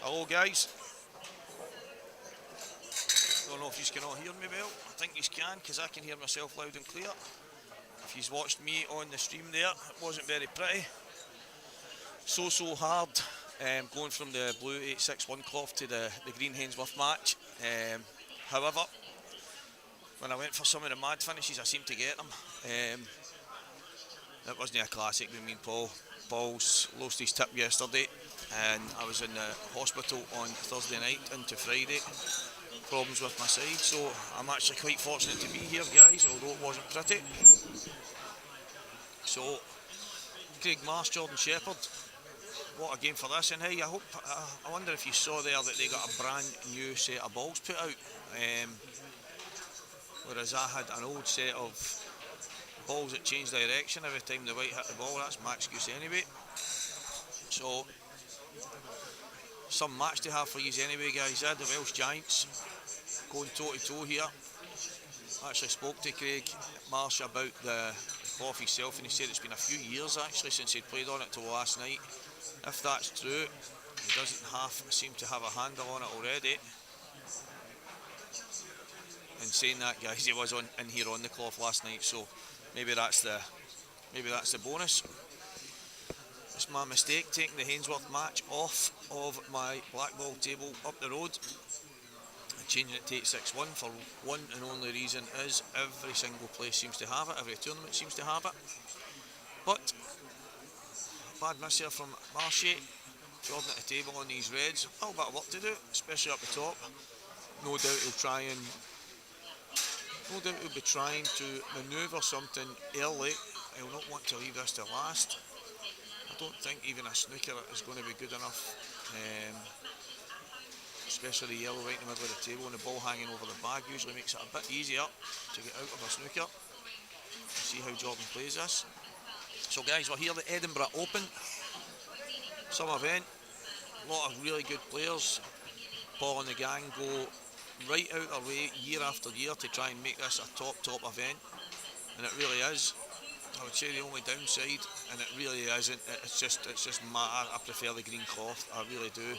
Hello guys. Don't know if you can all hear me well. I think you can because I can hear myself loud and clear. If you've watched me on the stream there, it wasn't very pretty. So hard going from the blue 861 cloth to the green Hainsworth match. However, when I went for some of the mad finishes, I seemed to get them. It wasn't a classic with me and Paul. Paul's lost his tip yesterday and I was in the hospital on Thursday night into Friday. Problems with my side, so I'm actually quite fortunate to be here, guys, although it wasn't pretty. So, Craig Marsh, Jordan Shepherd, what a game for this, and hey, I wonder if you saw there that they got a brand new set of balls put out, whereas I had an old set of balls that change direction every time the white hit the ball. That's my excuse anyway. So, some match to have for you anyway, guys. I had the Welsh Giants going toe to toe here. I actually spoke to Craig Marsh about the cloth himself, and he said it's been a few years actually since he'd played on it till last night. If that's true, he doesn't seem to have a handle on it already. And saying that, guys, he was in here on the cloth last night, so maybe that's the bonus. It's my mistake taking the Hainsworth match off of my black ball table up the road and changing it to 861 for one and only reason is every single place seems to have it, every tournament seems to have it. But bad miss here from Marshy. Jordan at the table on these reds. A little bit of work to do, especially up the top. No doubt he'll be trying to manoeuvre something early. He'll not want to leave this to last. I don't think even a snooker is going to be good enough, especially the yellow right in the middle of the table, and the ball hanging over the bag usually makes it a bit easier to get out of a snooker. See how Jordan plays this. So guys, we're here at the Edinburgh Open, some event, a lot of really good players. Paul and the gang go right out their way year after year to try and make this a top event, and it really is. I would say the only downside, and it really isn't, it's just matter. I prefer the green cloth, I really do.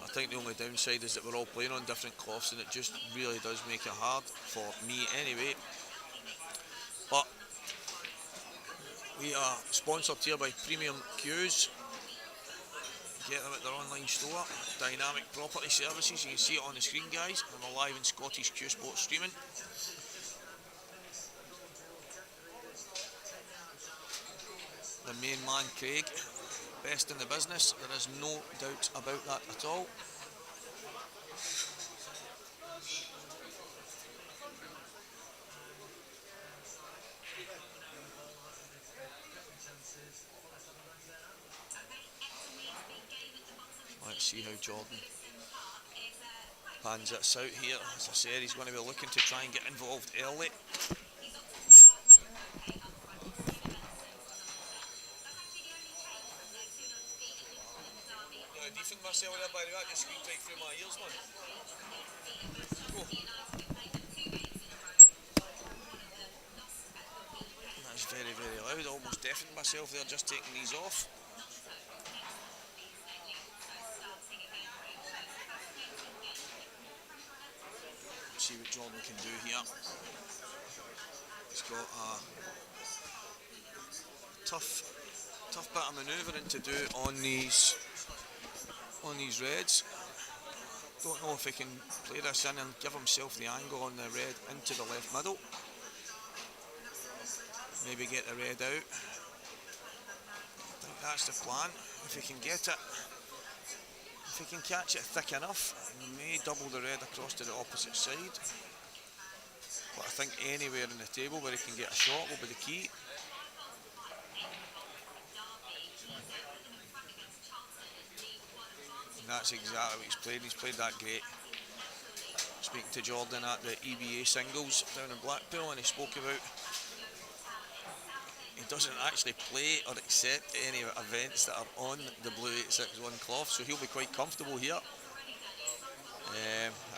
I think the only downside is that we're all playing on different cloths, and it just really does make it hard for me anyway. But we are sponsored here by Premium Cues. Get them at their online store, Dynamic Property Services. You can see it on the screen, guys, and we're live in Scottish Q Sports streaming. The main man Craig, best in the business, there is no doubt about that at all. Let's see how Jordan pans this out here. As I said, he's going to be looking to try and get involved early. Decent myself there, by the way, I just squeaked right through my ears, man. Oh. That's very, very loud. I almost deafened myself there just taking these off. Let's see what Jordan can do here. He's got a tough bit of manoeuvring to do on these reds. Don't know if he can play this in and give himself the angle on the red into the left middle. Maybe get the red out. I think that's the plan. If he can get it, if he can catch it thick enough, he may double the red across to the opposite side. But I think anywhere in the table where he can get a shot will be the key. And that's exactly what he's played. He's played that great. Speaking to Jordan at the EBA singles down in Blackpool, and he spoke about he doesn't actually play or accept any events that are on the blue 861 cloth, so he'll be quite comfortable here.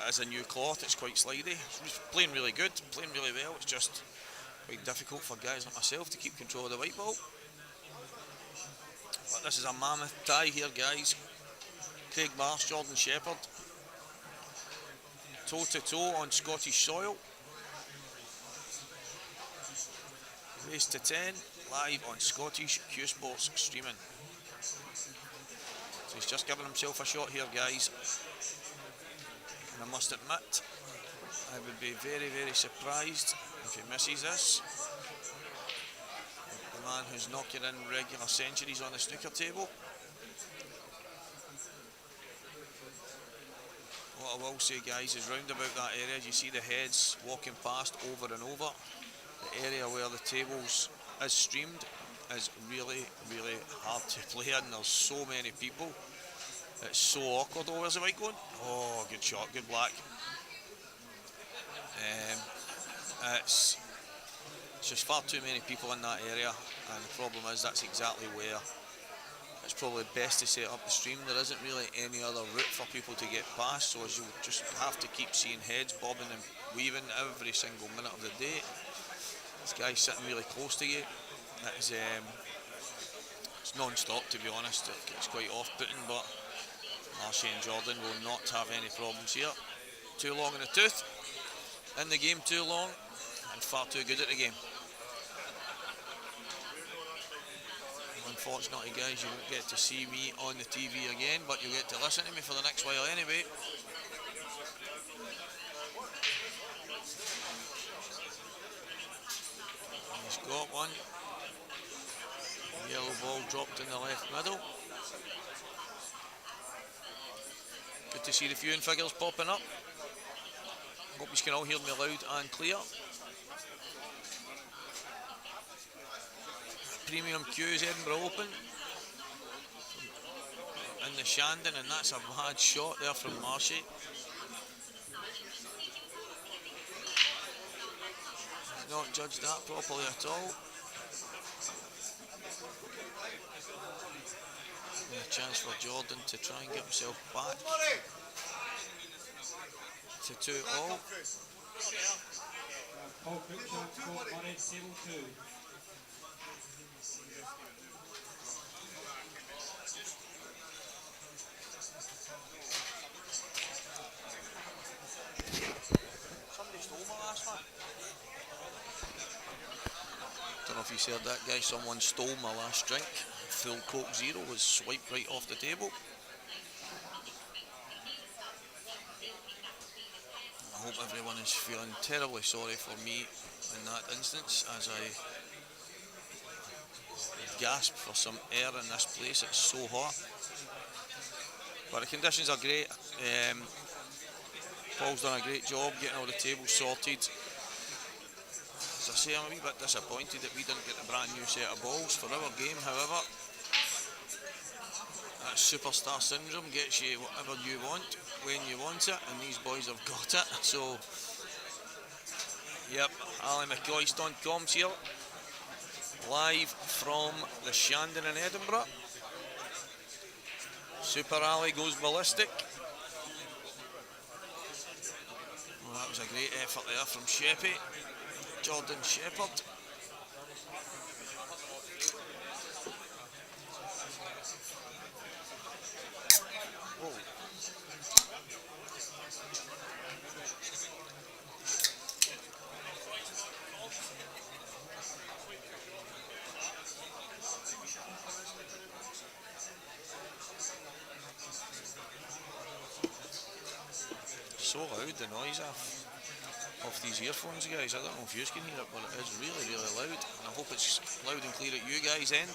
As a new cloth, it's quite slidey. He's playing really good, playing really well. It's just quite difficult for guys like myself to keep control of the white ball. But this is a mammoth tie here, guys. Craig Marsh, Jordan Shepherd. Toe to toe on Scottish soil. Race to 10, live on Scottish Q Sports streaming. So he's just giving himself a shot here, guys. And I must admit, I would be very, very surprised if he misses this. The man who's knocking in regular centuries on the snooker table. What I will say, guys, is round about that area, you see the heads walking past over and over. The area where the tables is streamed is really, really hard to play in. There's so many people. It's so awkward. Oh, where's the white going? Oh, good shot, good black. It's just far too many people in that area, and the problem is that's exactly where it's probably best to set up the stream. There isn't really any other route for people to get past, so as you just have to keep seeing heads bobbing and weaving every single minute of the day. This guy's sitting really close to you. It's non-stop, to be honest. It's quite off-putting, but Marshy and Jordan will not have any problems here. Too long in the tooth, in the game too long, and far too good at the game. Unfortunately, guys, you won't get to see me on the TV again, but you'll get to listen to me for the next while anyway. He's got one. Yellow ball dropped in the left middle. Good to see the viewing figures popping up. Hope you can all hear me loud and clear. Premium Q's Edinburgh Open in the Shandon, and that's a bad shot there from Marshy. Not judged that properly at all. And a chance for Jordan to try and get himself back to 2-all. Somebody stole my last one. Don't know if you heard that, guys. Someone stole my last drink. Full Coke Zero was swiped right off the table. I hope everyone is feeling terribly sorry for me in that instance, as I gasp for some air in this place. It's so hot, but the conditions are great. Paul's done a great job getting all the tables sorted. As I say, I'm a wee bit disappointed that we didn't get a brand new set of balls for our game. However, that superstar syndrome gets you whatever you want when you want it, and these boys have got it. So, yep, Ali McCoist.com's here, live from the Shandon in Edinburgh. Super Ali goes ballistic. Well, that was a great effort there from Sheppy, Jordan Shepherd. Whoa. So loud, the noise off these earphones, guys. I don't know if you can hear it, but it is really, really loud. And I hope it's loud and clear at you guys' end.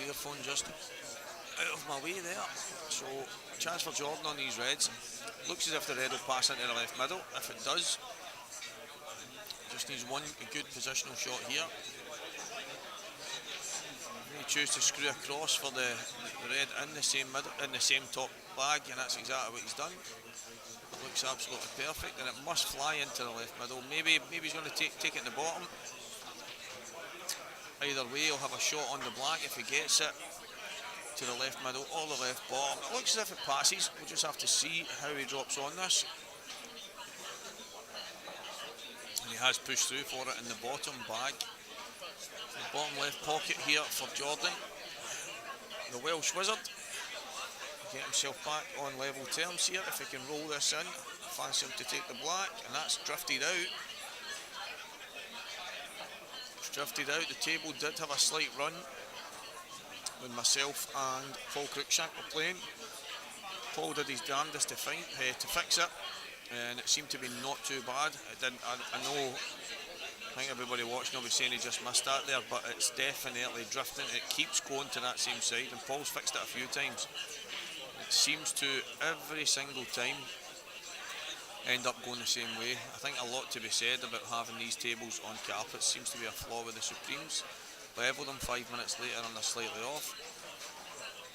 Earphone just out of my way there. So chance for Jordan on these reds. Looks as if the red will pass into the left middle. If it does, just needs one good positional shot here. you choose to screw across for the red in the same middle, in the same top bag, and that's exactly what he's done. It looks absolutely perfect, and it must fly into the left middle. Maybe he's going to take it in the bottom. Either way, he'll have a shot on the black if he gets it to the left middle or the left bottom. It looks as if it passes. We'll just have to see how he drops on this. And he has pushed through for it in the bottom bag. The bottom left pocket here for Jordan. The Welsh Wizard. Get himself back on level terms here. If he can roll this in, fancy him to take the black, and that's drifted out. Drifted out. The table did have a slight run when myself and Paul Cruikshank were playing. Paul did his damnedest to fix it, and it seemed to be not too bad. It didn't. I know. I think everybody watching will be saying he just missed that there, but it's definitely drifting. It keeps going to that same side, and Paul's fixed it a few times. It seems to every single time end up going the same way. I think a lot to be said about having these tables on carpets. Seems to be a flaw with the Supremes. Level them 5 minutes later and they're slightly off.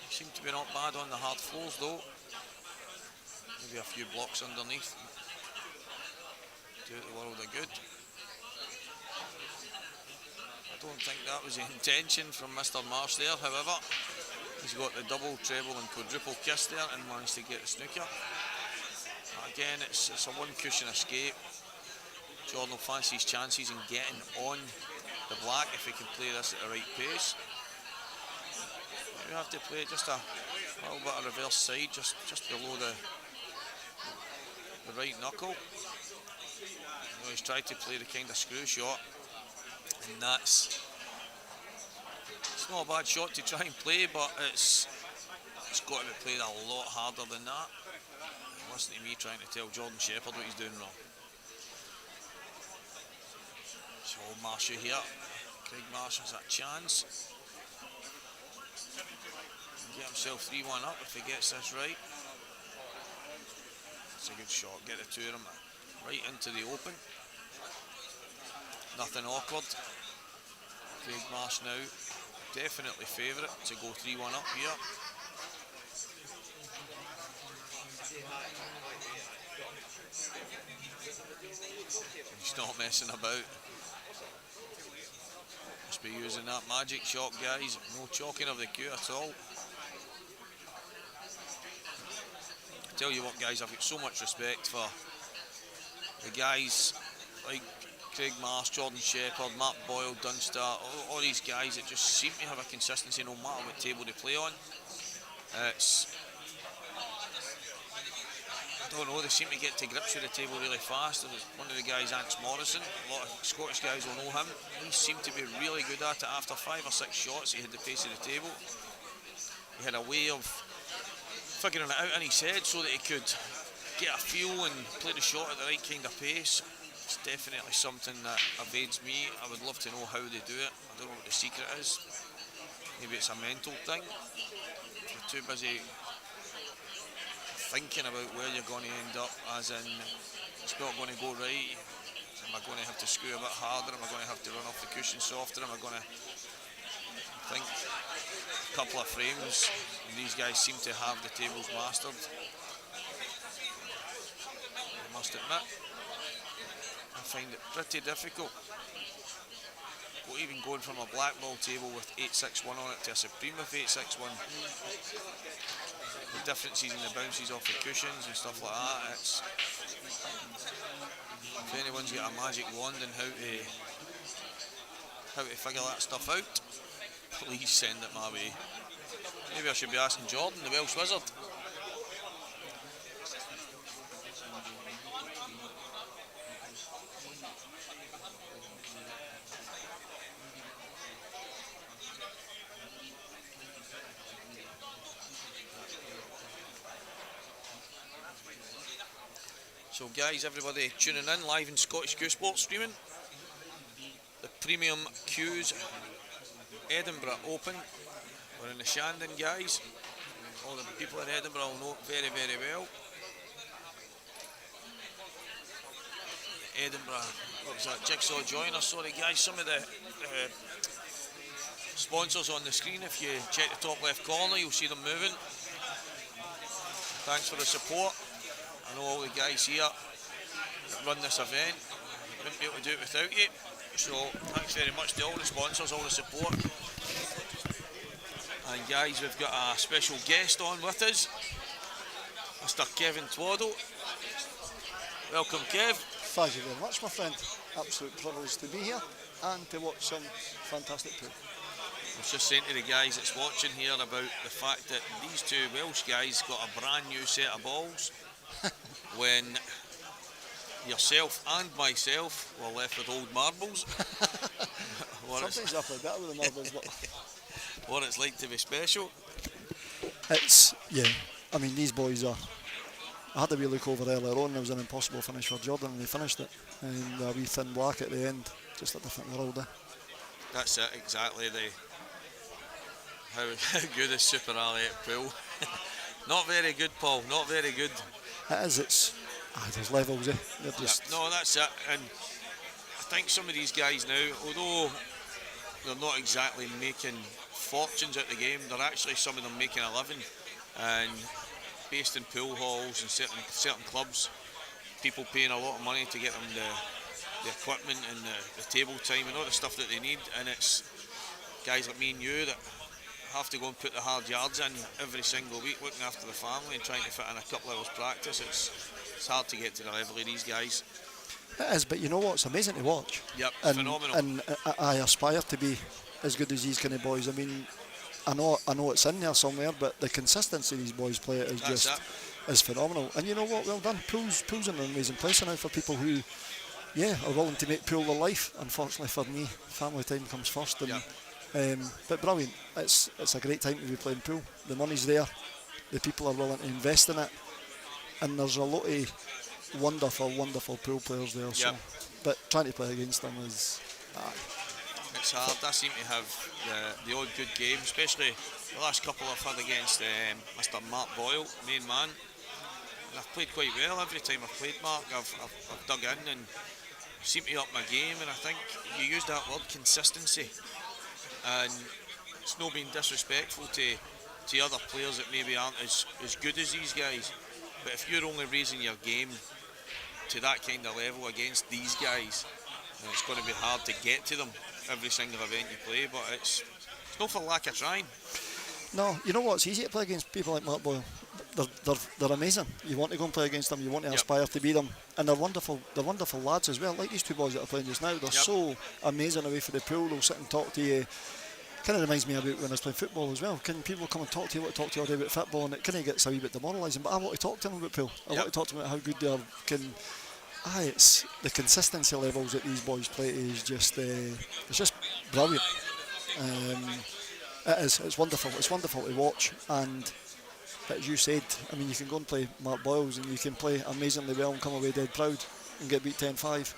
Seem to be not bad on the hard floors though. Maybe a few blocks underneath. Do it the world of good. I don't think that was the intention from Mr. Marsh there, however. He's got the double, treble and quadruple kiss there and managed to get the snooker. Again, it's a one cushion escape. Jordan will fancy his chances in getting on the black if he can play this at the right pace. You have to play just a little bit of reverse side, just below the right knuckle. He's tried to play the kind of screw shot, and it's not a bad shot to try and play, but it's got to be played a lot harder than that. Listen to me trying to tell Jordan Shepherd what he's doing wrong. So Marsha here. Craig Marsh has a chance. Get himself 3-1 up if he gets this right. It's a good shot. Get the two of them right into the open. Nothing awkward. Craig Marsh now definitely favourite to go 3-1 up here. He's not messing about. Must be using that magic shot, guys. No chalking of the cue at all. I tell you what, guys, I've got so much respect for the guys like Craig Marsh, Jordan Shepherd, Matt Boyle, Dunster, all these guys that just seem to have a consistency no matter what table they play on. I don't know, they seem to get to grips with the table really fast. There was one of the guys, Ants Morrison, a lot of Scottish guys will know him. He seemed to be really good at it. After 5 or 6 shots, he had the pace of the table. He had a way of figuring it out in his head so that he could get a feel and play the shot at the right kind of pace. It's definitely something that evades me. I would love to know how they do it. I don't know what the secret is. Maybe it's a mental thing. You're too busy thinking about where you're going to end up, as in it's not going to go right. Am I going to have to screw a bit harder? Am I going to have to run off the cushion softer? Am I going to think a couple of frames? And these guys seem to have the tables mastered. I must admit, I find it pretty difficult. Even going from a black ball table with 861 on it to a Supreme with 861. The differences in the bounces off the cushions and stuff like that. If anyone's got a magic wand and how to figure that stuff out, please send it my way. Maybe I should be asking Jordan, the Welsh Wizard. So guys, everybody tuning in live in Scottish Q Sports streaming. The Premium Qs Edinburgh Open. We're in the Shandon, guys. All the people in Edinburgh will know it very, very well. Edinburgh, what was that, Jigsaw joiner, sorry guys, some of the sponsors on the screen. If you check the top left corner, you'll see them moving. Thanks for the support. I know all the guys here that run this event. Wouldn't be able to do it without you. So thanks very much to all the sponsors, all the support. And guys, we've got a special guest on with us, Mr. Kevin Twaddle. Welcome, Kev. Thank you very much, my friend. Absolute privilege to be here and to watch some fantastic pool. I was just saying to the guys that's watching here about the fact that these two Welsh guys got a brand new set of balls when yourself and myself were left with old marbles. Sometimes I play better with the marbles, but what it's like to be special. it's, yeah, I mean, these boys are, I had a wee look over earlier on, it was an impossible finish for Jordan and they finished it, and a wee thin black at the end, just a different world. That's it, exactly. How good is Super Ali at pool? Not very good, Paul, not very good. It is, there's levels, they're just... Yeah, no, that's it, and I think some of these guys now, although they're not exactly making fortunes out the game, they're actually, some of them making a living, and based in pool halls and certain clubs, people paying a lot of money to get them the equipment and the table time and all the stuff that they need, and it's guys like me and you that have to go and put the hard yards in every single week, looking after the family and trying to fit in a couple hours practice. It's hard to get to the level of these guys. It is, but you know what, it's amazing to watch. Yep, and, phenomenal. And I aspire to be as good as these kind of boys. I mean, I know it's in there somewhere, but the consistency these boys play is is phenomenal. And you know what, well done. Pool's in an amazing place now for people who, are willing to make pool their life. Unfortunately for me, family time comes first. And, but brilliant. It's a great time to be playing pool. The money's there, the people are willing to invest in it, and there's a lot of wonderful pool players there. So, but trying to play against them is... It's hard. I seem to have the odd good game, especially the last couple I've had against Mr. Mark Boyle, main man. And I've played quite well every time I've played Mark. I've dug in and seem to up my game, and I think you used that word, consistency. And it's not being disrespectful to other players that maybe aren't as good as these guys. But if you're only raising your game to that kind of level against these guys, then it's going to be hard to get to them every single event you play, but it's not for lack of trying. No, you know what, it's easy to play against people like Mark Boyle. They're amazing. You want to go and play against them, you want to aspire to be them, and they're wonderful lads as well, like these two boys that are playing just now. They're so amazing away for the pool. They'll sit and talk to you. Kind of reminds me about when I was playing football as well. Can people come and talk to you, want to talk to you all day about football, and it kind of gets a wee bit demoralising, but I want to talk to them about pool. I want to talk to them about how good they are. It's the consistency levels that these boys play is just it's just brilliant. It's wonderful. It's wonderful to watch, and as you said, I mean, you can go and play Mark Boyles and you can play amazingly well and come away dead proud and get beat 10-5,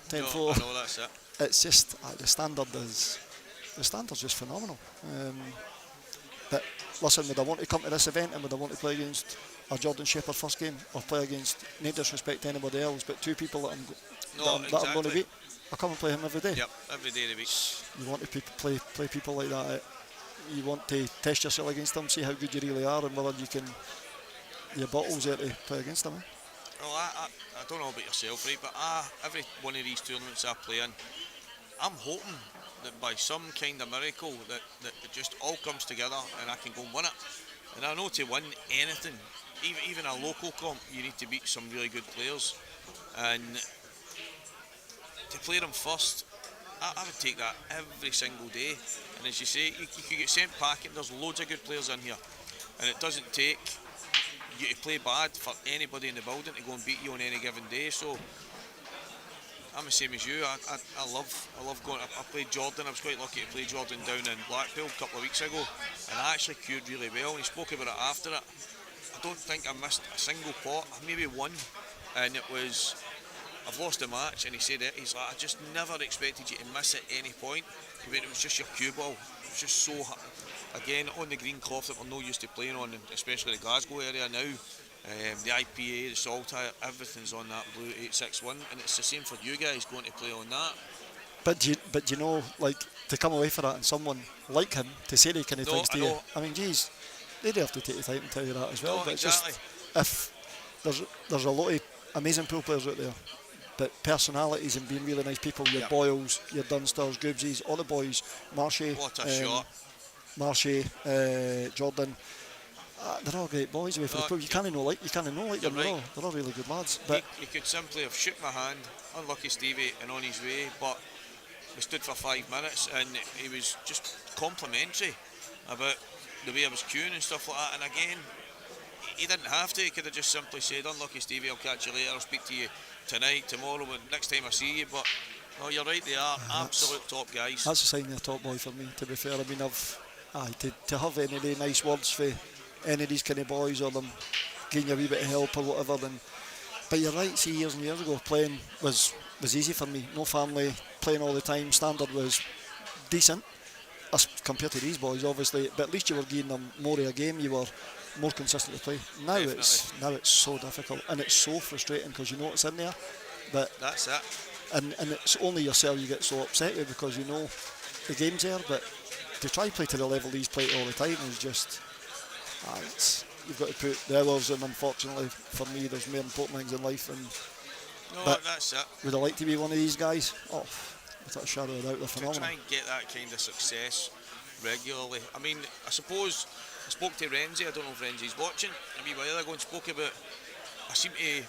10-4. I know, that's it. It's just the standard's just phenomenal. But listen, would I want to come to this event and would I want to play against a Jordan Shepherd first game or play against, no disrespect to anybody else, but two people that I'm going to beat? I come and play him every day. Yep, every day of the week. You want to play people like that. You want to test yourself against them, see how good you really are, and whether you can, your bottles there to play against them. Well, I don't know about yourself, right, but every one of these tournaments I play in, I'm hoping that by some kind of miracle that it just all comes together and I can go and win it. And I know to win anything, even a local comp, you need to beat some really good players, and to play them first, I would take that every single day. And as you say, you could get sent packing. There's loads of good players in here, and it doesn't take you to play bad for anybody in the building to go and beat you on any given day. So I'm the same as you. I love going. I played Jordan. I was quite lucky to play Jordan down in Blackpool a couple of weeks ago, and I actually queued really well. And he spoke about it after it. I don't think I missed a single pot, maybe one, and it was, I've lost a match, and he said it. He's like, I just never expected you to miss at any point. I mean, it was just your cue ball. It was just so, again, on the green cloth that we're not used to playing on, especially the Glasgow area now. The IPA, the Saltire, everything's on that blue 861, and it's the same for you guys going to play on that. But do you know, like, to come away from that and someone like him to say they kind of No, things I to you, know. I mean, geez, they do have to take the time to tell you that as well. No, But it's exactly. just, if there's a lot of amazing pool players out there, but personalities and being really nice people, your Yep. Boyles, your Dunsters, Goobsies, all the boys, Marshy, What a shot. Jordan, they're all great boys away for the No, pool. You can't know like you're them. right. They're all really good lads. But He could simply have shook my hand, unlucky Stevie, and on his way, but we stood for 5 minutes and he was just complimentary about the way I was queuing and stuff like that. And again, he didn't have to. He could have just simply said, unlucky Stevie, I'll catch you later, I'll speak to you tonight, tomorrow, and next time I see you. But no, you're right, they are absolute top guys. that's a sign of a top boy for me, to be fair. I mean, to have any of the nice words for any of these kind of boys, or them giving you a wee bit of help or whatever, then. But you're right, see, years and years ago, playing was easy for me. No family, playing all the time, standard was decent as compared to these boys, obviously, but at least you were giving them more of a game, you were more consistent to play. Now it's so difficult, and it's so frustrating because you know what's in there, but That's it. and it's only yourself you get so upset with, because you know the game's there, but to try play to the level these play all the time is just you've got to put the hours in. Unfortunately for me, there's more important things in life, and No, but that's it. would I like to be one of these guys? Oh, without a shadow of a doubt, they're To phenomenal. try and get that kind of success regularly. I mean, I suppose I spoke to Renzi, I don't know if Renzi's watching, a wee while ago, and spoke about, I seem to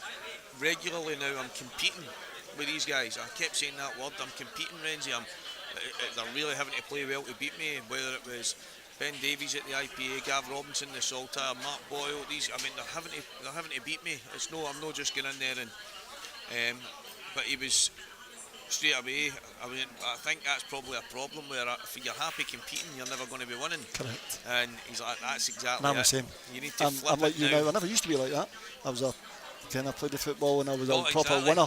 regularly now, I'm competing with these guys. I kept saying that word, I'm competing, Renzi. They're really having to play well to beat me, whether it was Ben Davies at the IPA, Gav Robinson, the Saltire, Mark Boyle, these, I mean, they're having to beat me. I'm not just going in there and but he was straight away. I mean, I think that's probably a problem where if you're happy competing, you're never going to be winning. Correct. And he's like, that's exactly And I'm it. the same. You need to flip I'm like it you now. now. I never used to be like that. I played the football and I was No, a proper exactly. winner.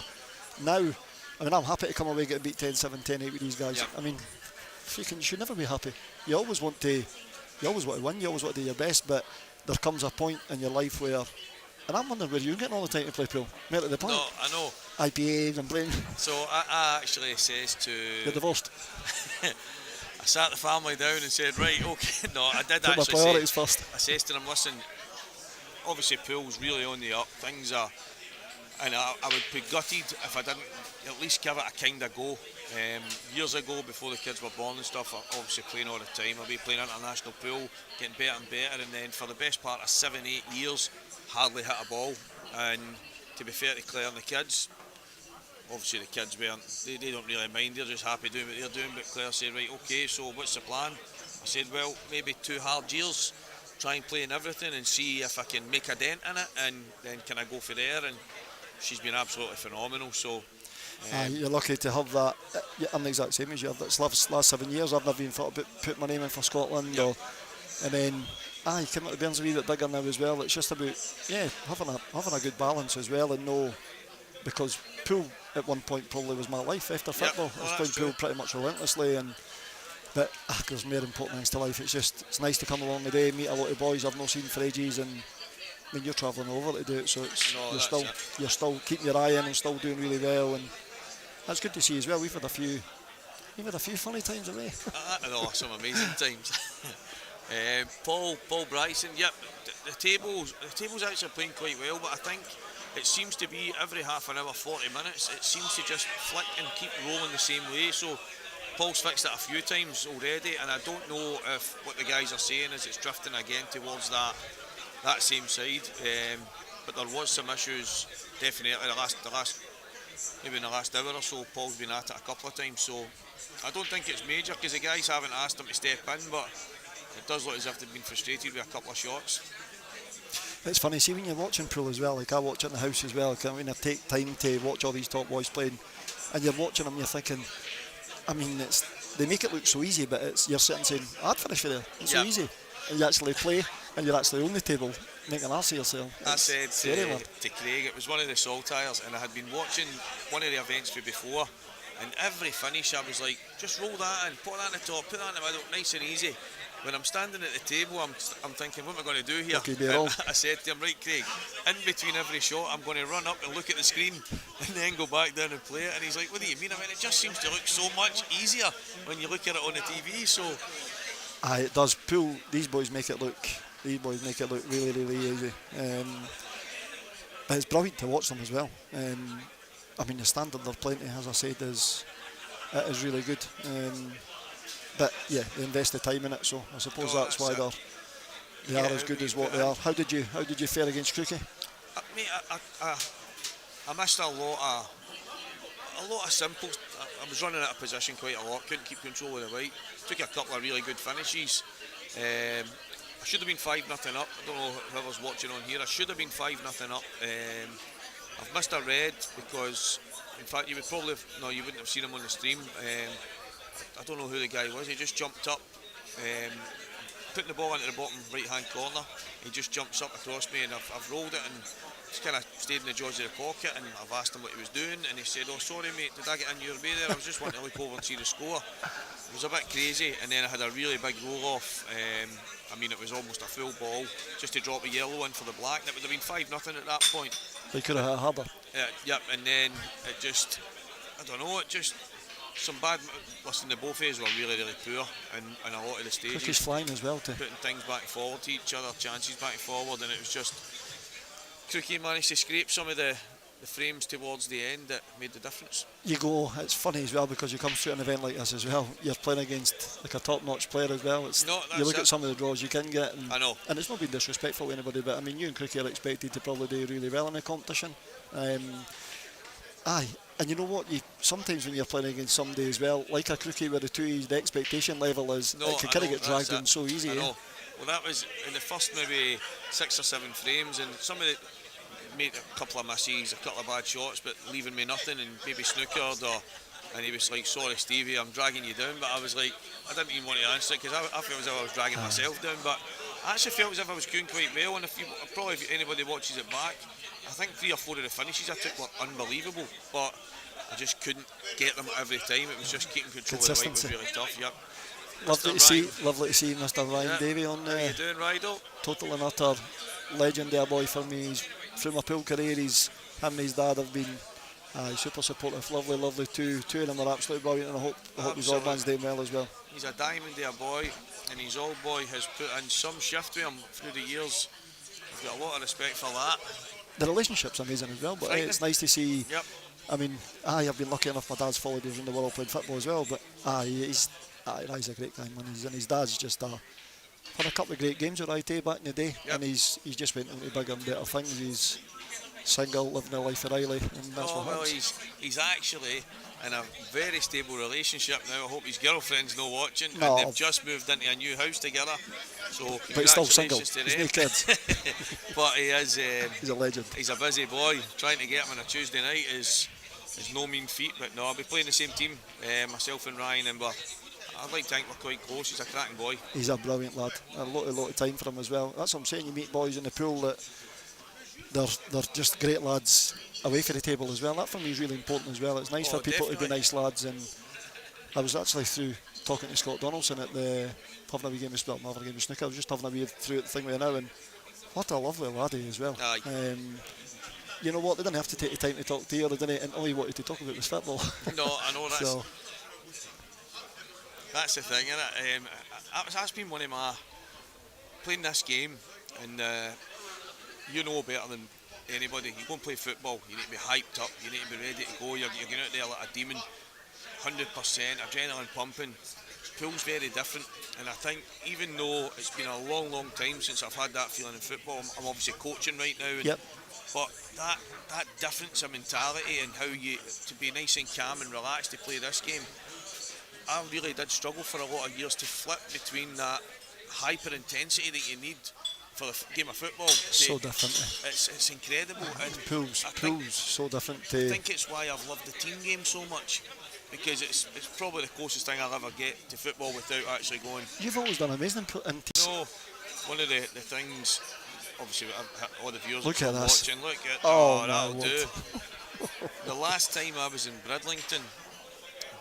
Now, I mean, I'm happy to come away and get beat 10-7, 10-8 with these guys. Yep. I mean, you should never be happy. You always want to win. You always want to do your best. But there comes a point in your life where, and I'm wondering where you're getting all the time to play pool. Mate, at the point. No, I know. IPAs and playing. So I actually says to... You're divorced. I sat the family down and said, right, okay. No, I did Put my actually priorities say... first. I says to them, listen, obviously pool's really on the up. Things are... And I would be gutted if I didn't at least give it a kind of go. Years ago, before the kids were born and stuff, I obviously playing all the time. I'd be playing international pool, getting better and better, and then for the best part of 7-8 years, hardly hit a ball. And to be fair to Claire and the kids, obviously the kids they don't really mind, they're just happy doing what they're doing. But Claire said, right, okay, so what's the plan? I said, well, maybe 2 hard years, try and play in everything and see if I can make a dent in it, and then can I go for there? And she's been absolutely phenomenal. So You're lucky to have that. I'm the exact same as you. This last 7 years, I've never even thought about putting my name in for Scotland. Yep. And then, you came out the Burns a wee bit bigger now as well. It's just about having a good balance as well, and know, because pool at one point probably was my life after football. I was playing pool pretty much relentlessly, but there's more important things to life. It's nice to come along the day, meet a lot of boys I've not seen for ages, and I mean, you're travelling over to do it, so you're still keeping your eye in and still doing really well, and that's good to see as well. We've had a few funny times away. I know, some amazing times. Paul Bryson, yep, the table's actually playing quite well, but I think it seems to be every half an hour, 40 minutes, it seems to just flick and keep rolling the same way. So Paul's fixed it a few times already, and I don't know if what the guys are saying is it's drifting again towards that same side, but there was some issues definitely maybe in the last hour or so. Paul's been at it a couple of times, so I don't think it's major because the guys haven't asked him to step in, but it does look as if they've been frustrated with a couple of shots. It's funny, see when you're watching pool as well, like I watch it in the house as well, I take time to watch all these top boys playing, and you're watching them, you're thinking, I mean, they make it look so easy, but you're sitting saying, I'd finish for there, it's so easy, and you actually play, and you're actually on the table, making an arse of yourself. I said to Craig, it was one of the Saltires, and I had been watching one of the events for before, and every finish I was like, just roll that in, put that in the top, put that in the middle, nice and easy. when I'm standing at the table, I'm thinking, what am I going to do here? Okay, they're all- I said to him, right, Craig, in between every shot, I'm going to run up and look at the screen and then go back down and play it. And he's like, what do you mean? I mean, it just seems to look so much easier when you look at it on the TV. So, It does. Pool. These boys make it look really, really easy. But it's brilliant to watch them as well. I mean, the standard they're playing to, as I said, is really good. But yeah, they invest the time in it, so I suppose that's why they are as good as what they are. How did you fare against Crookie? Mate, I missed a lot of simple. I was running out of position quite a lot. Couldn't keep control of the white. Took a couple of really good finishes. I should have been 5-0 up. I don't know whoever's watching on here. I should have been 5-0 up. I've missed a red because, in fact, you wouldn't have seen him on the stream. I don't know who the guy was. He just jumped up, putting the ball into the bottom right-hand corner. He just jumps up across me, and I've rolled it and just kind of stayed in the jaws of the pocket. And I've asked him what he was doing, and he said, "Oh, sorry, mate. Did I get in your way there? I was just wanting to look over and see the score." It was a bit crazy, and then I had a really big roll off. I mean, it was almost a full ball just to drop a yellow in for the black. And it would have been 5-0 at that point. They could have hit harder. Yep, and then it just, I don't know, some bad. Listen, the both of us were really, really poor in a lot of the stages. Crookie's flying as well, too. Putting things back and forward to each other, chances back and forward, and it was just Crookie managed to scrape some of the frames towards the end that made the difference. It's funny as well because you come through an event like this as well. You're playing against like a top-notch player as well. You look at some of the draws you can get, and, I know. And it's not being disrespectful to anybody, but I mean, you and Crookie are expected to probably do really well in the competition. And you know what? Sometimes when you're playing against somebody as well, like a Crookie with the 2Es, the expectation level is it can kind of get dragged in so easy. I know. Well, that was in the first maybe 6 or 7 frames, and some of it made a couple of misses, a couple of bad shots, but leaving me nothing, and maybe snookered, and he was like, "Sorry, Stevie, I'm dragging you down." But I was like, I didn't even want to answer it because I felt as if I was dragging myself down. But I actually felt as if I was doing quite well, and if anybody watches it back, I think 3 or 4 of the finishes I took were unbelievable, but I just couldn't get them every time. It was just keeping control of the white was really tough. Yep. Lovely to see Mr. Ryan Davey on there. How you doing, Rydell? Total and utter legend there, boy, for me. He's, through my pool career, him and his dad have been super supportive. Lovely two of them are absolutely brilliant, and I hope his old man's doing well as well. He's a diamond there, boy, and his old boy has put in some shift with him through the years. I've got a lot of respect for that. The relationship's amazing as well, but it's nice to see. Yep. I mean, I've been lucky enough, my dad's followed us in the world playing football as well, but he's a great guy, man. And his dad's just had a couple of great games with IT back in the day, and he's just went into bigger and better things. He's single, living a life of Riley, and that's what happens. He's actually in a very stable relationship now. I hope his girlfriend's not watching, No. and they've just moved into a new house together. So But he's still single. congratulations to He's them. no kids. But he is. He's a legend. He's a busy boy. Trying to get him on a Tuesday night is no mean feat. But no, I'll be playing the same team, myself and Ryan, and I'd like to think we're quite close. He's a cracking boy. He's a brilliant lad. A lot of time for him as well. That's what I'm saying. You meet boys in the pool that they're just great lads away from the table as well. That for me is really important as well. It's nice for people to be nice lads. And I was actually through talking to Scott Donaldson at the having a wee game of snooker. I was just having a wee through the thing with him now, and what a lovely laddie as well. You know what? They didn't have to take the time to talk to you, they didn't, and all he wanted to talk about was football. No, I know that's. So, that's the thing, isn't it? That's been one of my playing this game, and you know better than anybody. You go and play football, you need to be hyped up, you need to be ready to go. You're going out there like a demon, 100%, adrenaline pumping. Pool's very different, and I think even though it's been a long time since I've had that feeling in football, I'm obviously coaching right now. And, yep. But that difference of mentality and how you to be nice and calm and relaxed to play this game, I really did struggle for a lot of years to flip between that hyper intensity that you need for the game of football. So different. It's incredible. And Pool's so different. I think it's why I've loved the team game so much, because it's probably the closest thing I'll ever get to football without actually going. You've always done amazing in teams. No, one of the things, obviously, all the viewers look at watching. Look at that'll do. The last time I was in Bridlington,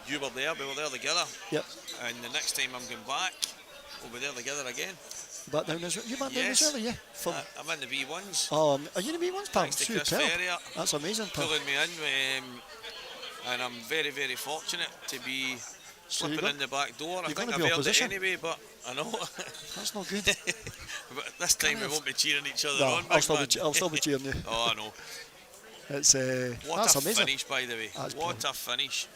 you were there. We were there together. Yep. And the next time I'm going back, We'll be there together again. Back down as well. You back down as well, yeah? I'm in the B1s. Are you in the B1s, pal? Thanks to Chris Ferrier. That's amazing, pal. Pulling me in, and I'm very, very fortunate to be slipping in the back door. I think I've earned it anyway, but I know. That's not good. But this time we won't be cheering each other on. I'll still be cheering you. Oh, I know. It's what that's a amazing. finish, by the way. What brilliant. A finish.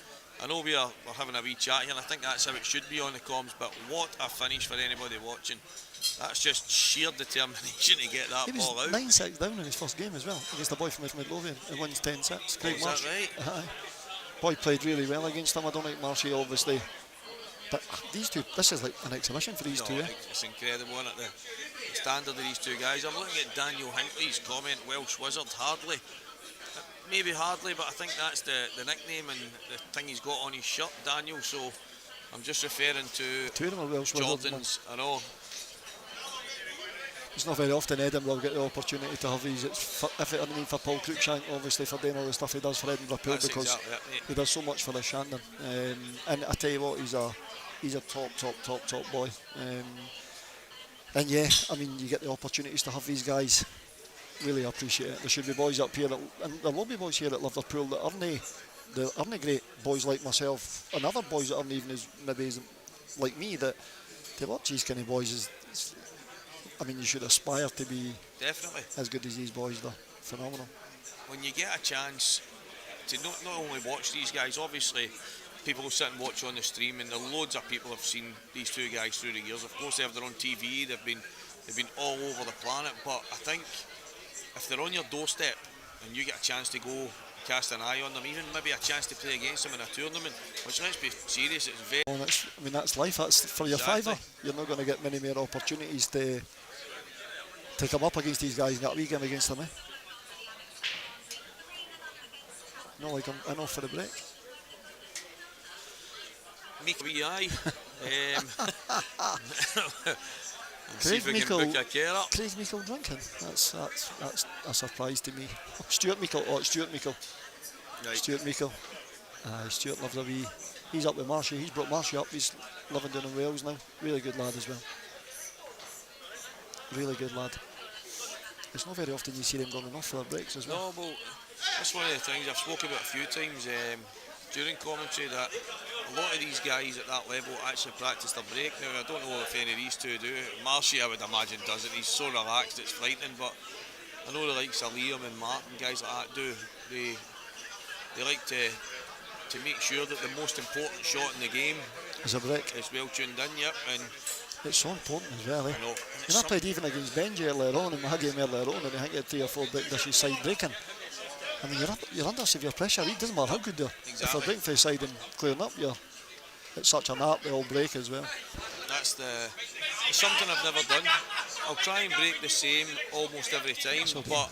I know we're having a wee chat here, and I think that's how it should be on the comms, but what a finish for anybody watching. That's just sheer determination to get that ball out. He was 9-6 down in his first game as well, against a boy from Midlothian, who wins 10-6. Craig Marsh. Is that right? Boy played really well against him. I don't think Marshy, obviously. But these two, this is like an exhibition for these two. It's incredible, isn't it? The standard of these two guys. I'm looking at Daniel Hinckley's comment, Welsh Wizard, hardly. Maybe hardly, but I think that's the nickname and the thing he's got on his shirt, Daniel. So I'm just referring to two of them are Welsh Jordan's. I know. It's not very often Edinburgh get the opportunity to have these. For Paul Cruikshank, obviously, for doing all the stuff he does for Edinburgh Pool, because exactly it, he does so much for the Shandon. And I tell you what, he's a top boy. And yeah, I mean, you get the opportunities to have these guys. Really appreciate it. There should be boys up here, and there will be boys here at Liverpool that aren't great boys like myself, and other boys that aren't even as maybe as like me. That to watch these kind of boys is I mean, you should aspire to be definitely as good as these boys. They're phenomenal. When you get a chance to not only watch these guys, obviously people will sit and watch on the stream, and loads of people have seen these two guys through the years. Of course, they have their own TV. They've been all over the planet. But I think if they're on your doorstep and you get a chance to go cast an eye on them, even maybe a chance to play against them in a tournament, which, let's be serious, it's very... Well, that's life. That's for your fiver. You're not going to get many more opportunities to come up against these guys and get a wee game against them, eh? Not like I'm enough for the break. Make a wee eye. Craig Meikle drinking. That's a surprise to me. Stuart Meikle. It's Stuart Meikle. Right. Stuart Meikle. Stuart loves a wee. He's up with Marshy. He's brought Marshy up. He's living down in Wales now. Really good lad as well. Really good lad. It's not very often you see them going off for their breaks as well. No, well, that's one of the things I've spoken about a few times during commentary, that a lot of these guys at that level actually practice their break. Now, I don't know if any of these two do. Marshy, I would imagine, doesn't. He's so relaxed, it's frightening. But I know the likes of Liam and Martin, guys like that do. They like to make sure that the most important shot in the game is a break. Is well tuned in, yep. And it's so important as well, eh? I know. And I played even against Benji earlier on in my game earlier on, and I think he had 3 or 4 big dishes side breaking. I mean, you're under severe pressure. It doesn't matter how good they're. Exactly. If they're breaking for the side and clearing up, it's such an art, they all break as well. It's something I've never done. I'll try and break the same almost every time, but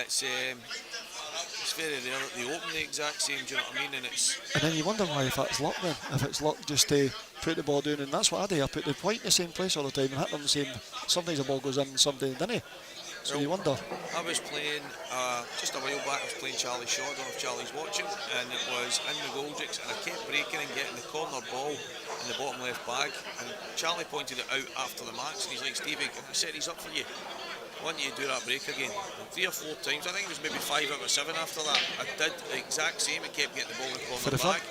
it's very rare that they open the exact same, do you know what I mean? And then you wonder why, if that's luck then. If it's luck just to put the ball down, and that's what I do. I put the point in the same place all the time and hit them the same. Sometimes the ball goes in, sometimes it doesn't. So you wonder. I was playing, just a while back, I was playing Charlie Shaw, I don't know if Charlie's watching, and it was in the Goldricks, and I kept breaking and getting the corner ball in the bottom left bag, and Charlie pointed it out after the match, and he's like, Stevie, I set these up for you. I want you to do that break again. And 3 or 4 times, I think it was maybe 5 out of 7 after that, I did the exact same and kept getting the ball in the corner bag.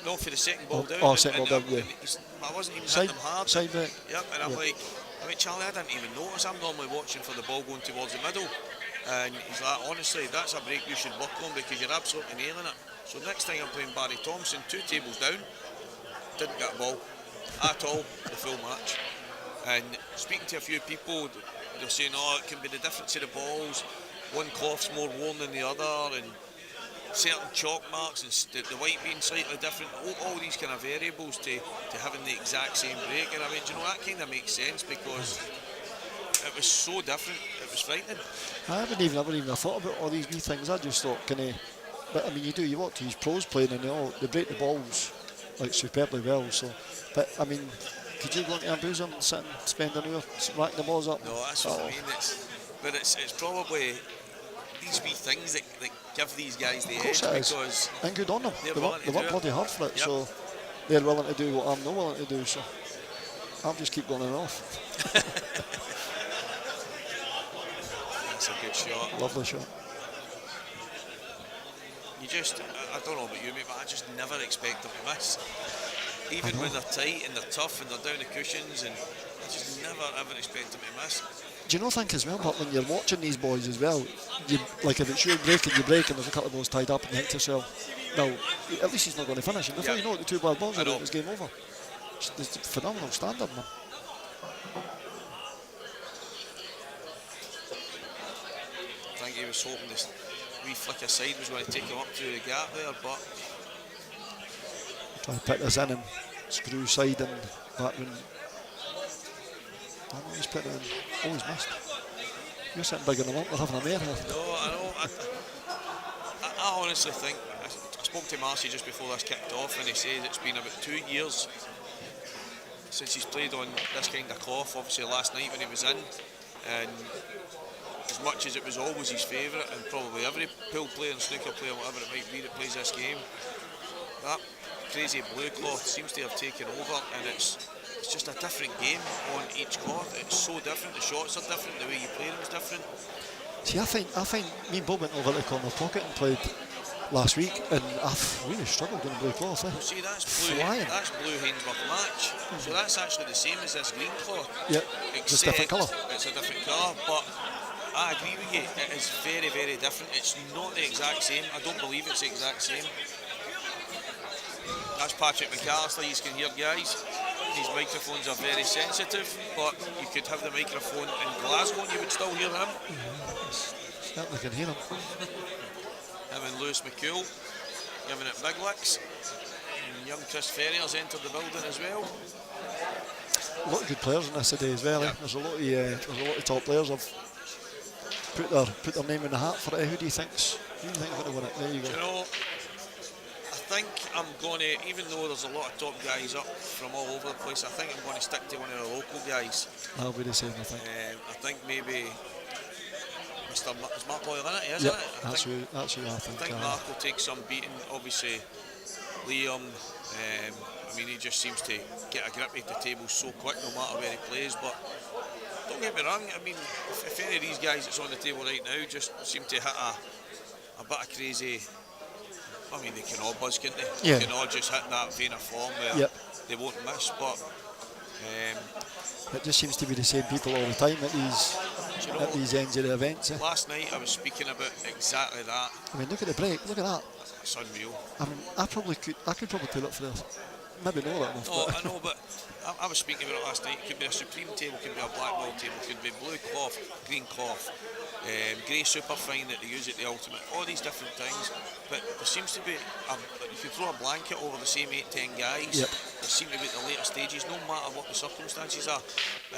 No, for the second ball down. Second ball down, yeah. I wasn't even hitting them hard. Side break. Yep, and I'm like, Charlie, I didn't even notice. I'm normally watching for the ball going towards the middle. And he's like, honestly, that's a break you should work on because you're absolutely nailing it. So next time I'm playing Barry Thompson, 2 tables down, didn't get a ball at all the full match. And speaking to a few people, they're saying, it can be the difference of the balls. One cloth's more worn than the other, and certain chalk marks and the white being slightly different, all these kind of variables to having the exact same break. And I mean, you know, that kind of makes sense because it was so different, it was frightening. I haven't even thought about all these wee things. I just thought, but I mean, you watch these pros playing and they break the balls like superbly well. So, but I mean, could you go into a boozum and sit and spend an hour racking the balls up? No, that's what I mean. It's probably these wee things that give these guys the edge, because and good on them. They work bloody hard for it, yep. So they're willing to do what I'm not willing to do. So I'll just keep going on and off. That's a good shot. Lovely shot. You just, I don't know about you, mate, but I just never expect them to miss. Even when they're tight and they're tough and they're down the cushions, and I just never ever expect them to miss. Do you not think as well, but when you're watching these boys as well, you, like if it's you breaking, you break, and there's a couple of balls tied up, and you think to yourself, well, at least he's not going to finish. And before you know it, the 2 wild balls are out, it's game over. It's a phenomenal standard, man. I think he was hoping this wee flick aside was going to take him up through the gap there, but Try to pick this in and screw side and back round. I know he's put it in. Oh, he's missed. You're sitting big in the lump, we're having a mare here. no, I know. I honestly think, I spoke to Marcy just before this kicked off, and he says it's been about 2 years since he's played on this kind of cloth. Obviously last night when he was in, and as much as it was always his favourite, and probably every pool player and snooker player, whatever it might be, that plays this game, that crazy blue cloth seems to have taken over, and it's just a different game on each cloth. It's so different, the shots are different, the way you play them is different. See, I find me and Bob went over to the corner pocket and played last week, and I've really struggled on the blue cloth. Well, see, that's blue Hainsworth match, so that's actually the same as this green cloth. Yep, just different colour. It's a different colour, but I agree with you, it is very, very different. It's not the exact same. I don't believe it's the exact same. That's Patrick McAllister, you can hear, guys. These microphones are very sensitive, but you could have the microphone in Glasgow and you would still hear him. Certainly can hear him. Him and Lewis McCool giving it big licks. And young Chris Ferrier's entered the building as well. A lot of good players in this today as well. Yep. There's a lot of top players have put their name in the hat for it. Who do you think's going to win it? There you go. Do you know, I think I'm going to, even though there's a lot of top guys up from all over the place, I think I'm going to stick to one of the local guys. I'll be the same, I think. I think maybe is Mark Boyle in it? He is, Yep, isn't it? that's who I think. I think Mark will take some beating. Obviously, Liam, I mean, he just seems to get a grip of the table so quick no matter where he plays. But don't get me wrong, I mean, if any of these guys that's on the table right now just seem to hit a bit of crazy, I mean, they can all buzz, can't they? Yeah. They can all just hit that vein of form where they won't miss. But it just seems to be the same people all the time at these ends of the events. Last night I was speaking about exactly that. I mean, look at the break. Look at that. It's unreal. I mean, I could probably pull it for this. Maybe not that enough. Oh, I know, but I was speaking about it last night. It could be a Supreme table, could be a black ball table, could be blue cloth, green cloth, grey superfine that they use at the Ultimate, all these different things. But there seems to be, you can throw a blanket over the same 8-10 guys that seem to be at the later stages, no matter what the circumstances are.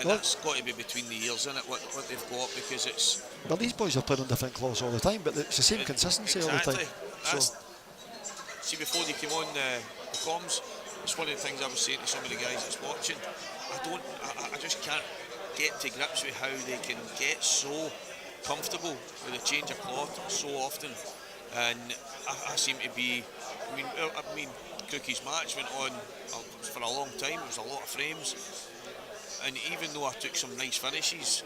And that's got to be between the years, isn't it, what they've got, because it's... Well, these boys are playing on different cloths all the time, but it's the same consistency all the time. See, before they came on the comms, it's one of the things I was saying to some of the guys that's watching. I just can't get to grips with how they can get so comfortable with a change of cloth so often. And I seem to be, I mean, Cookie's match went on for a long time. It was a lot of frames. And even though I took some nice finishes,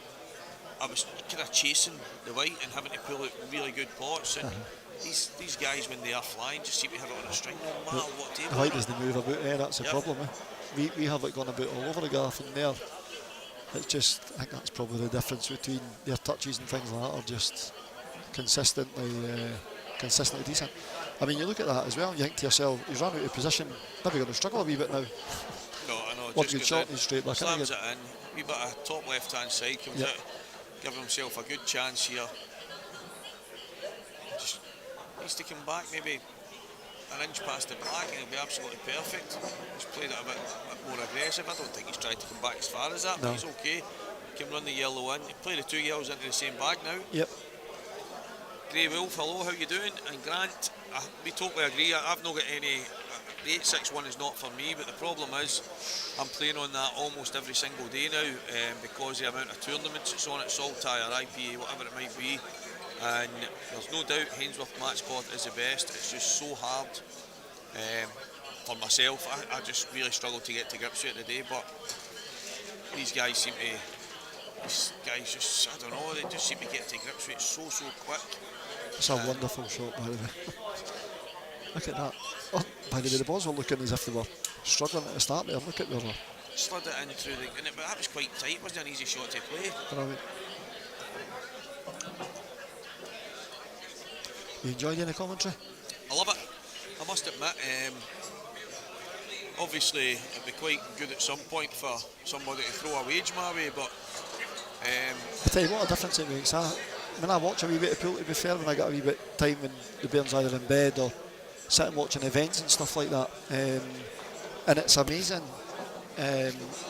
I was kind of chasing the white and having to pull out really good pots. And these guys, when they are flying, just seem to have it on a string no matter what table. The white doesn't move about there, that's the problem. We have it gone about all over the gaff in there. It's just, I think that's probably the difference between their touches and things like that are just consistently decent. I mean, you look at that as well and you think to yourself, he's run out of position, maybe going to struggle a wee bit now. No, I know. One good shot and he's straight back in again. Slams it in, wee bit of top left hand side comes out, giving himself a good chance here. Just needs to come back maybe an inch past the black and he'll be absolutely perfect. He's played it a bit more aggressive. I don't think he's tried to come back as far as that, but he's okay. He can run the yellow in. He played the two yellows into the same bag now. Yep. Grey Wolf, hello, how you doing? And Grant, we totally agree. I've not got any. The 861 is not for me, but the problem is I'm playing on that almost every single day now because the amount of tournaments it's on at Saltire, IPA, whatever it might be. And there's no doubt Hainsworth match cloth is the best. It's just so hard for myself. I just really struggle to get to grips with it today, but these guys seem to. These guys just, I don't know, they just seem to get to grips with it so quick. It's a wonderful shot, by the way. Look at that. Oh, by the way, the balls were looking as if they were struggling at the start there. Look at where they slid it in through the, but that was quite tight. It wasn't an easy shot to play. brilliant. You enjoyed any commentary? I love it. I must admit. Obviously, it'd be quite good at some point for somebody to throw a wage my way, but I tell you what a difference it makes. When I watch a wee bit of pool, to be fair, when I get a wee bit of time when the Bairn's either in bed or sitting watching events and stuff like that, and it's amazing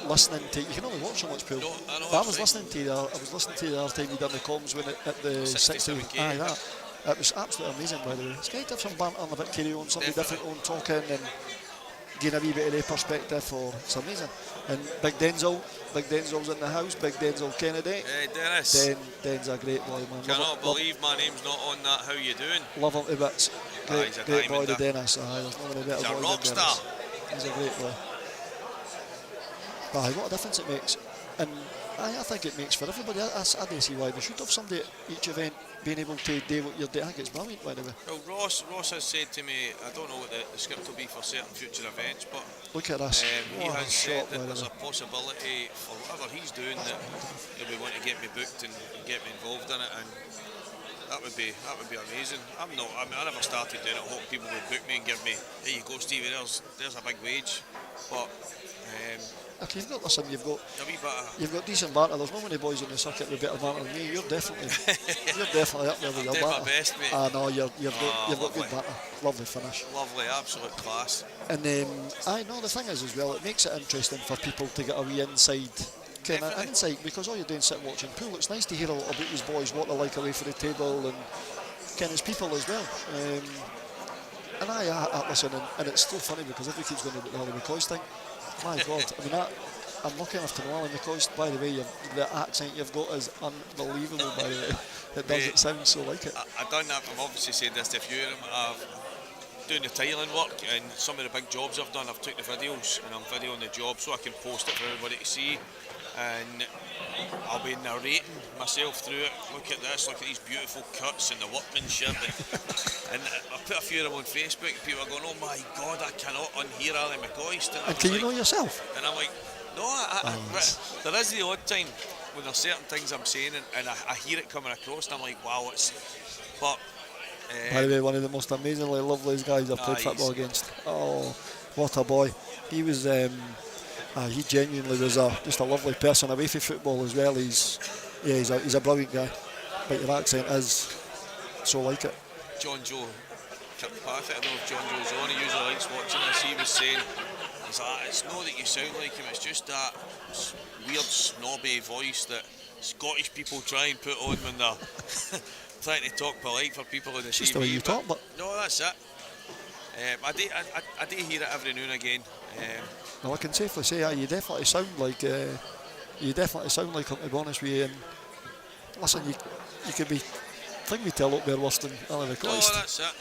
listening to. You can only watch so much pool. No, I know. But I was listening to I was listening to the other time you done the comms when at the 67K. Aye, that. It was absolutely amazing, by the way. It's great to have some banter and a bit carry on, somebody different on talking and gain a wee bit of their perspective. It's amazing. And Big Denzel's in the house. Big Denzel Kennedy. Hey Dennis. Den's a great boy, man. Cannot believe my name's not on that. How you doing? Love him to bits. He's a Great boy, diamond, the Dennis. There's no one better he's boy a rock than star. Dennis. He's a great boy. But what a difference it makes. And I think it makes for everybody. I don't see why we should have somebody at each event being able to do what you're doing. I think it's brilliant, by the way. Well, Ross has said to me, I don't know what the script will be for certain future events, but look at this. He has said that there's a possibility for whatever he's doing that he'll be wanting to get me booked and get me involved in it, and that would be amazing. I never started doing it. I hope people would book me and give me, there you go, Stevie. There's a big wage, but. Okay, you've got A wee bit of, you've got decent banter. There's not many boys in the circuit with better banter than me. You're definitely up there with your doing banter. my best, mate. No, you've got lovely. good banter. Lovely finish. Lovely, absolute class. And I know the thing is as well, it makes it interesting for people to get a wee inside kind of insight, because all you're doing is sitting watching pool. It's nice to hear a lot about these boys, what they're like away from the table, and kind of people as well. And I listen, and it's so funny because everybody keeps going about the Ollie McCoy's thing. My God, I mean, I'm lucky enough to know Ollie McCoy. By the way, the accent you've got is unbelievable, by the way. It sound so like it. I've done that, I've obviously said this to a few of them. I've doing the tiling work, and some of the big jobs I've done, I've took the videos and I'm videoing the job so I can post it for everybody to see. And I'll be narrating myself through it. Look at this, look at these beautiful cuts and the workmanship. And I put a few of them on Facebook, and people are going, oh my God, I cannot unhear Ollie McCoy. And can you know yourself? And I'm like, no, there is the odd time when there's certain things I'm saying and I hear it coming across, and I'm like, wow, but by the way, one of the most amazingly loveliest guys I've played football against. Oh, what a boy. He was, he genuinely was just a lovely person away from football as well. He's a brilliant guy, but your accent is so like it. John Joe Kirkpatrick, I don't know if John Joe's on, he usually likes watching this. He was saying, it's not that you sound like him, it's just that weird snobby voice that Scottish people try and put on when they're trying to talk polite for people on the it's TV. Just the way you talk, but no, that's it. I do hear it every now and again. No, I can safely say you definitely sound like him, to be honest with you. And listen, you could be think we tell up there worse than Ollie McCoy. No, that's it.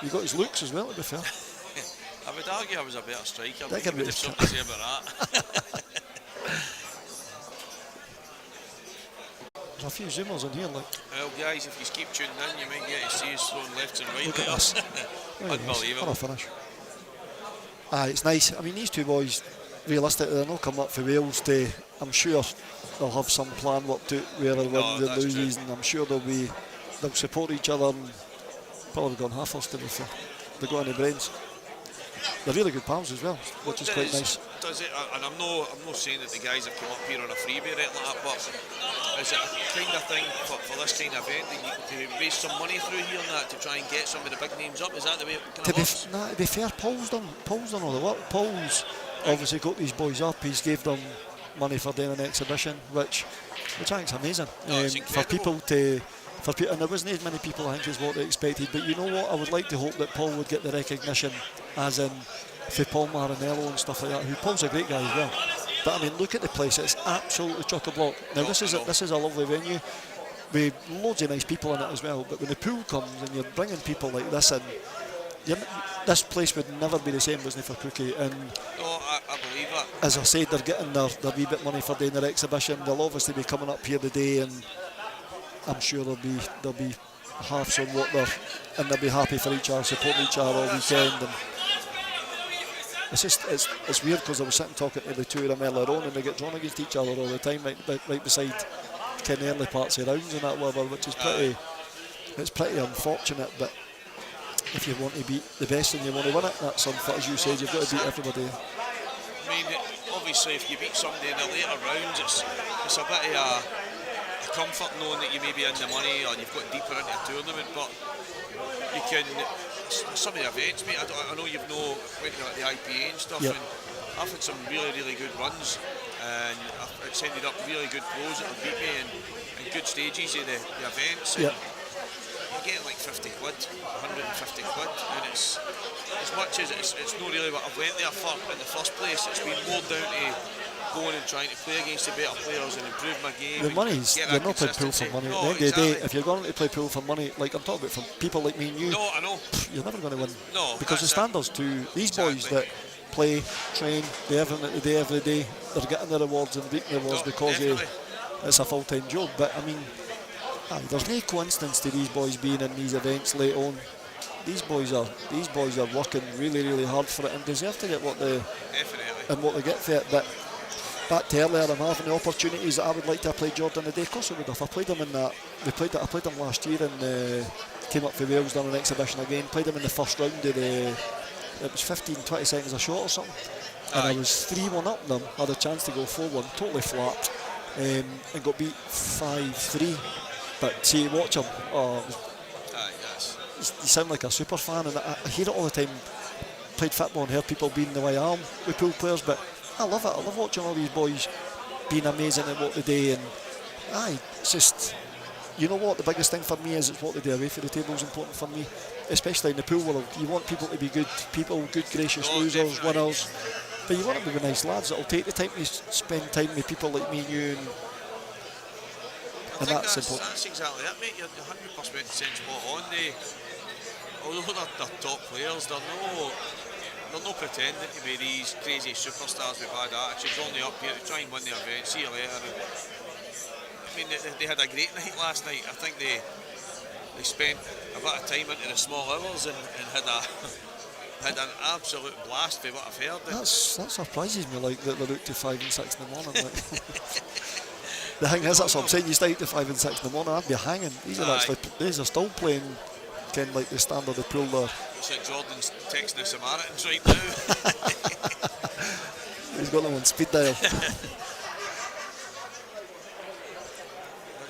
You got his looks as well, to be fair. I would argue I was a better striker. I think you would have something to say about that. There's a few zoomers in here, like. Well, guys, if you keep tuning in, you might get to see us throwing left and right. Look at this. Unbelievable. What a finish. It's nice. I mean, these two boys, realistically, they're not coming up for Wales to. I'm sure they'll have some plan what to where they win the loses, and I'm sure they'll support each other and probably gone half-us, to be fair. They've got any brains. They're really good pals as well, which is quite nice. Does it? And I'm not saying that the guys have come up here on a freebie or anything like that, but is it a kind of thing for this kind of event that you raise some money through here and that to try and get some of the big names up? Is that the way it kind of works? To be fair, Paul's done all the work. Paul's obviously got these boys up. He's gave them money for doing an exhibition, which I think is amazing. For people to. And there wasn't as many people, I think, as what they expected. But you know what? I would like to hope that Paul would get the recognition, as in for Paul Marinello and stuff like that. Paul's a great guy as well. But I mean, look at the place; it's absolutely chock-a-block. Now this is a lovely venue with loads of nice people in it as well. But when the pool comes and you're bringing people like this in, this place would never be the same, wasn't it, for Cookie? And no, I believe achieve that. As I said, they're getting their wee bit money for doing their exhibition. They'll obviously be coming up here today, and I'm sure there'll be halves on what and they'll be happy for each other, supporting each other all weekend. And it's weird because I was sitting talking to the two of them earlier on, and they get drawn against each other all the time, right beside kind of early parts of rounds and that whatever, which is pretty unfortunate. But if you want to beat the best and you want to win it, that's as you said, you've got to beat everybody. I mean, obviously, if you beat somebody in the later rounds, it's a bit of a comfort knowing that you may be in the money or you've got deeper into a tournament. But you can, some of the events, mate, I know you've went to the IPA and stuff, yep. and I've had some really good runs, and it's ended up really good pros that have beat me and good stages of the events. And yep. you're getting like 50 quid, 150 quid, and it's as much as it's not really what I went there for in the first place. It's been more down to going and trying to play against the better players and improve my game. The money's, you're not playing pool for money. No, at the end of the day, if you're going to play pool for money, like I'm talking about from people like me and you, no, I know. You're never going to win. No, because the standards to these boys that play, train, they have it day every day, they're getting the rewards and reaping the rewards because it's a full-time job. But I mean, there's no coincidence to these boys being in these events late on. These boys are working really hard for it and deserve to get what they get for it. But back to earlier, I'm having the opportunities that I would like to have played Jordan today. Of course I would have. I played him in that. I played him last year and came up for Wales, done an exhibition again. Played him in the first round of it was 15-20 seconds a shot or something. And I was 3-1 up them. Had a chance to go 4-1, totally flat, and got beat 5-3. But see, watch him. You sound like a super fan, and I hear it all the time. Played football and heard people being the way I am with pool players, but I love it. I love watching all these boys being amazing at what they do, and it's just, you know what, the biggest thing for me is it's what they do away from the table is important for me, especially in the pool world. You want people to be good people, good gracious losers, winners, but you want them to be nice lads that'll take the time to spend time with people like me and you, and that's important. That's exactly it, mate. You're 100% spot on. Although they're top players, they're not pretending to be these crazy superstars with bad attitudes, only up here to try and win the event. See you later. I mean, they had a great night last night. I think they spent a bit of time into the small hours and had an absolute blast for what I've heard. That surprises me, like that they're out to 5 and 6 in the morning. Like. The thing is, that's what I'm saying. You stay out to 5 and 6 in the morning, I'd be hanging. These are still playing. Kind of like the standard of pool there. It's like Jordan's texting the Samaritans right now. He's got them on speed dial. Let's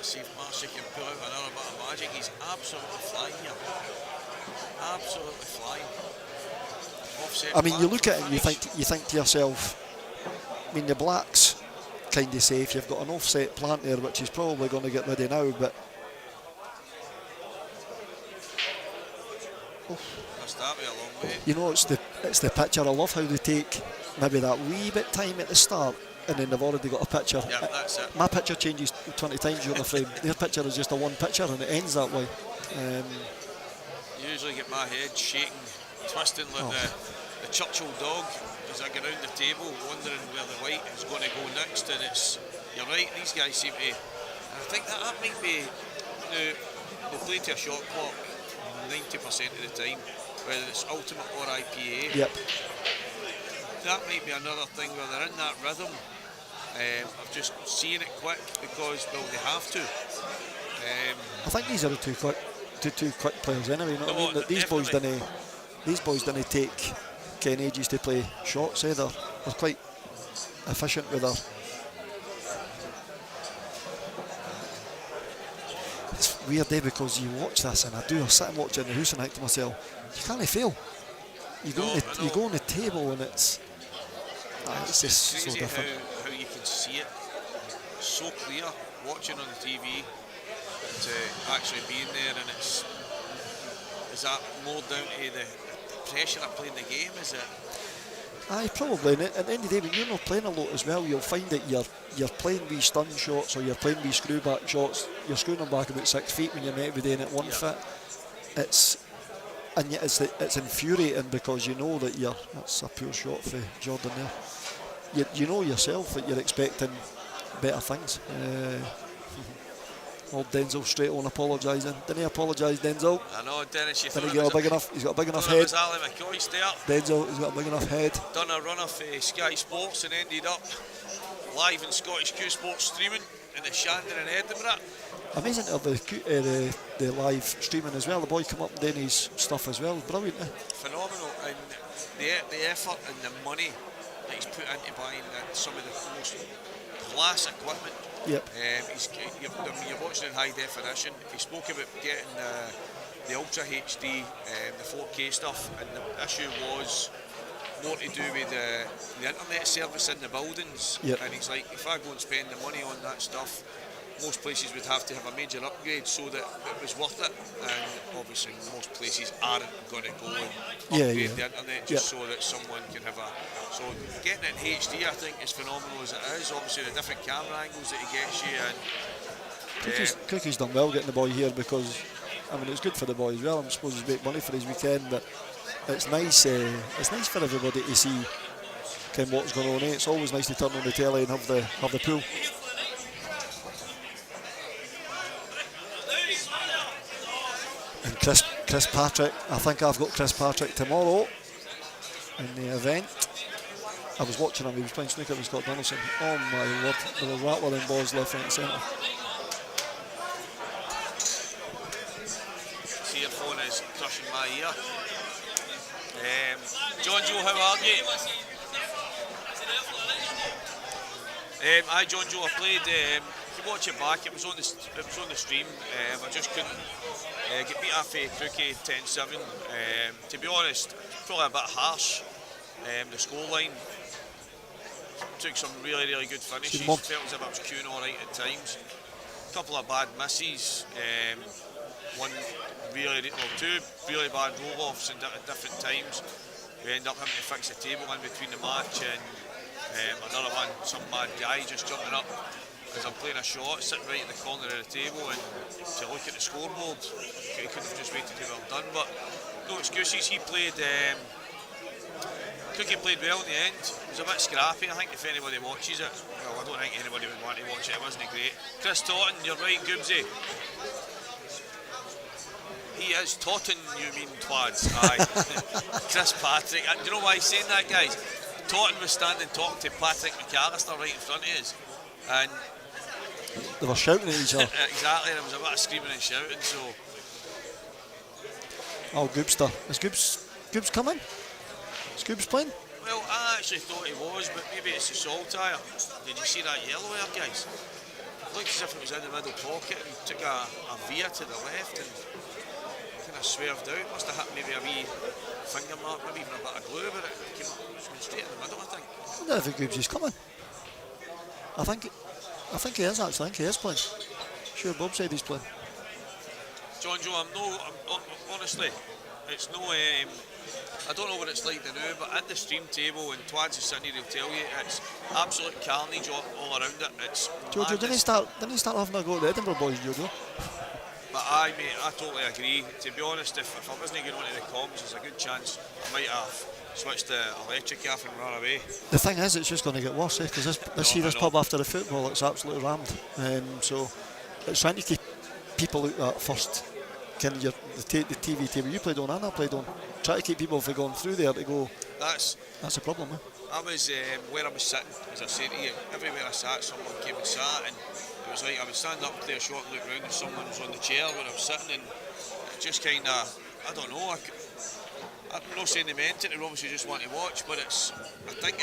see if Marcia can pull out another bit of magic. He's absolutely flying here. Absolutely flying. Offset, I mean, you look at it and you think to yourself, I mean, the Blacks kind of safe. You've got an offset plant there, which he's probably going to get ready now, but you know, it's the picture. I love how they take maybe that wee bit time at the start, and then they've already got a picture. Yeah, that's it. My picture changes 20 times during the frame. Their picture is just a one picture, and it ends that way. You usually get my head shaking, twisting like the Churchill dog as I get around the table, wondering where the white is going to go next. And you're right. These guys seem to. And I think that might be. They play to a shot clock 90% of the time, whether it's ultimate or IPA. Yep. That might be another thing where they're in that rhythm of just seeing it quick because, well, they have to. I think these are the two quick players anyway. You know what I mean? That these boys didn't take Ken ages to play shots either. They're quite efficient with their. It's weird, because you watch this, and I sit and watch it in the house and think to myself, you can't fail. You go on the table and it's just so different. How you can see it so clear watching on the TV to actually being there, and is that more down to the pressure of playing the game? Is it? Aye, probably. And at the end of the day, when you're not playing a lot as well, you'll find that you're playing these stun shots or you're playing these screw back shots. You're screwing them back about 6 feet when you're meant to be doing it one foot. And yet it's infuriating because you know that that's a poor shot for Jordan there. you know yourself that you're expecting better things. Old Denzel straight on apologising. Didn't he apologise, Denzel? I know, Dennis, you Didn't he get a big enough? He's got a big enough head. Was Ali McCoy's there. Denzel, he's got a big enough head. Done a run of Sky Sports and ended up live in Scottish Q Sports streaming in the Shandon in Edinburgh. Amazing to have the live streaming as well. The boy come up and doing his stuff as well. Brilliant, eh? Phenomenal, and the effort and the money that he's put into buying some of the most class equipment. Yep. You're watching in high definition. He spoke about getting the Ultra HD, the 4K stuff, and the issue was more to do with the internet service in the buildings. Yep. And he's like, if I go and spend the money on that stuff, most places would have to have a major upgrade so that it was worth it, and obviously most places aren't going to go and upgrade the internet just so that someone can have a... So getting it in HD I think is phenomenal as it is. Obviously the different camera angles that he gets you, and Cookie's done well getting the boy here, because I mean it's good for the boy as well. I suppose he's made money for his weekend, but it's nice for everybody to see kind of what's going on. It's always nice to turn on the telly and have the pool. And Chris Patrick, I think I've got Chris Patrick tomorrow in the event. I was watching him, he was playing snooker with Scott Donaldson. Oh my word, there were rattling balls left, right and centre. See, your phone is crushing my ear. John Joe, how are you? Hi John Joe, I played, if you watch it back, it was on the stream. I just couldn't get beat off Crookie 10-7. To be honest, probably a bit harsh. The scoreline took some really good finishes. Felt as if I was queuing all right at times. A couple of bad misses. Two really bad roll-offs at different times. We end up having to fix the table in between the match, and another one, some mad guy just jumping up as I'm playing a shot, sitting right at the corner of the table, and to look at the scoreboard, he could have just waited till well done, but no excuses. He played, Cookie played well in the end. It was a bit scrappy. I think if anybody watches it, well, I don't think anybody would want to watch it. It wasn't great. Chris Totten, you're right, Goobsy. He is Totten, you mean twads. Aye. Chris Patrick. Do you know why he's saying that, guys? Totten was standing talking to Patrick McAllister right in front of us, and they were shouting at each other. Exactly, there was a bit of screaming and shouting. So, oh, Goobster. Is Goobs coming? Is Goobs playing? Well, I actually thought he was, but maybe it's the Saltire. Did you see that yellow there, guys? It looked as if it was in the middle pocket and took a veer to the left and kind of swerved out. Must have hit maybe a wee finger mark, maybe even a bit of glue, but it came straight in the middle, I think. I don't think Goobs is coming. I think he is actually. I think he is playing. Sure, Bob said he's playing. John Joe, honestly, it's no. I don't know what it's like to do, but at the stream table when Twads is sitting here, he'll tell you it's absolute carnage all around it. It's Jojo, didn't he start having a go at the Edinburgh boys, Jojo? But aye, mate, I totally agree. To be honest, if I wasn't going on to the comms, there's a good chance I might have switched the electric off and run away. The thing is, it's just going to get worse, because this pub after the football, it's absolutely rammed. So it's trying to keep people out that first. The TV table you played on and I played on. Try to keep people from going through there to go. That's a problem, man. I was where I was sitting, as I said to you, everywhere I sat, someone came and sat, and it was like I would stand up, play a shot, and look round, and someone was on the chair where I was sitting, and it just kind of, I don't know. I'm not saying they meant it; they obviously just want to watch, but I think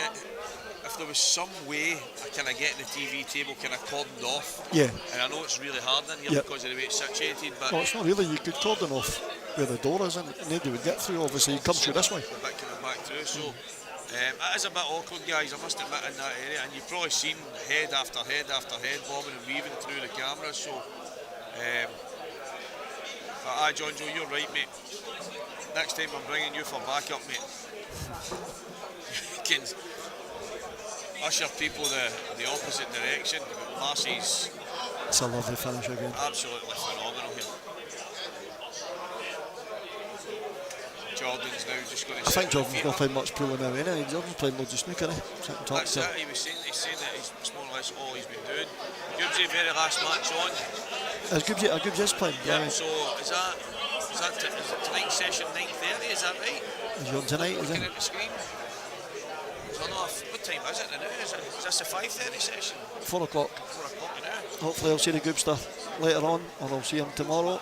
if there was some way I kind of get the TV table kind of cordoned off. Yeah. And I know it's really hard in here because of the way it's situated, but well, it's not really. You could cordon off where the door is, and nobody would get through. Obviously, you come through this way. A bit coming back through, so it is a bit awkward, guys. I must admit in that area, and you've probably seen head after head after head bobbing and weaving through the cameras. So, aye, John Joe, you're right, mate. Next time I'm bringing you for backup, mate. You can usher people the opposite direction. Marcy's. It's a lovely finish again. Absolutely phenomenal here. Jordan's now just going to. I think Jordan's not playing much pool now anyway. Jordan's playing loads of snooker. That's it. He's saying that it's more or less all he's been doing. Gibbsy very last match on. Gibbs is playing. Yeah. Right. So is it tonight's session 9:30? Is that right? Is he on tonight? Is Looking it? at the screen. So no, what time is it now? Is this a 5:30 session? 4 o'clock. 4 o'clock now. Hopefully I'll see the Gibbster later on, or I'll see him tomorrow.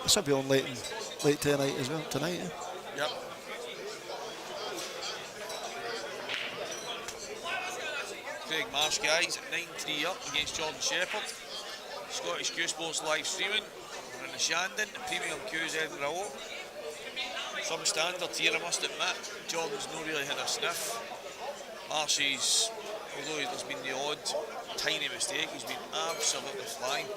This will be on late tonight as well. Tonight. Eh? Yep. Craig Marsh, guys, at 9-3 up against Jordan Shepherd. Scottish Q Sports live streaming. We're in the Shandon, the premium Q's Edinburgh Open. Some standards here, I must admit. Jordan's not really had a sniff. Marshy's, although there's been the odd tiny mistake, he's been absolutely flying.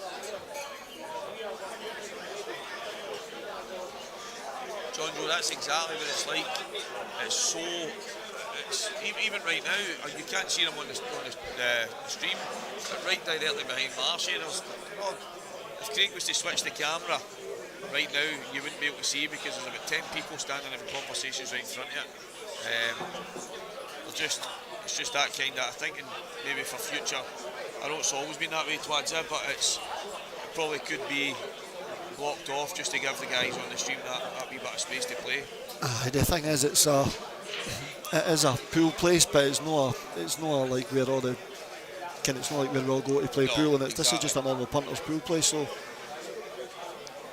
John Joe, that's exactly what it's like. It's even right now, you can't see him on the stream, but right directly behind Marshy. If Craig was to switch the camera right now, you wouldn't be able to see because there's about 10 people standing having conversations right in front of you. It's just that kind of, I think, and maybe for future, I know it's always been that way towards it, but it probably could be blocked off just to give the guys on the stream that wee bit of space to play. The thing is, it is a pool place, but it's not like where all the it's not like we're all going to play pool, and this is just a normal punters pool place. So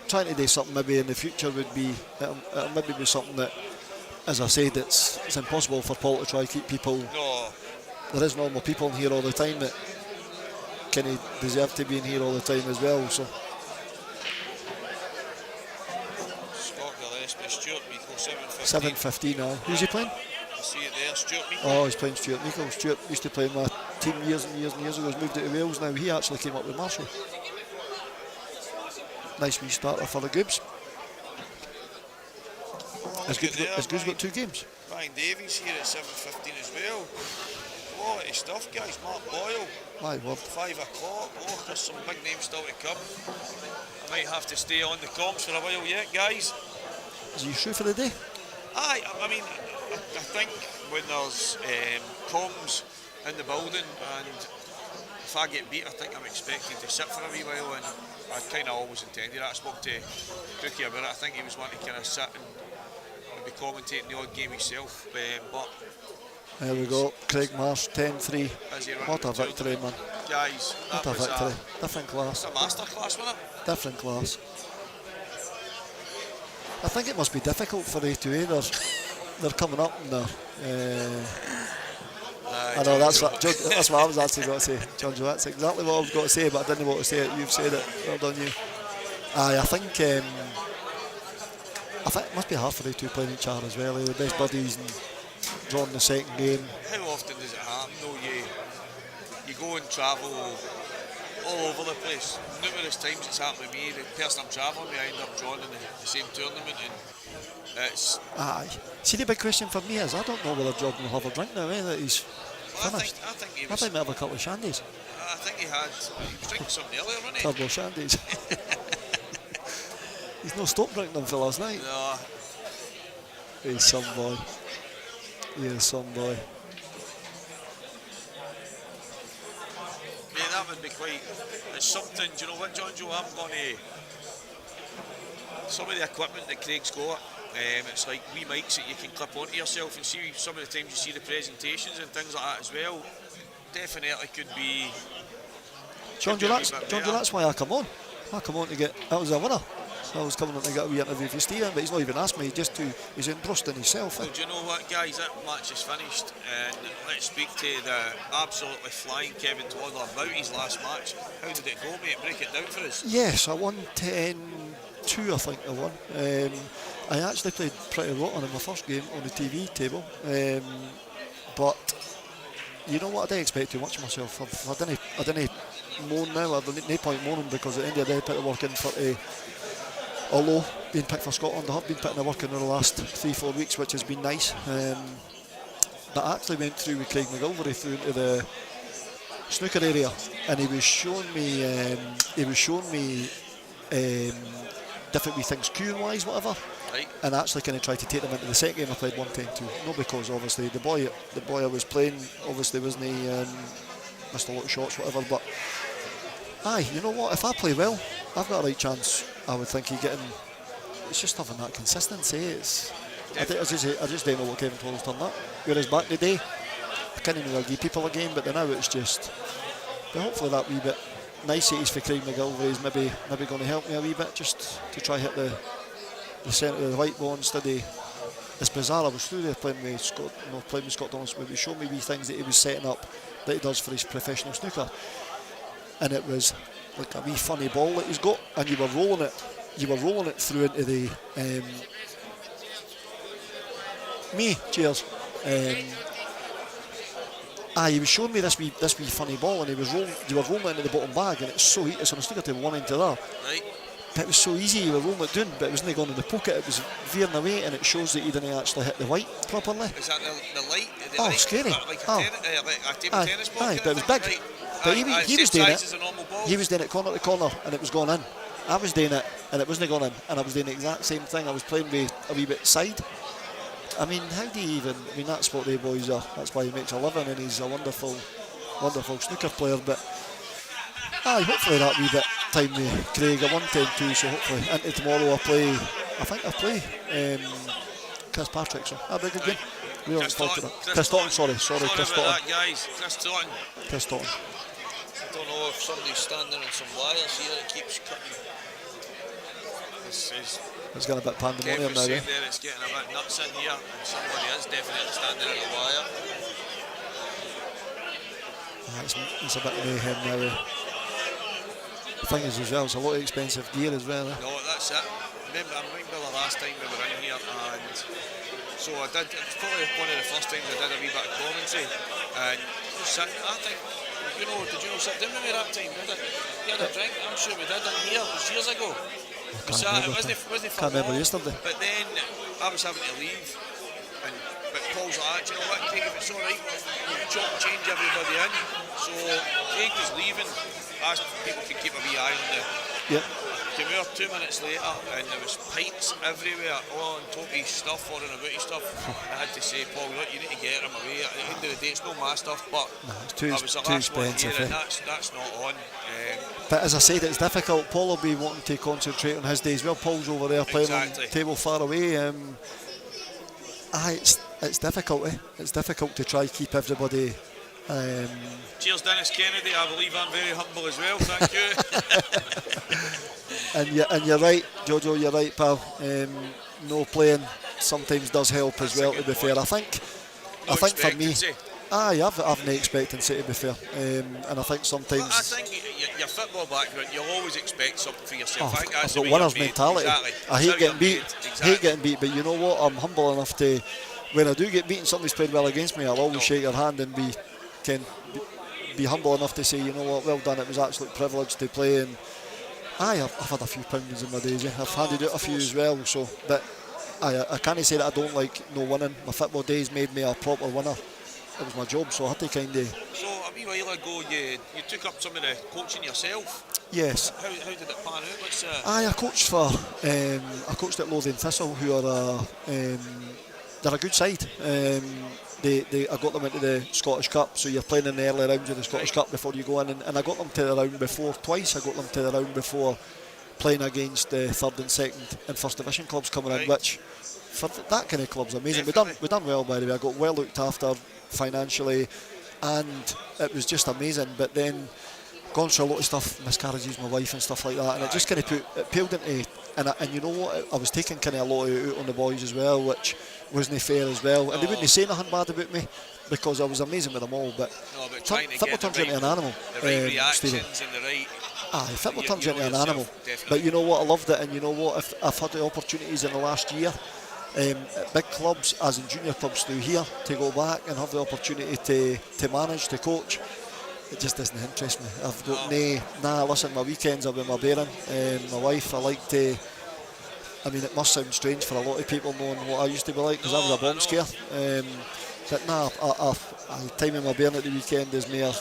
trying to do something maybe in the future would be it'll maybe be something that, as I said, it's impossible for Paul to try to keep people. No. There is normal people in here all the time that kind of deserve to be in here all the time as well. So Scott Gillespie, Stuart Meikle, 7:15 now. Who's he playing? I see it there, Stuart Meikle. Oh, he's playing Stuart Meikle. Stuart used to play in my team years and years and years ago. He's moved out of Wales now. He actually came up with Marshall. Nice wee starter for the Goobs. Has Goobs got 2 games? Ryan Davies here at 7:15 as well. Quality stuff, guys. Mark Boyle. My word. 5 o'clock. Oh, there's some big names still to come. I might have to stay on the comms for a while yet, guys. Is he through for the day? I mean, I think when there's comms in the building, and if I get beat, I think I'm expected to sit for a wee while, and I kind of always intended that. I spoke to Cookie about it. I think he was wanting to kind of sit and be commentating the odd game himself, but there we go. Craig Marsh, 10-3. What a victory, man. Guys, what a victory. Different class. A masterclass, wasn't it? Different class. I think it must be difficult for A2A. They're coming up and I know that's what I was actually going to say, John Joe. That's exactly what I was going to say, but I didn't want to say it. You've said it. Well done, you. I think it must be hard for A2 playing each other as well. They're the best buddies and drawing the second game. How often does it happen though? You go and travel all over the place. Numerous times it's happened to me. The person I'm travelling with, I end up drawing in the same tournament, and it's. Aye. See, the big question for me is I don't know whether Jordan will have a drink now. That he's finished. I think he might have a couple of shandies. I think he was drinking something earlier, wasn't he? Turbo shandies. He's not stopped drinking them for last night. No. He's some boy. He is some boy. Yeah, that would be quite. It's something. Do you know what, John Joe? I'm going to. Some of the equipment that Craig's got, it's like wee mics that you can clip onto yourself, and see some of the times you see the presentations and things like that as well. Definitely could be. John Joe, that's why I come on. I come on to get. That was a winner. I was coming on to get a wee interview for Stephen, but he's not even asked me. He's engrossed in himself. Well, do you know what, guys? That match is finished, and let's speak to the absolutely flying Kevin Toddler about his last match. How did it go, mate? Break it down for us. Yes, I won 10-2, I think I won. I actually played pretty rotten in my first game on the TV table, but you know what? I didn't expect too much of myself. I didn't moan now. There's no point moaning, because at the end of the day I put the work in for although being picked for Scotland, I have been putting the work in the last 3-4 weeks, which has been nice. But I actually went through with Craig McGilvery through into snooker area, and he was showing me different wee things, cueing wise, whatever. Right. And actually kind of tried to take them into the second game. I played 1-10-2. No, because obviously the boy I was playing obviously wasn't missed a lot of shots, whatever. But aye, you know what? If I play well, I've got a right chance. I would think of getting. It's just having that consistency. I just don't know what Kevin Toll's done that. Whereas back in the day, I can't even give people a game, but now it's just. But hopefully that wee bit niceties for Craig McGilvray is maybe going to help me a wee bit, just to try hit the centre of the white ball instead of. It's bizarre. I was through there playing with Scott Donaldson, but he showed me wee things that he was setting up that he does for his professional snooker, and it was like a wee funny ball that he's got, and you were rolling it through into the cheers. He was showing me this wee funny ball, and you were rolling it into the bottom bag, and it's on a snooker table one end to there. Right. But it was so easy, you were rolling it down, but it wasn't going in the pocket, it was veering away, and it shows that you didn't actually hit the white properly. Is that the light? Scary. Like a table tennis ball? But it was big. Right. But he was doing it. As a normal ball. He was doing it corner to corner, and it was going in. I was doing it, and it wasn't going in, and I was doing the exact same thing. I was playing with a wee bit side. I mean, how do you even? I mean, that's what they boys are. That's why he makes a living, and he's a wonderful snooker player. But hopefully that wee bit time with Craig, a 1-10-2. So hopefully into tomorrow I play Chris Patrick. So that'll be a good game. We haven't talked about Chris Totten. Sorry, Chris Totten. Chris Totten. Chris Totten. I don't know if somebody's standing on some wires here. It keeps cutting. It's getting a bit pandemonium now. There, it's getting a bit nuts in here, and somebody is definitely standing on a wire. It's a bit mayhem now. The thing is as well, it's a lot of expensive gear as well. No, that's it. I remember the last time we were in here, and so it's probably one of the first times I did a wee bit of commentary, and I think, did you sit down with me that time? You had a drink? I'm sure we did in here. It was years ago. Can't remember yesterday. But then I was having to leave, but Paul's like, you know what, Craig, if it's alright, we'll chop and change everybody in. So Craig was leaving, asked people to keep a wee eye on the. Yep. Came out 2 minutes later, and there was pints everywhere, all on top of his stuff, or on about his stuff. I had to say, Paul, look, you need to get him away. At the end of the day, it's not my stuff, but it's too expensive. And that's not on. But as I said, it's difficult. Paul will be wanting to concentrate on his days. Well, Paul's over there playing on the table far away. It's difficult. It's difficult to try keep everybody. Cheers, Dennis Kennedy. I believe I'm very humble as well. Thank you. and you're right, Jojo. You're right, pal. No playing sometimes does help as well. To be fair, I think for me. I've no expectancy, to be fair, and I think sometimes. Well, I think your football background, you'll always expect something for yourself. I've got winner's mentality. Exactly. I hate getting beat. Hate getting beat, but you know what? I'm humble enough to, when I do get beaten, somebody's played well against me, I'll always shake your hand and be humble enough to say, you know what, well done. It was an absolute privilege to play, and I've had a few poundings in my days. I've handed out a few as well. So, but I can't say that I don't like no winning. My football days made me a proper winner. It was my job, so I had to kind of. So a wee while ago, you took up some of the coaching yourself. Yes. How did it pan out? I coached I coached at Lothian Thistle, who are they're a good side. I got them into the Scottish Cup, so you're playing in the early rounds of the Scottish Cup before you go in, and I got them to the round before twice. I got them to the round before playing against the third and second and first division clubs coming in, which for that kind of club's amazing. We done well, by the way. I got well looked after financially, and it was just amazing. But then gone through a lot of stuff, miscarriages, my wife and stuff like that, and it just kind of peeled into. And you know what? I was taking kind of a lot out on the boys as well, which wasn't fair as well. And they wouldn't say nothing bad about me because I was amazing with them all. But football turns into an animal. The right reactions and the right. Football turns into an animal. Definitely. But you know what? I loved it, and you know what? If I've had the opportunities in the last year. At big clubs, as in junior clubs through here, to go back and have the opportunity to manage, to coach, it just doesn't interest me. I've got listen, my weekends are with my bairn, my wife. I like to I mean, it must sound strange for a lot of people knowing what I used to be like, because I was a bomb scare. But nah, time in my bairn at the weekend is more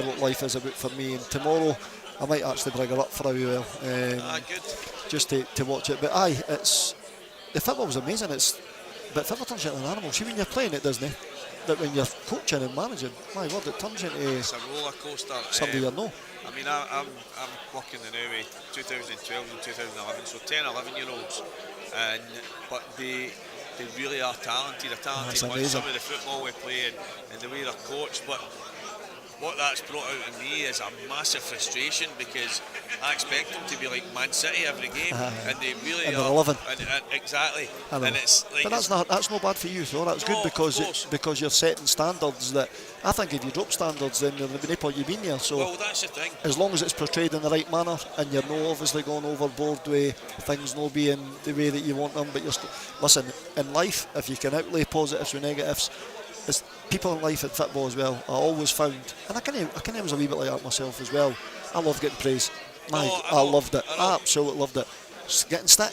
what life is about for me. And tomorrow, I might actually bring her up for a while, Good. just to watch it. But the football was amazing. But football turns into an animal. See, when you're playing it, doesn't it? That when you're coaching and managing, my word, it turns into It's a roller coaster. somebody you know. I mean, I'm working the now with 2012 and 2011, so 10, 11-year-olds, but they really are talented. They're talented ones. Some of the football we play and the way they're coached, but what that's brought out in me is a massive frustration, because I expect them to be like Man City every game, and they really and are. 11. And exactly. And it's like, but that's not bad for you, though. That's good because you're setting standards that I think if you drop standards, then there'll be no point you being there. So well, that's the thing. As long as it's portrayed in the right manner, and you're not obviously going overboard with things not being the way that you want them, but listen, in life, if you can outlay positives with negatives. It's people in life at football as well. I always found, and I kind of was a wee bit like that myself as well. I love getting praise. I loved it. I absolutely loved it. Getting stick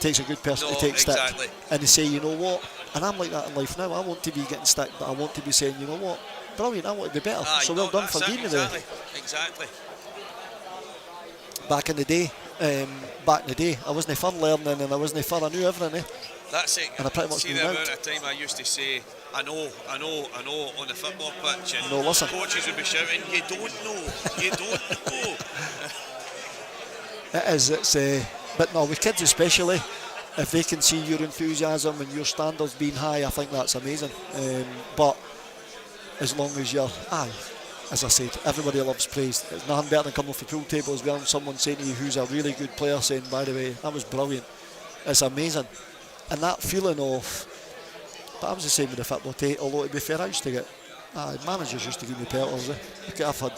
takes a good person to take stick, and to say, you know what. And I'm like that in life now. I want to be getting stick, but I want to be saying, you know what, brilliant. I want to be better. So well done for giving me that. Exactly. Back in the day, I wasn't for learning, and I wasn't for. I knew everything. That's it. And I pretty much see the amount of time I used to say, I know on the football pitch, and coaches would be shouting, you don't know. It is, but no, with kids especially, if they can see your enthusiasm and your standards being high, I think that's amazing. But as long as you're, as I said, everybody loves praise. It's nothing better than coming off the pool table as well and someone saying to you who's a really good player saying, by the way, that was brilliant. It's amazing. And that feeling of, but I was the same with the football too, although to be fair, I used to get, managers used to give me pelters. Okay, I've had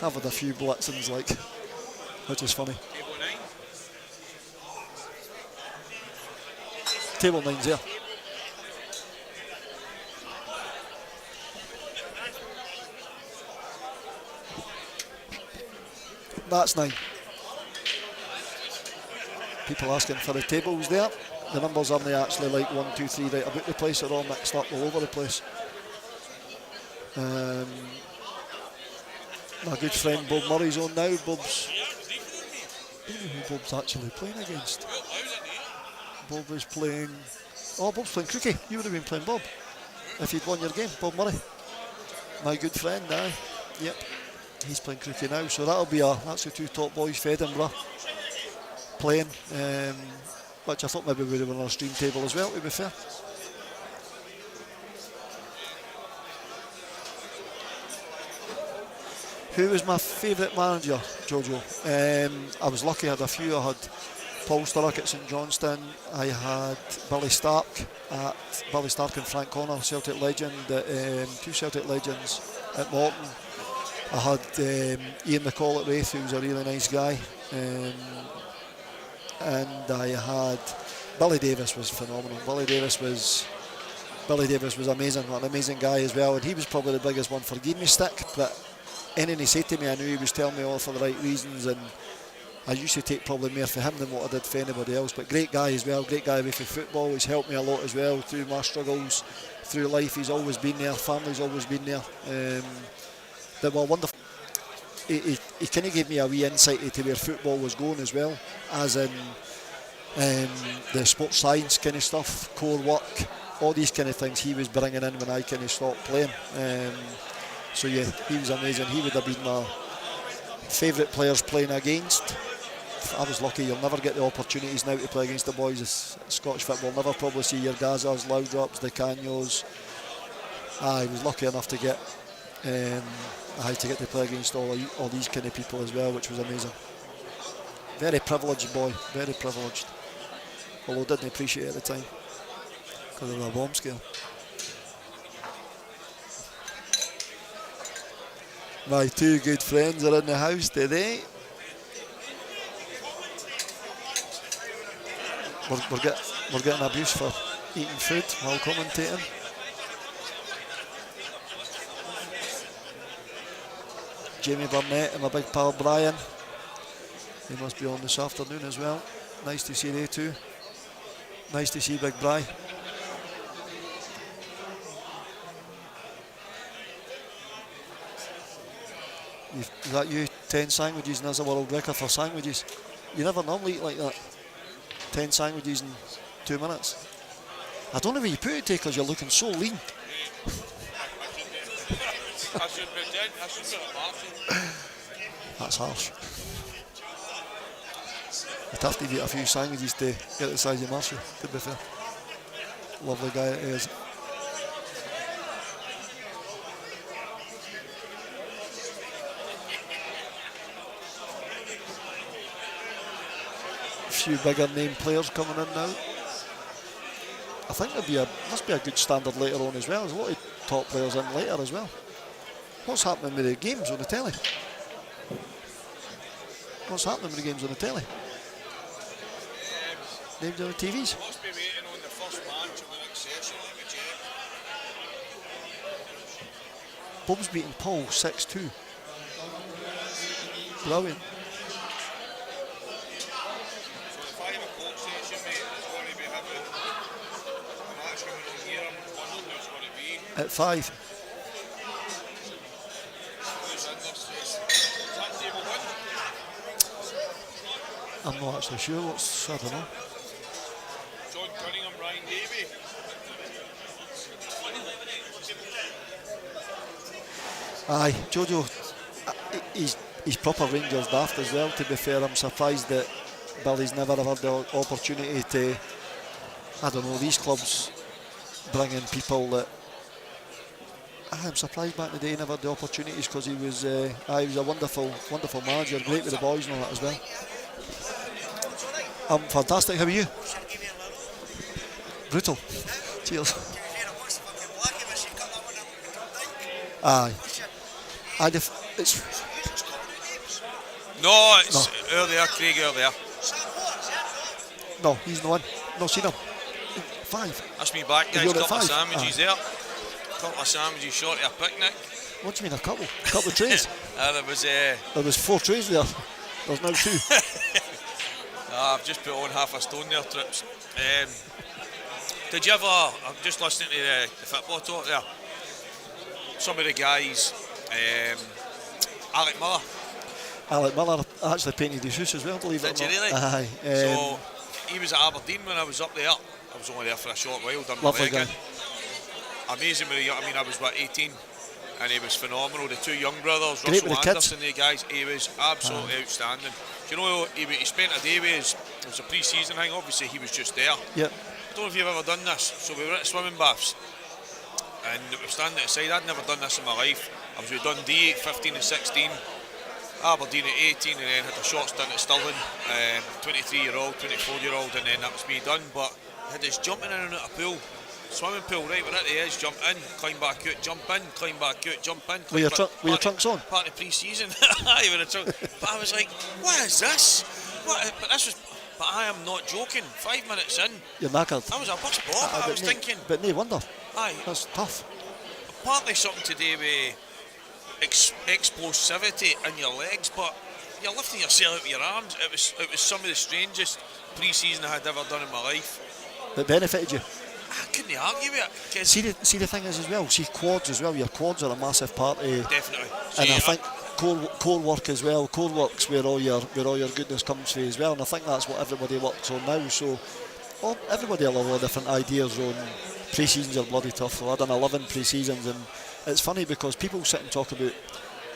a few blitzings, like, which is funny. Table 9's there. That's 9. People asking for the tables there. The numbers aren't actually like 1, 2, 3 right about the place. They're all mixed up all over the place. My good friend Bob Murray's on now. Bob's, I don't know who Bob's actually playing against. Bob is playing. Oh, Bob's playing Crookie. You would have been playing Bob if you'd won your game. Bob Murray, my good friend. Yep, he's playing Crookie now. So that's the two top boys for Edinburgh playing. Which I thought maybe we would have on our stream table as well, to be fair. Who was my favourite manager, Jojo? I was lucky, I had a few. I had Paul Sturrock at St Johnstone. I had Billy Stark and Frank Connor, Celtic legend, two Celtic legends at Morton. I had Ian McCall at Raith, who was a really nice guy. And I had Billy Davis was phenomenal. Billy Davis was amazing, an amazing guy as well, and he was probably the biggest one for giving me stick, but anything he said to me I knew he was telling me all for the right reasons, and I used to take probably more for him than what I did for anybody else. But great guy as well, great guy away from football. He's helped me a lot as well through my struggles through life. He's always been there, family's always been there. They were wonderful. He kind of gave me a wee insight into where football was going as well, as in the sports science kind of stuff, core work, all these kind of things he was bringing in when I kind of stopped playing. So yeah, he was amazing. He would have been my favourite players playing against. I was lucky. You'll never get the opportunities now to play against the boys. Scottish football never probably see your Gazas, Loudrops, the Canyos. I was lucky enough to get to play against all these kind of people as well, which was amazing. Very privileged boy, very privileged. Although didn't appreciate it at the time because of a bomb scare. My two good friends are in the house today. We're getting abuse for eating food while commentating. Jamie Burnett and my big pal Brian. He must be on this afternoon as well. Nice to see they two. Nice to see Big Bry. Is that you? 10 sandwiches, and there's a world record for sandwiches. You never normally eat like that. 10 sandwiches in 2 minutes. I don't know where you put it, because you're looking so lean. That's harsh. You'd have to eat a few sandwiches to get the size of Marshall, to be fair. Lovely guy it is. A few bigger name players coming in now. I think must be a good standard later on as well. There's a lot of top players in later as well. What's happening with the games on the telly? What's happening with the games on the telly? Names on the TVs? Must be waiting on the first match of the next session, let me check. Bob's beating Paul 6-2. Brilliant. So the 5 o'clock session, mate, is going to be having a match coming on here. I'm wondering who's going to be. At 5. Who's in this session? Is that table 1? I'm not actually sure I don't know. John Cunningham, Ryan Davey. Aye, Jojo, he's proper Rangers daft as well, to be fair. I'm surprised that Billy's never had the opportunity to, I don't know, these clubs bring in people that, I'm surprised back in the day he never had the opportunities, because he was a wonderful manager, great with the boys and all that as well. I'm fantastic, how are you? Brutal. Cheers. Aye. It's No, it's earlier, Craig earlier. no, he's no one. No, seen him. 5. That's me back, guys. You're at Couple of 5? sandwiches there. Couple of sandwiches short of a picnic. What do you mean a couple? A couple of trays? There was There was 4 trays there. There's now 2. I've just put on half a stone there, Trips. Did you ever, I'm just listening to the football talk there, some of the guys, Alec Miller. Alec Miller actually painted his house as well, believe it or not. Did you really? Aye. So he was at Aberdeen when I was up there. I was only there for a short while, done my Lovely leg guy. in. Amazing with the young, I mean I was 18 and he was phenomenal. The 2 young brothers, Great with Russell the Anderson, the guys, he was absolutely outstanding. Do you know, he spent a day with us, it was a pre-season thing, obviously he was just there. Yep. I don't know if you've ever done this. So we were at swimming baths and we were standing at the side. I'd never done this in my life. I was with Dundee at 15 and 16, Aberdeen at 18, and then had a short stint at Stirling, 23-year-old, 24-year-old, and then that was me done. But I had this jumping in and out of pool, swimming pool, right, we're at the edge, jump in, climb back out, jump in, climb back out, jump in. Were your trunks on? Part of pre-season. Aye, with a trunk. But I was like, what is this? But I am not joking. 5 minutes in, You're knackered. I was a bus bob. I was thinking, But no wonder. aye, That's tough. partly something to do with explosivity in your legs, but you're lifting yourself out with your arms. It was some of the strangest pre-season I had ever done in my life. It benefited you. I couldn't argue with it. 'Cause See the thing is as well, see quads as well, your quads are a massive part of, definitely. and See, I think core work as well. Core work's where all your goodness comes from as well, and I think that's what everybody works on now. So everybody will have all different ideas on pre-seasons are bloody tough. So I've done 11 pre-seasons, and it's funny because people sit and talk about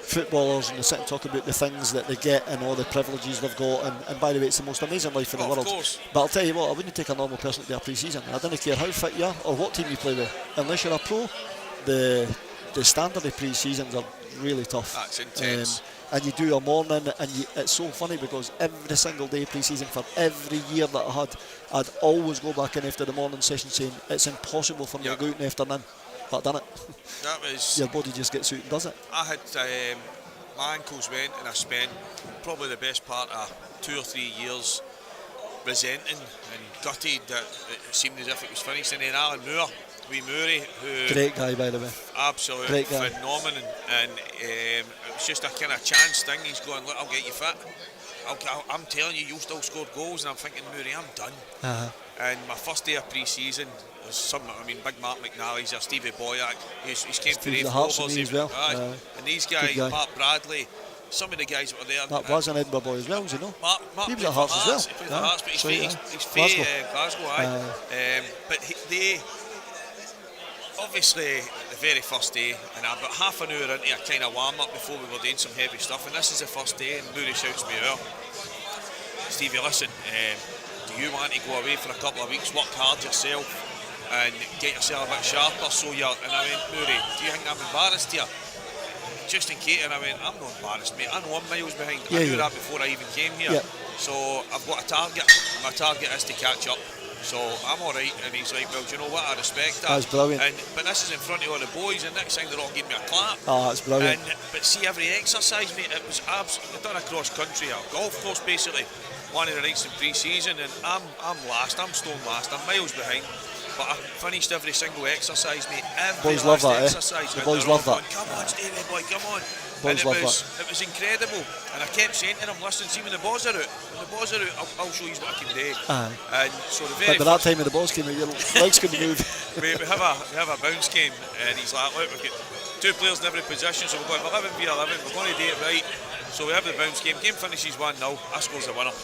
footballers and they sit and talk about the things that they get and all the privileges they've got, and by the way, it's the most amazing life in the world. Of course. But I'll tell you what, I wouldn't take a normal person to do a pre-season. I don't care how fit you are or what team you play with, unless you're a pro. The standard of pre-seasons are really tough. That's intense. And you do a morning, and it's so funny because every single day pre-season for every year that I had, I'd always go back in after the morning session saying it's impossible for me to go out in the afternoon. But I've done it. That was. Your body just gets out and does it. I had my ankles went, and I spent probably the best part of 2 or 3 years resenting and gutted that it seemed as if it was finished. And then Alan Moore, wee Murray, who Great guy, by the way. absolutely Great guy. phenomenal, and it was just a kind of chance thing. He's going, look, I'll get you fit. I'm telling you, you'll still score goals, and I'm thinking, Murray, I'm done. And my first day of pre-season was something. I mean, Big Mark McNally's there, Stevie Boyack, he's came to the Hearts Rovers as well. and these guys, guy. Mark Bradley, some of the guys that were there. That was an Edinburgh boy as well, was he, no? Mark He was at Hearts as well. He played for Hearts, but he's Glasgow, but they obviously the very first day, and about half an hour into a kind of warm up before we were doing some heavy stuff, and this is the first day, and Moody shouts me out, Stevie, listen, do you want to go away for a couple of weeks, work hard yourself and get yourself a bit sharper, so you're, and I went, Moody, do you think I'm embarrassed here? Just in case, and I went, I'm not embarrassed, mate, I know I'm miles behind. I knew that before I even came here. So I've got a target. My target is to catch up. So I'm alright. And he's like, well, do you know what, I respect that. That's brilliant. But this is in front of all the boys, and next thing they're all giving me a clap. Oh, that's brilliant. But see, every exercise, mate, it was absolutely done across country, a golf course basically, one of the nights in pre-season, and I'm last, I'm stone last, I'm miles behind. But I finished every single exercise, mate. Every boys love that, exercise. The boys love that. Come on, Stevie boy, come on. Boys and love it was incredible. And I kept saying to them, listen, see when the balls are out, I'll show you what I can do. And so the very but by that time when the balls came out, your legs couldn't move. we have a bounce game, and he's like, look, we've got 2 players in every position, so we're going 11 v 11, we're going to do it right. So we have the bounce game finishes 1-0, I scores the winner.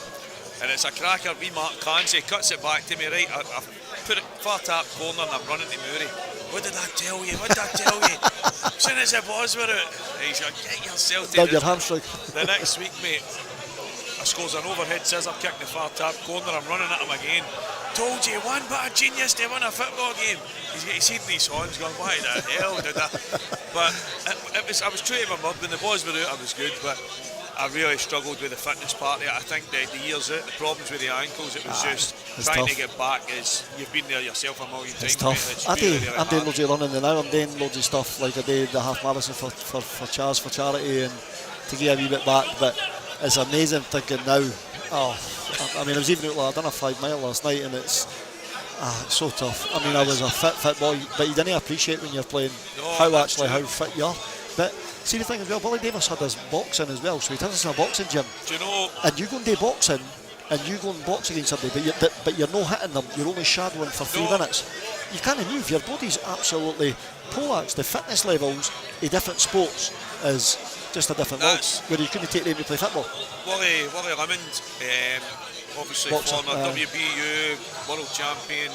And it's a cracker, wee Mark Clancy cuts it back to me, right, I put it far tap corner and I'm running to Murray. What did I tell you? As soon as the balls were out, he's like, get yourself to Did your hamstring. The next week, mate, I scores an overhead scissor kick in the far tap corner, I'm running at him again. Told you, one bit of genius to win a football game. He's seen these horns going, why the hell did I? But I was true to my mud. When the balls were out, I was good, but I really struggled with the fitness part of it. I think the years out, the problems with the ankles, it was just trying to get back. You've been there yourself a million times. It's tough. Mate, it's I'm doing loads of running now. I'm doing loads of stuff, like I did the half marathon for charity, and to get a wee bit back. But it's amazing thinking now. I mean, I was even out, I done a 5 mile last night, and it's so tough. I mean, I was a fit boy, but you didn't appreciate when you're playing how fit you are. But see, the thing as well, Billy Davis had his boxing as well, so he takes us in a boxing gym. Do you know? And you go and do boxing, and you go and box against somebody, but you're not hitting them, you're only shadowing for 3 minutes. You can't move, your body's absolutely poleaxed. The fitness levels in different sports is just a different world, where you couldn't take them to play football. Wally Lemond, obviously former WBU world champion,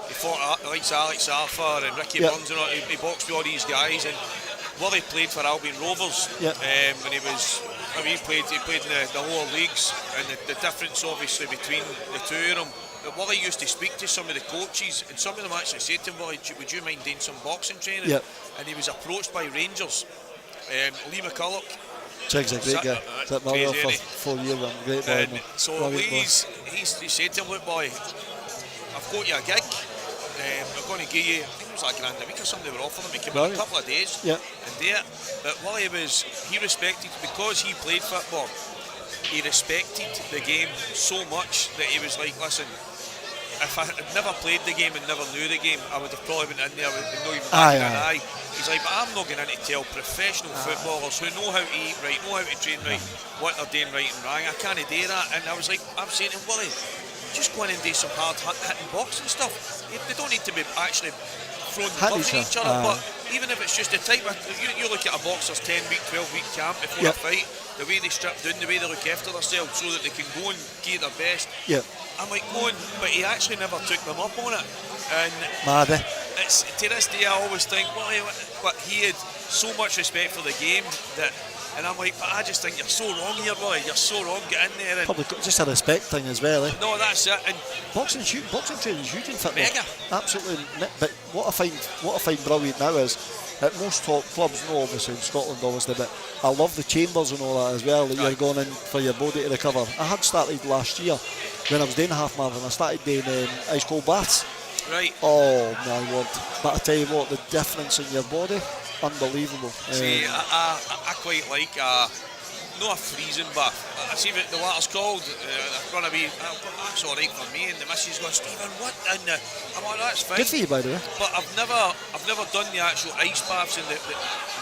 he fought like Alex Arthur and Ricky Burns, and he boxed with all these guys, and Wally played for Albion Rovers when he was. I mean, he played in the lower leagues, and the difference obviously between the two of them. But Wally used to speak to some of the coaches, and some of them actually said to him, Wally, would you mind doing some boxing training? And he was approached by Rangers. Lee McCulloch. Jig's a great guy. That Mother for 4 years, great boy. So he said to him, look boy, I've got you a gig. We're going to give you, I think it was like £1 a week or something they were offering him. He came in a couple of days and do it. But Wally he respected, because he played football, he respected the game so much that he was like, listen, if I had never played the game and never knew the game, I would have probably been in there with no even an eye. He's like, but I'm not going in to tell professional footballers who know how to eat right, know how to train right, what they're doing right and wrong. I can't do that. And I was like, I'm saying to him, Willie, just go in and do some hard hitting boxing stuff. They don't need to be actually throwing gloves at each other, but even if it's just the type of, you look at a boxer's 10-week, 12-week camp before a fight, the way they strip down, the way they look after themselves so that they can go and give their best. I'm like going, but he actually never took them up on it. And it's, to this day I always think, well, but he had so much respect for the game that, and I'm like, but I just think you're so wrong here, boy. You're so wrong. Get in there. And probably just a respect thing as well. No, that's it. And boxing training is huge in football. Mega. Absolutely. But what I find brilliant now is at most top clubs, no, obviously in Scotland, obviously, but I love the chambers and all that as well. That you're going in for your body to recover. I had started last year when I was doing half marathon. I started doing ice cold baths. Right. Oh my word! But I tell you what, the difference in your body, unbelievable. See, I quite like not a freezing bath. I see what the water's called. It's gonna be. That's all right for me. And the missus goes, Stephen, what? And I'm like, that's fine. Good for you, by the way. But I've never done the actual ice baths in the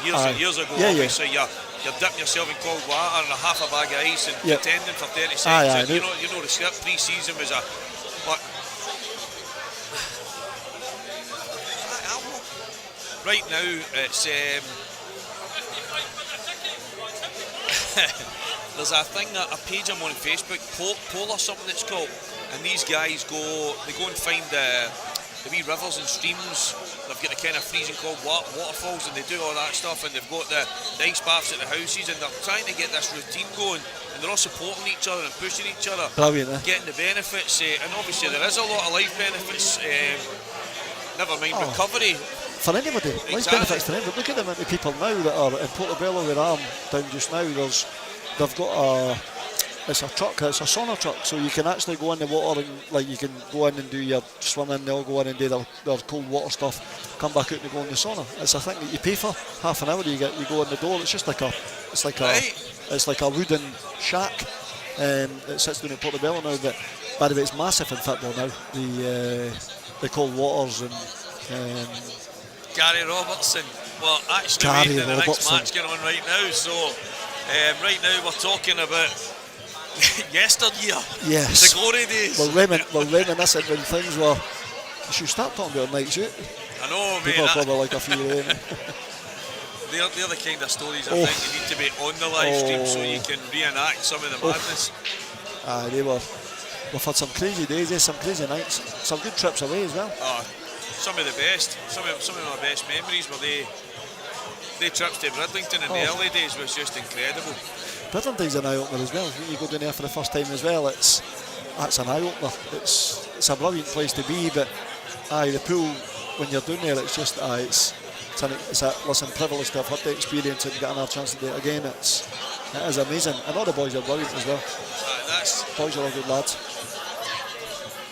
years ago. Obviously, you're dipping yourself in cold water and a half a bag of ice and pretending for 30 seconds. You know the script. Pre-season was but right now it's there's a thing, a page I'm on Facebook, poll or something it's called, and these guys go and find the wee rivers and streams. They've got the kind of freezing cold waterfalls, and they do all that stuff, and they've got the ice baths at the houses, and they're trying to get this routine going, and they're all supporting each other and pushing each other. Brilliant, eh? Getting the benefits, and obviously there is a lot of life benefits, never mind recovery. For anybody, life benefits for anybody. Look at the amount of people now that are in Portobello where I'm down just now. They've got it's a sauna truck, so you can actually go in the water and like you can go in and do your swimming. They'll go in and do their cold water stuff, come back out and go in the sauna. It's a thing that you pay for. Half an hour you go in the door. It's just like a wooden shack. It sits down at Portobello now. But by the way, it's massive in football now. The cold waters and. Gary Robertson, well, actually waiting the next match going on right now. So right now we're talking about yesteryear. Yes. The glory days. We're reminiscing when things were. You should start talking about night shoot. I know, mate. People probably like a few rain. They're the kind of stories I think you need to be on the live stream so you can reenact some of the madness. We've had some crazy days, some crazy nights, some good trips away as well. Some of the best, some of my best memories were the trips to Bridlington in the early days was just incredible. Bridlington's an eye-opener as well. When you go down there for the first time as well, that's an eye-opener. It's a brilliant place to be, but the pool, when you're down there, it's just it's a privilege to have had the experience and get another chance to do it again. It is amazing, and all the boys are brilliant as well. Boys are all good lads.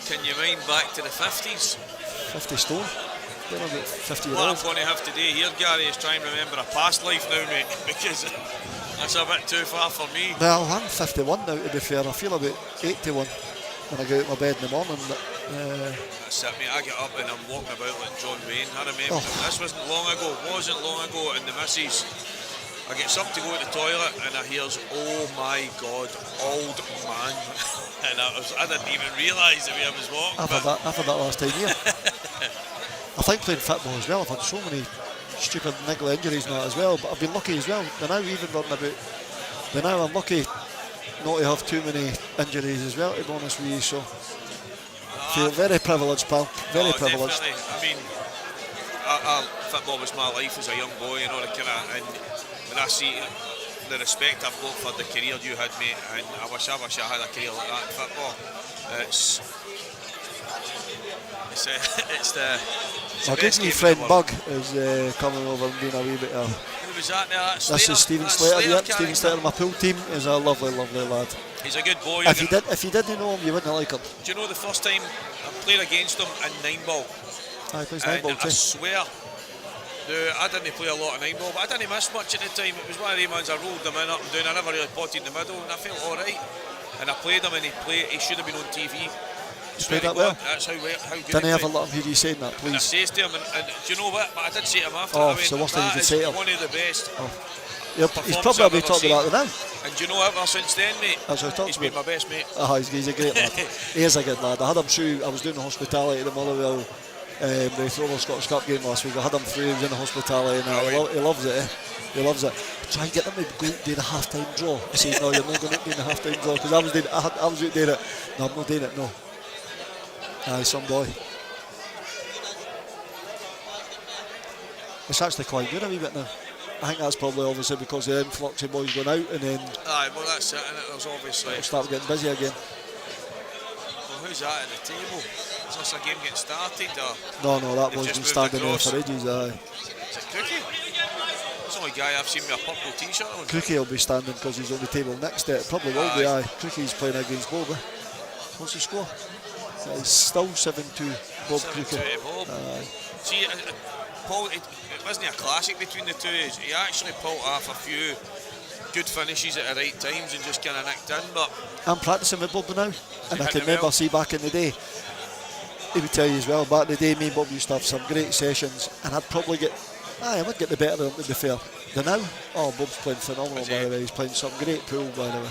Can you mind back to the 50s? 50 stone. They're about 50 years old. What I'm going to have to do here, Gary, is try and remember a past life now, mate, because that's a bit too far for me. Well, I'm 51 now, to be fair. I feel about 81 when I get out of my bed in the morning. But, that's it, mate. I get up and I'm walking about like John Wayne. I remember this wasn't long ago, and the missus, I get something to go to the toilet and I hears, oh my God, old man. And I didn't even realise the way I was walking. I've had that last time, yeah. I think playing football as well, I've had so many stupid niggly injuries and that as well, but I've been lucky as well. I'm lucky not to have too many injuries as well, to be honest with you, so feel very privileged, pal, very privileged. Definitely. I mean, football was my life as a young boy, you know, and when I see the respect I've got for the career you had, mate, and I wish I had a career like that in football. My good new friend Bug is coming over and being a wee bit. Who was that there? This is Stephen Slater. Yep, Stephen Slater, my pool team, is a lovely, lovely lad. He's a good boy. If you didn't know him, you wouldn't like him. Do you know the first time I played against him in 9-ball? He plays 9-ball too. I swear. I didn't play a lot of 9-ball, but I didn't miss much at the time. It was one of the ones I rolled them in up and down. I never really potted in the middle, and I felt alright. And I played him, and he should have been on TV. He played that well. That's how good. Didn't I have a lot of hear you saying that, please? And I says to him, and do you know what? But I did say to him after. So what's the you say to him? One of the best. Yep, he's probably talking about that now. And do you know what? Ever since then, mate, he's been my best mate. He's a great lad. He is a good lad. I had him through. I was doing the hospitality at the Motherwell. The Thrower Scottish Cup game last week. I had him through. He was in the hospitality, and he loves it. He loves it. Try and get them to go do the half-time draw. I said, no, you're not going to do the half-time draw because I was out doing it. No, I'm not doing it. No. Some boy. It's actually quite good a wee bit now. I think that's probably obviously because the influx of boys going out and then. Well that's it, and there's obviously. It'll start getting busy again. Well, who's that at the table? Is this a game getting started? Or no, that boy's been standing there for ages. Is it Cookie? That's the only guy I've seen with a purple t-shirt on. Cookie will be standing because he's on the table next to it. Probably will be. Cookie's playing against Bob. What's the score? It's still 7-2 Bob Cookie. See, Paul, it wasn't a classic between the two. He actually pulled off a few good finishes at the right times and just kind of nicked in. But I'm practicing with Bob now, and I can remember, see back in the day, he would tell you as well, back in the day me and Bob used to have some great sessions, and I'd probably I would get the better of him, to be fair. The now, Bob's playing phenomenal by the way. He's playing some great pool by the way.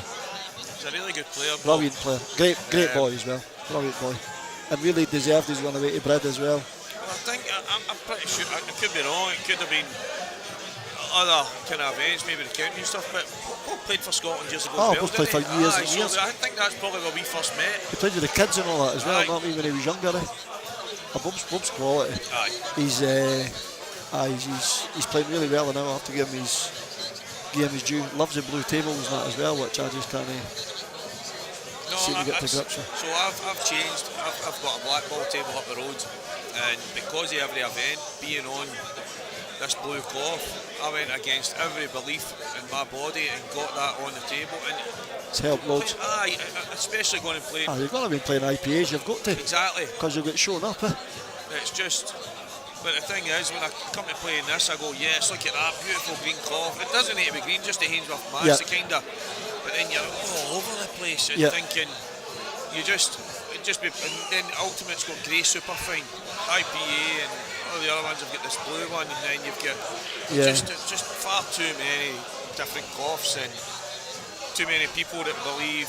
He's a really good player. Brilliant player, great boy as well. Brilliant boy, and really deserved his run away to Brid as well. I think I'm pretty sure, I could be wrong, it could have been other kind of events, maybe the county and stuff, but Bob played for Scotland years ago Oh, as well, Bob played for didn't he? years Aye, and so years. I think that's probably where we first met. He played with the kids and all that as well, Aye. not me when he was younger. Bob's quality. Aye. He's playing really well, and I have to give him his due. Loves the blue tables and that as well, which I just can't seem to get to grips with. So I've changed. I've got a black ball table up the road, and because of every event being on this blue cloth, I went against every belief in my body and got that on the table. And it's helped loads. Aye, especially going and playing. You've got to be playing IPAs, you've got to. Exactly. Because you'll get shown up. It's just, but the thing is, when I come to playing this, I go, yes, look at that beautiful green cloth. It doesn't need to be green, just the Hainsworth mass, the kind of. But then you're all over the place and thinking, it just be, and then Ultimate's got grey superfine, IPA, and all the other ones have got this blue one, and then you've got just far too many different cloths and too many people that believe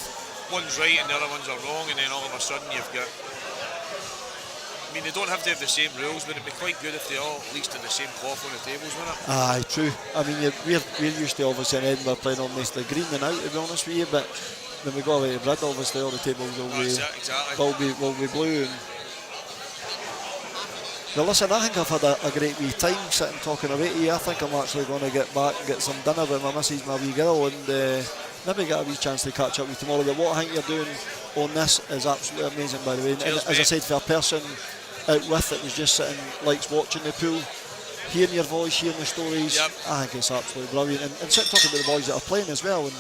one's right and the other ones are wrong, and then all of a sudden you've got. I mean, they don't have to have the same rules, but it'd be quite good if they all at least had the same cloth on the tables, wouldn't it? Aye, true. I mean, we're used to obviously in Edinburgh playing on mostly green and out, to be honest with you, but when we go away to Brid, obviously all the tables will be blue. And well, listen, I think I've had a great wee time sitting talking away to you. I think I'm actually going to get back and get some dinner with my missus, my wee girl, and maybe get a wee chance to catch up with you tomorrow. But what I think you're doing on this is absolutely amazing, by the way. And as I said, for a person out with that was just sitting, likes watching the pool, hearing your voice, hearing the stories, I think it's absolutely brilliant. And sit talking about the boys that are playing as well, and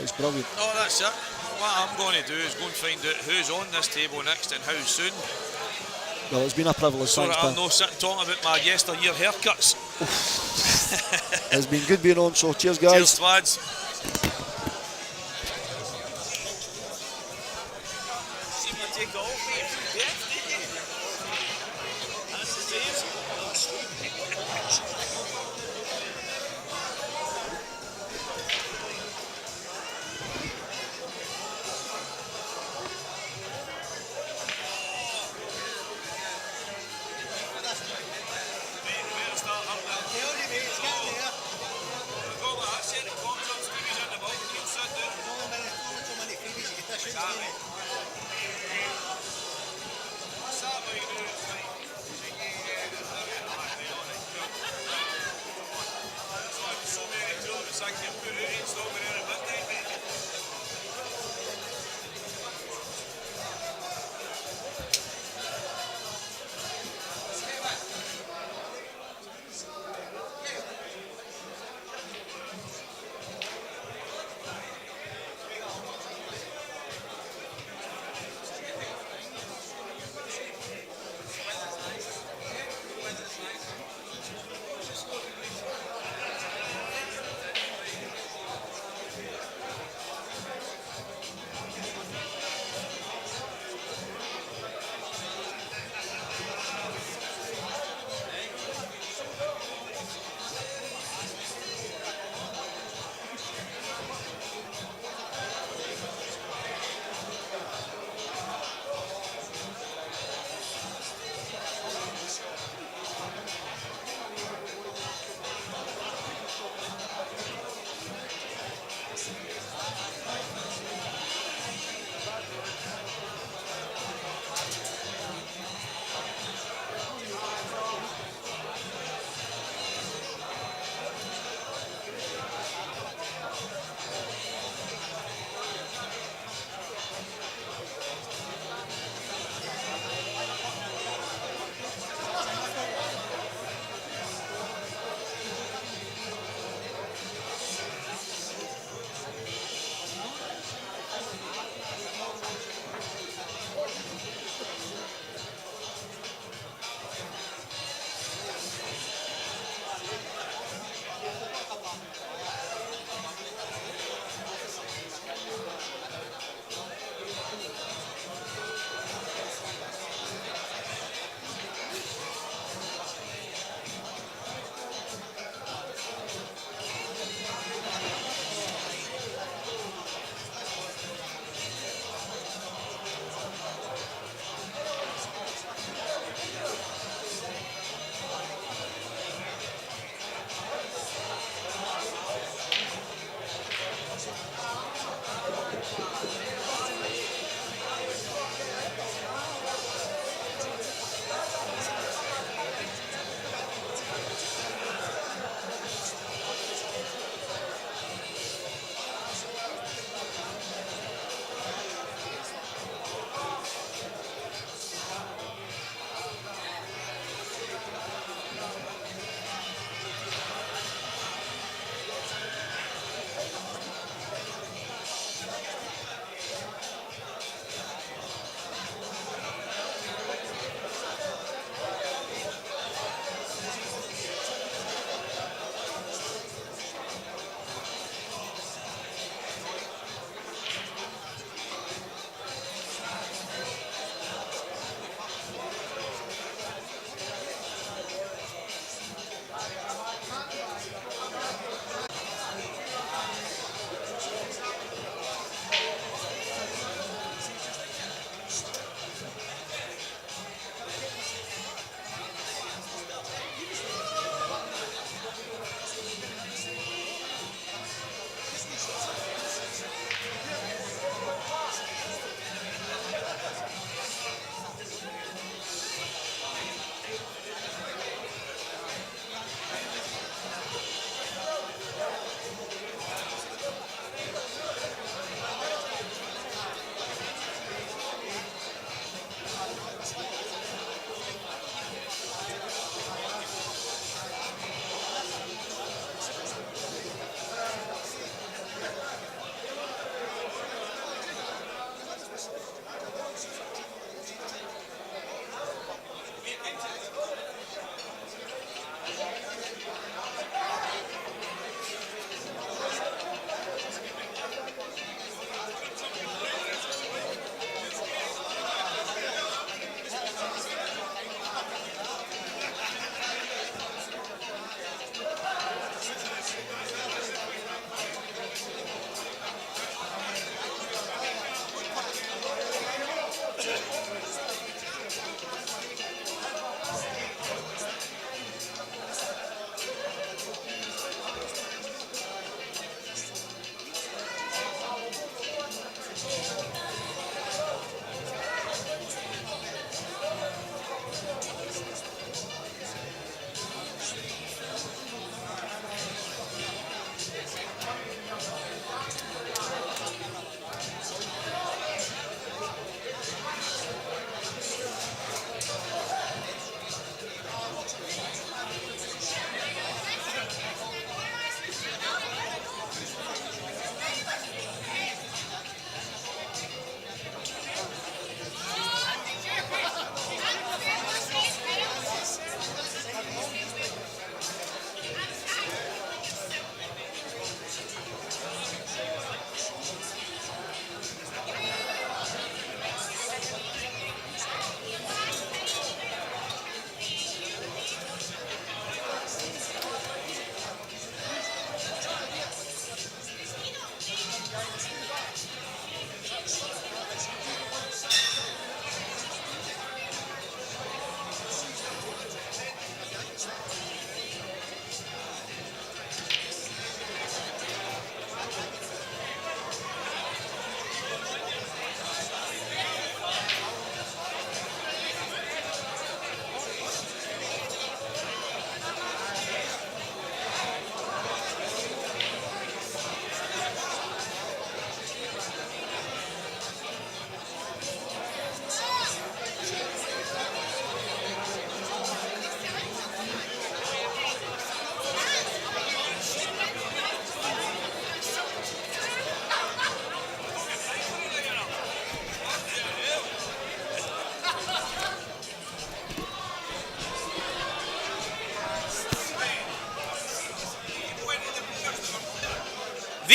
it's brilliant. Oh, that's it. What I'm going to do is go and find out who's on this table next and how soon. Well, it's been a privilege, so thanks, that I'm not sitting talking about my yesteryear haircuts. It's been good being on, so cheers, guys. Cheers, lads.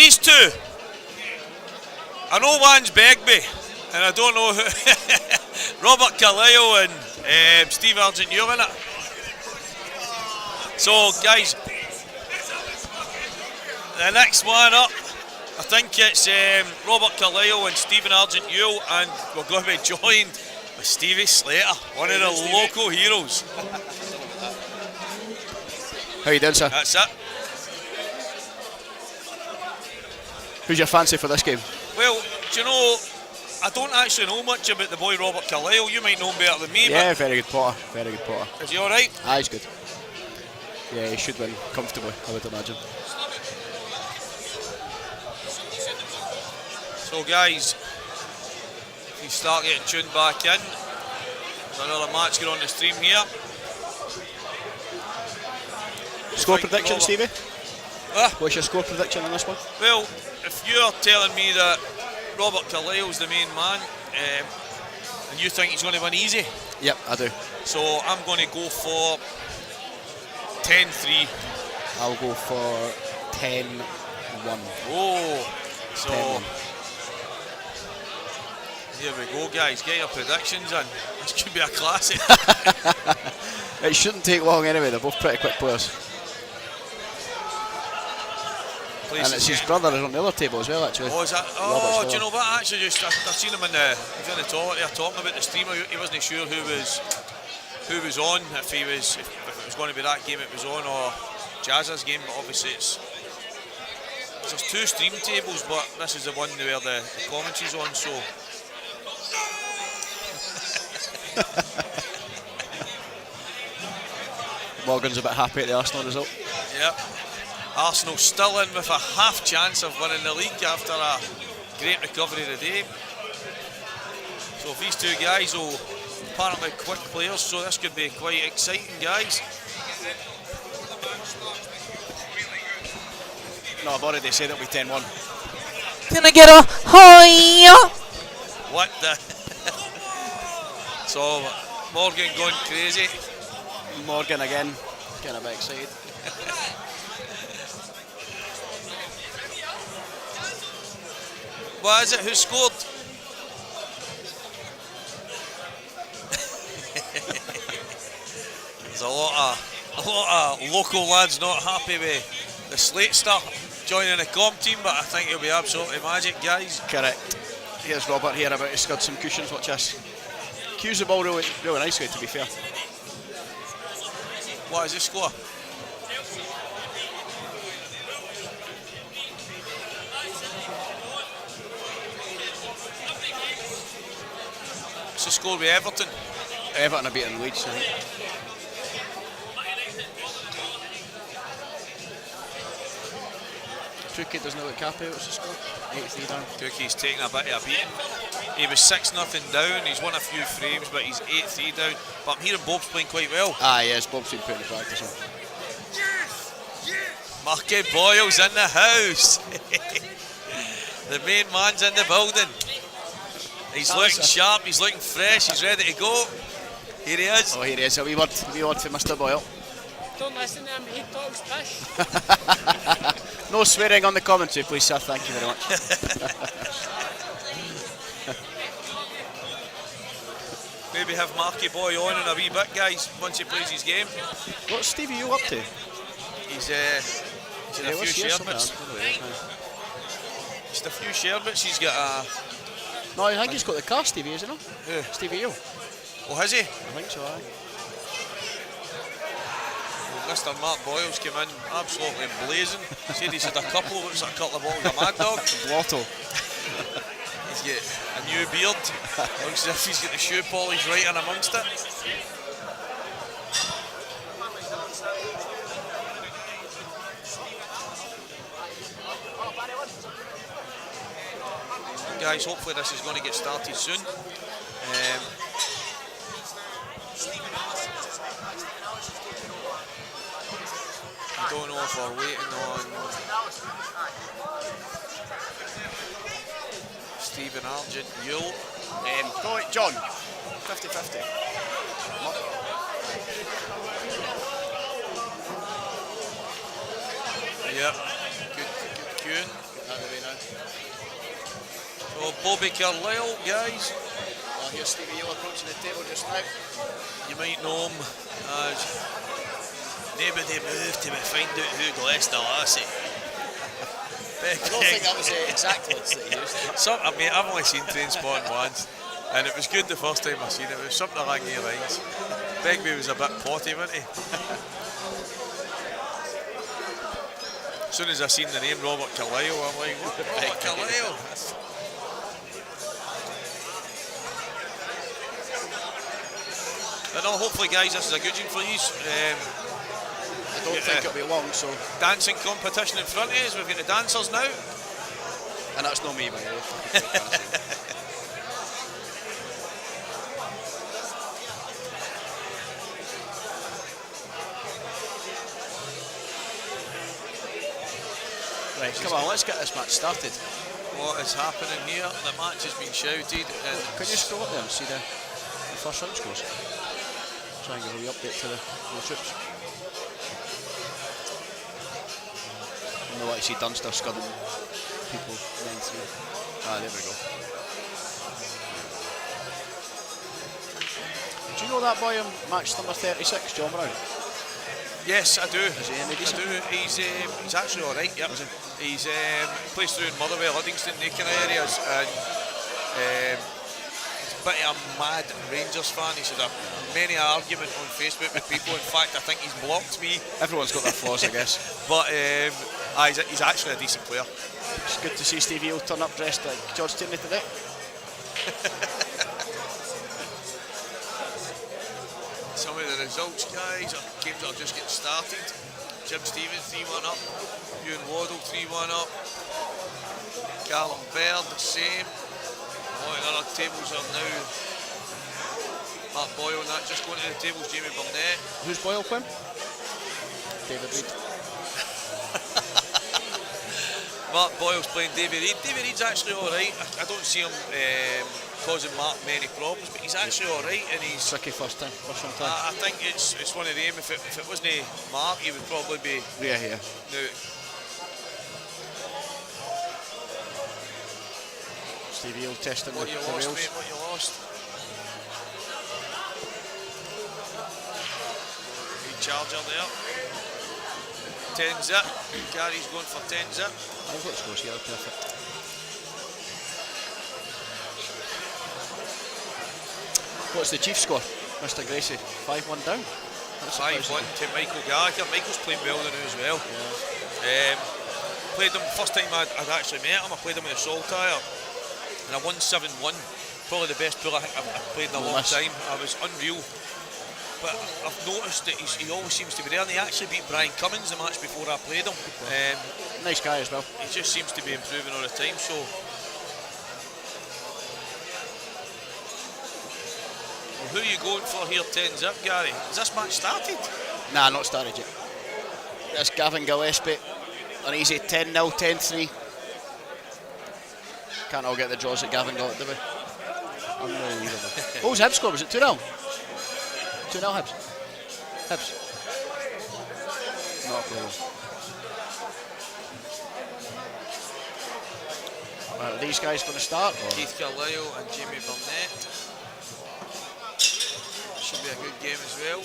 These two, I know one's Begbie, and I don't know who. Robert Kaleo and Steve Argent, you're in it. So, guys, the next one up, I think it's Robert Kaleo and Stephen Argent Yule, and we're going to be joined with Stevie Slater, one of the local heroes. How you doing, sir? That's it. Who's your fancy for this game? Well, do you know, I don't actually know much about the boy Robert Kaleo. You might know him better than me. Yeah, very good potter. Very good potter. Is he alright? Ah, he's good. Yeah, he should win comfortably, I would imagine. So, guys, if you start getting tuned back in, there's another match going on the stream here. Score prediction, Stevie? Huh? What's your score prediction on this one? Well, if you're telling me that Robert Kaleo's the main man, and you think he's going to win easy, Yep, I do. so I'm going to go for 10-3. I'll go for 10-1. Oh, so 10-1. here we go, guys. Get your predictions in. This could be a classic. It shouldn't take long anyway, they're both pretty quick players. And it's his brother on the other table as well, actually. Oh, is that? Robert's Oh, do you brother. know what? I actually just I seen him in the. He was in the toilet there talking about the streamer. He wasn't sure who was on. If it was going to be that game it was on or Jazz's game, but obviously there's two stream tables, but this is the one where the commentary's on. So. Morgan's a bit happy at the Arsenal result. Yep. Arsenal still in with a half chance of winning the league after a great recovery today. So these two guys will apparently quick players, so this could be quite exciting, guys. No, I've already said it'll be 10-1. Can I get a hiya? What the? So Morgan going crazy. Morgan again, getting a bit excited. What is it? Who scored? There's a lot of local lads not happy with the Slate star joining the comp team, but I think it'll be absolutely magic, guys. Correct. Here's Robert here about he's got some cushions, watch this. Cues the ball really nicely, to be fair. What is the score? What's the score with Everton? Everton are beating Leeds, I think. Phuket doesn't look happy, what's the score? 8-3 down. Cookie's taking a bit of a beating. He was 6-0 down, he's won a few frames, but he's 8-3 down. But I'm hearing Bob's playing quite well. Ah yes, Bob's been putting the practice on. Marky Boyle's in the house. The main man's in the building. He's looking sharp, he's looking fresh, he's ready to go. Here he is. Oh, here he is, a wee word for Mr. Boyle. Don't listen to him, he talks pish. No swearing on the commentary, please, sir. Thank you very much. Maybe have Marky Boy on in a wee bit, guys, once he plays his game. What's Stevie you up to? He's in a few sherbets. Just a few sherbets. He's got a. No, I think he's got the car, Stevie, isn't he? Who? Stevie you. Oh, has he? I think so, aye. Well, Mr. Mark Boyle's came in absolutely blazing. Said he's had a couple, looks like a couple of bottles of Mad Dog. Blotto. He's got a new beard. Looks as if he's got the shoe polish right in amongst it. Guys, hopefully this is going to get started soon. I don't know if we're waiting on Stephen Argent, Yule. Go it, John. 50-50. Yep, good queuing. So Bobby Kaleo, guys. Oh, here's Stevie Hill approaching the table just now. You might know him as nobody moved till we find out who blessed the lassie. I don't think that was the exact words that he used. I mean, I've only seen Trainspotting once, and it was good the first time I seen it. It was something along your lines. Begbie was a bit potty, wasn't he? As soon as I seen the name Robert Kaleo, I'm like, what? Robert Kaleo? But no, hopefully, guys, this is a good one for you. I don't think it'll be long, so. Dancing competition in front of us. We've got the dancers now. And that's not me, by the way. Right, come on, let's get this match started. What is happening here? The match has been shouted. And can you scroll up there and see the first round scores? Try and give a wee update to the troops. I know what you see Dunster scudding people 9-3. Ah, there we go. Do you know that boy in match number 36, John Brown? yes, I do. Is he any decent? I do. He's actually all right. Yep. He's plays through in Motherwell, Livingston, the kind of areas, and he's a bit of a mad Rangers fan. He's had many an argument on Facebook with people. In fact, I think he's blocked me. Everyone's got their flaws, I guess. But he's actually a decent player. It's good to see Stevie Hill turn up dressed like George Tierney today. Some of the results, guys, are games that are just getting started. Jim Stevens 3-1 up, Ewan Waddle 3-1 up, Callum Baird the same. Oh, and other tables are now Mark Boyle and that just going to the tables, Jamie Burnett. Who's Boyle playing? David Reid. Mark Boyle's playing David Reid. David Reid's actually alright. I don't see him causing Mark many problems, but he's actually alright, and he's tricky first time. I think it's one of them. If it wasn't Mark, he would probably be here. No. Stevie Hill testing what the you lost, rails. mate, what you lost. Big charger there. 10 zip. Gary's going for 10 zip. I've got scores here, perfect. What's the Chiefs score, Mr. Gracie? 5-1 down. 5-1 to Michael Gallagher. Michael's playing well now as well. Yeah. Played him first time I'd actually met him. I played him in a Saltire, and I won 7-1. Probably the best pool I think I've played in a long time. I was unreal. But I've noticed that he always seems to be there, and he actually beat Brian Cummins the match before I played him. Nice guy as well. He just seems to be improving all the time. So. Who are you going for here, 10 zip, Gary? Has this match started? Nah, not started yet. That's Gavin Gillespie. An easy 10-0, 10-3. Can't all get the draws that Gavin got, do we? Unbelievable. What was Hibs score? Was it 2-0? 2-0 Hibs. Hibs. Not a clue. Are these guys going to start? Or? Keith Kaleo and Jamie Burnett. Should be a good game as well.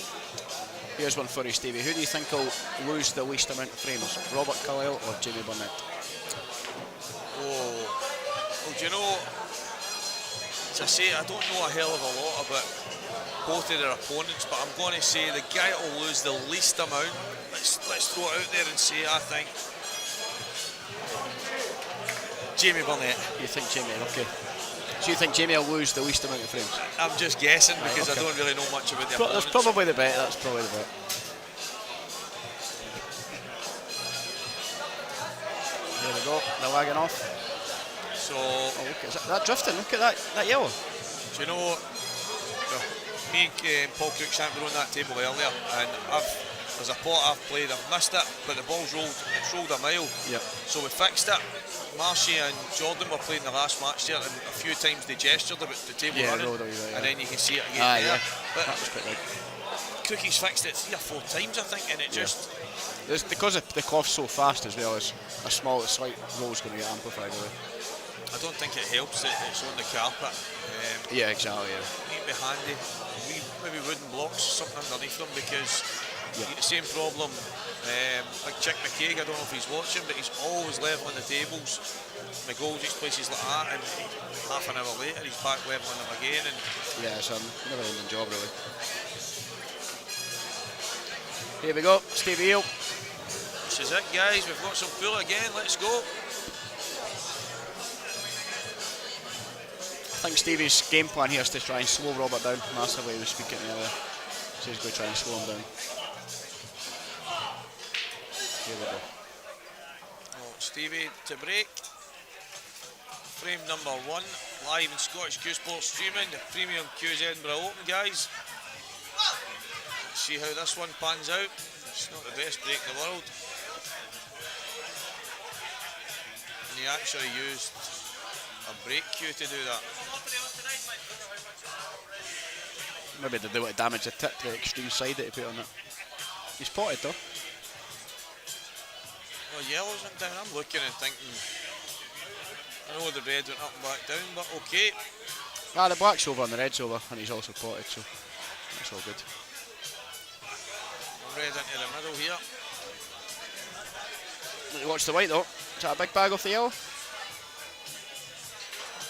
Here's one for you, Stevie. Who do you think will lose the least amount of frames? Robert Kaleo or Jamie Burnett? Oh, well, do you know, as I say, I don't know a hell of a lot about both of their opponents, but I'm going to say the guy that will lose the least amount, let's throw it out there and say, I think Jamie Burnett. You think Jamie, okay. So you think Jamie will lose the least amount of frames? I'm just guessing because I don't really know much about the opponents. That's probably the bet, Here we go, they're lagging off. So, look, is that drifting? Look at that yellow. Do you know, me and Paul Cruikshank were on that table earlier, and there's a pot I've played, I've missed it, but the ball's rolled a mile. Yep. So we fixed it. Marshy and Jordan were playing the last match there, and a few times they gestured about the table running, and then you can see it again there. But that was quite right. Cookie's fixed it 3 or 4 times, I think, and it just... Because the cloth's so fast as well, as a slight roll's going to get amplified away. I don't think it helps that it's on the carpet. Yeah, exactly. Yeah. It might be handy. Maybe wooden blocks, something underneath them, because you get the same problem. Like Chick McCaig, I don't know if he's watching, but he's always levelling the tables. McGoldrick's places like that, and half an hour later he's back levelling them again. And Yeah, it's a never-ending job, really. Here we go, Stevie Eel. this is it, guys. We've got some pool again. Let's go. I think Stevie's game plan here is to try and slow Robert down massively. He was speaking earlier, so he's going to try and slow him down. Here we go. Oh, Stevie to break. Frame number 1, live in Scottish Q Sports streaming, the Premium Q's Edinburgh Open, guys. Let's see how this one pans out. It's not the best break in the world. And he actually used a break cue to do that. Maybe they want to damage the tip, the extreme side that he put on it. He's potted though. Well, yellow's went down. I'm looking and thinking, I know the red went up and back down, but okay. Ah, the black's over and the red's over, and he's also potted, so that's all good. Red into the middle here. Watch the white though. Is that a big bag off the yellow?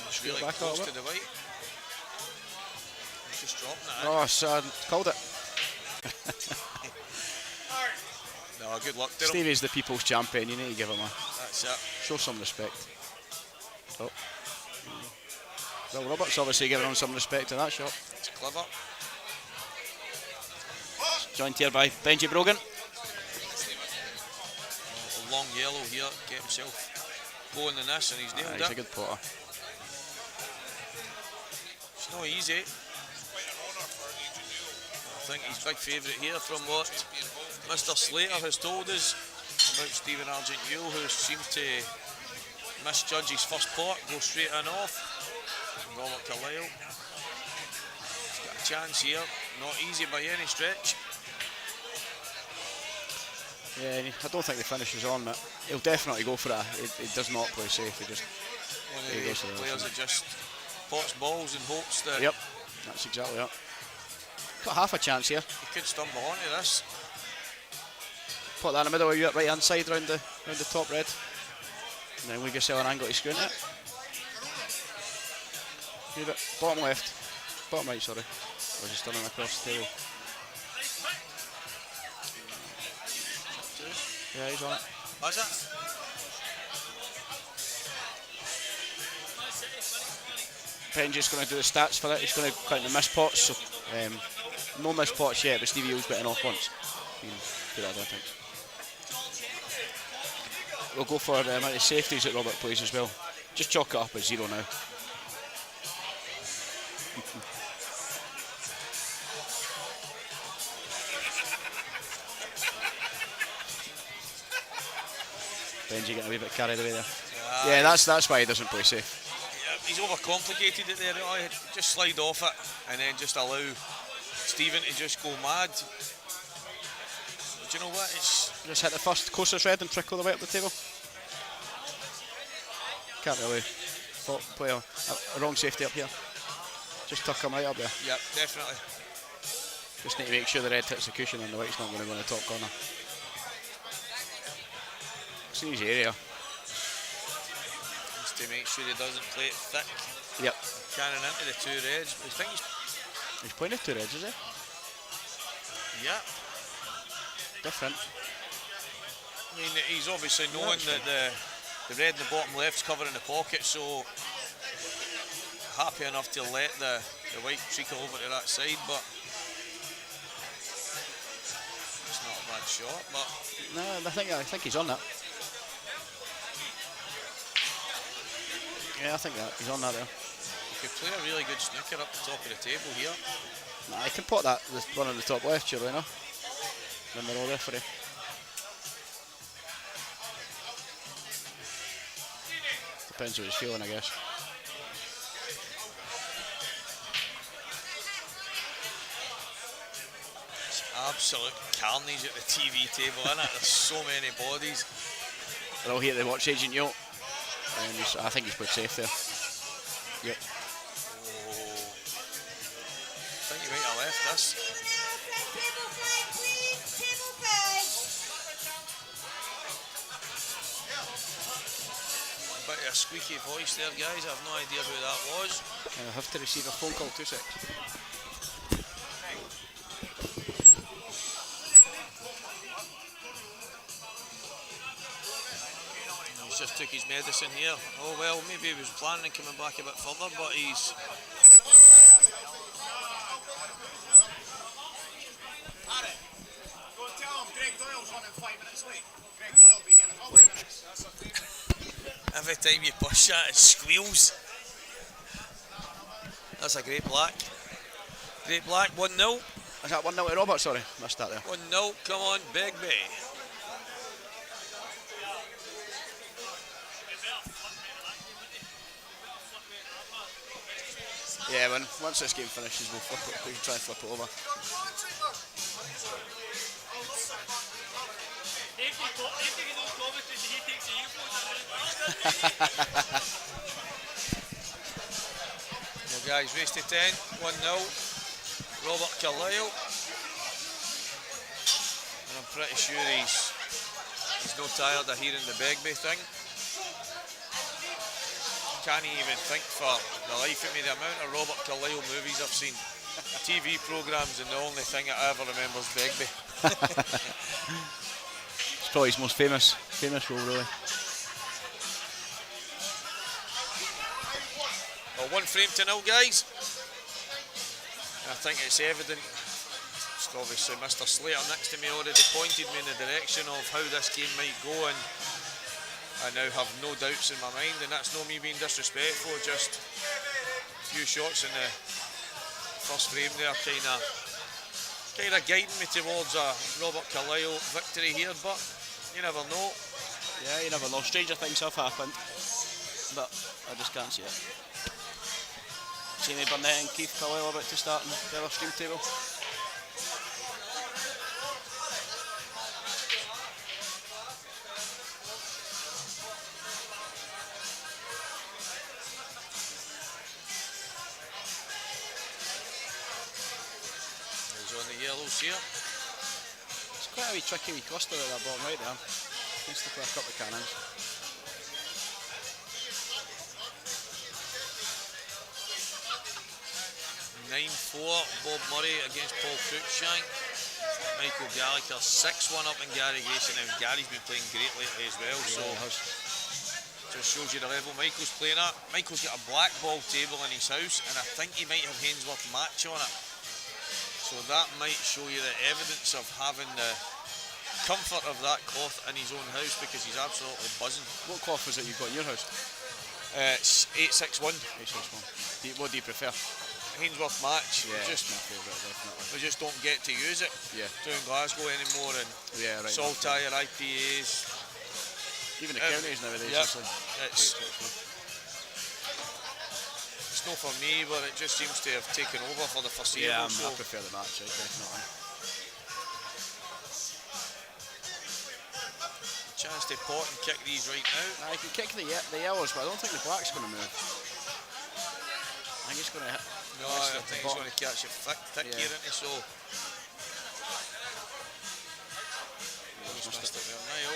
It's really back close a to little the white. He's just dropping it in. Oh, son, called it. No, good luck to him. Stevie's the people's champion, you need to give him a That's it. show some respect. Oh. Well, Robert's obviously giving him some respect in that shot. It's clever. Joined here by Benji Brogan. A long yellow here, get himself going in this, and he's nailed He's it. a good potter. It's not easy. I think he's big favourite here from what Mr. Slater has told us about Stephen Argent who seemed to misjudge his first pot, go straight in off. Robert Kaleo. He's got a chance here, not easy by any stretch. Yeah, I don't think the finish is on, but he'll definitely go for it. He does not play safe. He just One of He the goes to the players left. that just pots balls and hopes that Yep, that's exactly it. Got half a chance here. he could stumble onto this. Put that in the middle of you, right hand side round the top red. And then leave yourself an angle to screw into it. Leave it. Bottom left. Bottom right, sorry. I was just turning across the table. Yeah, he's on it. That's it. Benji's going to do the stats for it. He's going to count the missed pots. So, no missed pots yet, but Stevie O's bitten off once. You can do that, I don't think. We'll go for the amount of safeties that Robert plays as well. Just chalk it up at 0 now. Benji getting a wee bit carried away there. Yeah, that's why he doesn't play safe. Yeah, he's overcomplicated it there. Oh, just slide off it and then just allow Stephen to just go mad. Do you know what? It's Just hit the first closest red and trickle the way up the table. Can't really play a wrong safety up here. Just tuck him right up there. yeah, definitely. Just need to make sure the red hits the cushion and the white's not going to go in the top corner. It's an easy area. Just to make sure he doesn't play it thick. Yep. Cannon into the two reds. But I think He's playing the two reds, is he? yeah. Different. I mean, he's obviously knowing that the red in the bottom left's covering the pocket, so happy enough to let the white trickle over to that side, but it's not a bad shot. But No, I think he's on that. Yeah, I think that he's on that there. he could play a really good snooker up the top of the table here. Nah, I can pot that the one on the top left, surely, no? Then they're all referee. Depends what he's feeling, I guess. It's absolute carnage at the TV table, isn't it? There's so many bodies. They're all here to watch Agent Yo. I think he's played safe there. Yep. I think he might have left this. A bit of a squeaky voice there, guys. I have no idea who that was. I have to receive a phone call, 2 seconds. He's just took his medicine here. Oh well, maybe he was planning on coming back a bit further, but he's... Go tell him Greg Doyle's running 5 minutes late. Greg Doyle will be here in a couple of minutes. That's okay. Every time you push that, it squeals. That's a great black. Great black, 1-0. Is that 1-0 to Robert? Sorry, missed that there. 1-0, come on, Begbie. Yeah, once this game finishes, we'll flip it. We can try and flip it over. Well, guys, race to 10, 1-0. Robert Kaleo. And I'm pretty sure he's not tired of hearing the Begbie thing. Can't even think for the life of me the amount of Robert Kaleo movies I've seen. TV programmes, and the only thing I ever remember is Begbie. It's probably his most famous role, really. Well, 1 frame to 0, guys. And I think it's evident. Just obviously Mr. Slater next to me already pointed me in the direction of how this game might go, and I now have no doubts in my mind, and that's not me being disrespectful, just a few shots in the first frame there kind of guiding me towards a Robert Kaleo victory here, but you never know. Yeah, you never know. Stranger things have happened, but I just can't see it. Jamie Burnett and Keith Kaleo about to start in the other stream table. Here. It's quite a wee tricky wee cluster at that bottom right there. Needs to play a couple of cannons. 9-4, Bob Murray against Paul Cruikshank. Michael Gallagher 6-1 up in Gary Grayson. Now Gary's been playing great lately as well, so just shows you the level Michael's playing at. Michael's got a black ball table in his house, and I think he might have Hainsworth match on it. So that might show you the evidence of having the comfort of that cloth in his own house, because he's absolutely buzzing. What cloth is it you've got in your house? It's 861. 861. What do you prefer? Hainsworth match. Yeah, just my favourite, definitely. We just don't get to use it down Glasgow anymore, and yeah, right, Saltire IPAs. Even the counties nowadays. It's not for me, but it just seems to have taken over for the foreseeable. Yeah, so I prefer the match, definitely. Chance to pot and kick these right now. I can kick the yellows, but I don't think the black's going to move. I think it's going to hit. No, I think it's going to catch a thick here, isn't it? So just missed it there now.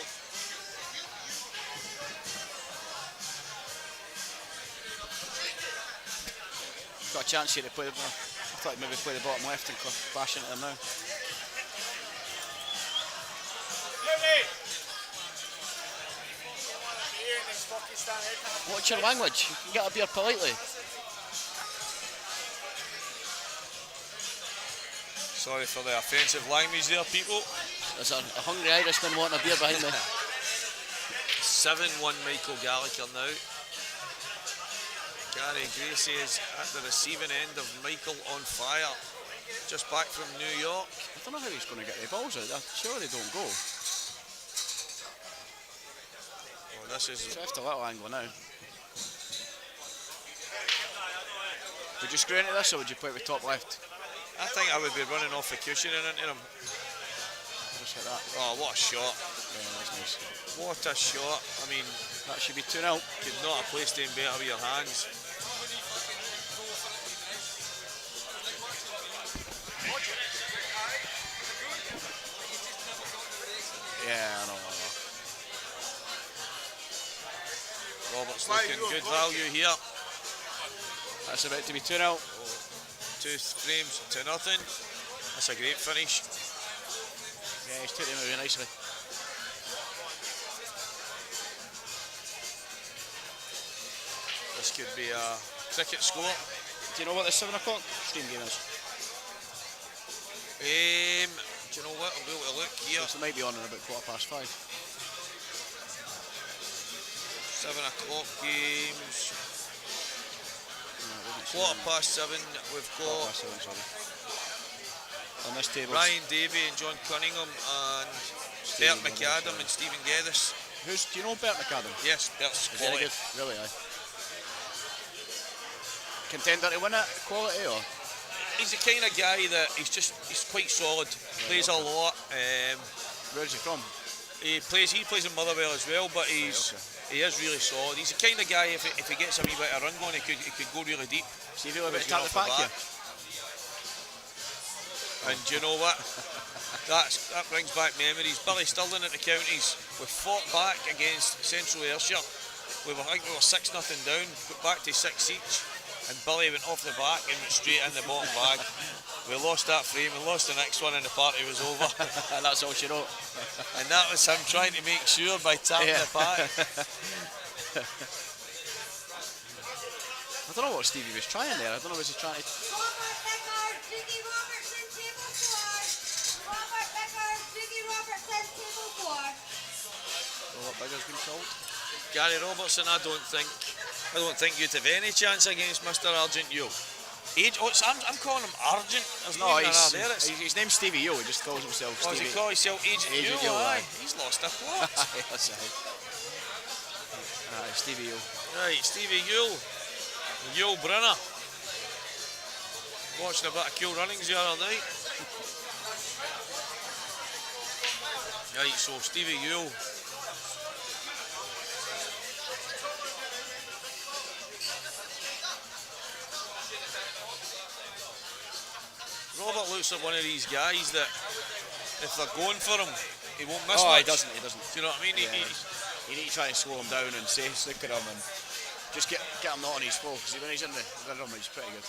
Got a chance here to play the. I thought he'd maybe play the bottom left and bash into them now. What's your language? You can get up here politely. Sorry for the offensive language there, people. There's a hungry Irishman wanting a beer behind me. 7-1 Michael Gallagher now. Gary Gracie is at the receiving end of Michael on fire. Just back from New York. I don't know how he's going to get the balls out. Sure they don't go. Well, this is Left a little angle now. Would you screw into this, or would you play with top left? I think I would be running off the cushion and into him. There's Just hit that. Oh, what a shot. Yeah, that's nice. What a shot. I mean, That should be 2-0. could not have placed him better with your hands. Yeah, I know. Robert's looking good value here. That's about to be 2-0. 2 frames to nothing. That's a great finish. Yeah, he's taking it really nicely. This could be a cricket score. Do you know what the 7 o'clock stream game is? Do you know what? I'll be able to look here. It might be on in about 5:15. 7 o'clock games. No, 7:15. We've got 7, sorry. On this table, Ryan Davey and John Cunningham and Bert McAdam and Stephen Geddes. do you know Bert McAdam? Yes, Bert's Is very quality. good, really, aye. Contender to win it, quality, or? He's the kind of guy that he's quite solid. Plays a lot. Where's he from? He plays in Motherwell as well, but he is really solid. He's the kind of guy if he gets a wee bit of run going, he could go really deep. See if he'll have a bit of Goes tap the off back the here. And do you know what? That brings back memories. Billy Stirling at the counties. We fought back against Central Ayrshire. I think we were 6-0 down, got back to 6 each, and Billy went off the back and went straight in the bottom bag. We lost that frame and lost the next one, and the party was over. And that's all she wrote. And that was him trying to make sure by tapping the pack. I don't know what Stevie was trying there. I don't know, was he trying to... Robert Bigger's been called. Gary Robertson, I don't think you'd have any chance against Mr. Argent. I'm calling him Argent. There's No, even an R there. his name's Stevie Yo. He just calls himself Does Stevie. he call himself Agent Agent Yo? Yo, Aye. aye. He's lost a plot. That's right. Stevie Yo. Right, Stevie Yule. Yule Brunner. Watching a bit of Cool Runnings the other night. Right, so Stevie Yule. Robert looks like one of these guys that if they're going for him, he won't miss much. He doesn't. Do you know what I mean? Yeah. You need to try and slow him down and say snooker him and just get him not on his flow, because when he's in the rhythm, he's pretty good.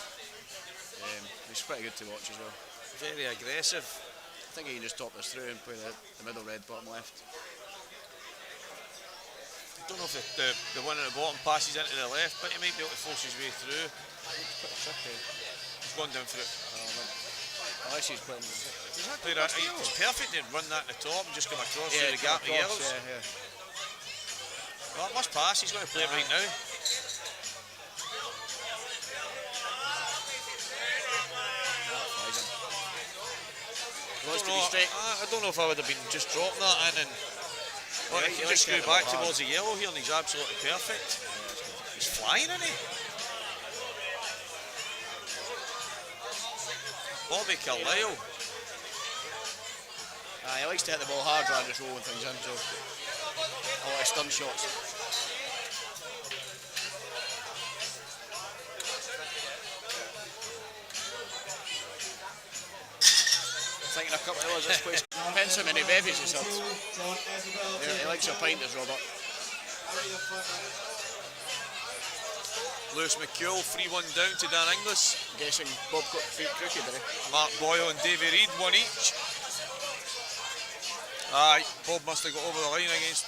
He's pretty good to watch as well. Very aggressive. I think he can just top this through and play the middle red, bottom left. I don't know if the one at the bottom passes into the left, but he might be able to force his way through. It's pretty tricky. He's gone down for it. Unless he's playing... It's perfect to run that at the top and just come across through the gap of yellows. Yeah. Well, it must pass. He's going to play it right now. I don't know if I would have been just dropping that in and but if you just screw back towards the yellow here and he's absolutely perfect. He's flying, isn't he? Bobby Kaleo. He likes to hit the ball hard rather than just rolling things in, so a lot of stun shots. Thinking a couple of hours this place. Depends how many bevies he's had. He likes a pint, does Robert. Lewis McCule, 3-1 down to Dan Inglis. I'm guessing Bob got feet crooked, did he? Mark Boyle and Davy Reid, 1 each. Aye, Bob must have got over the line against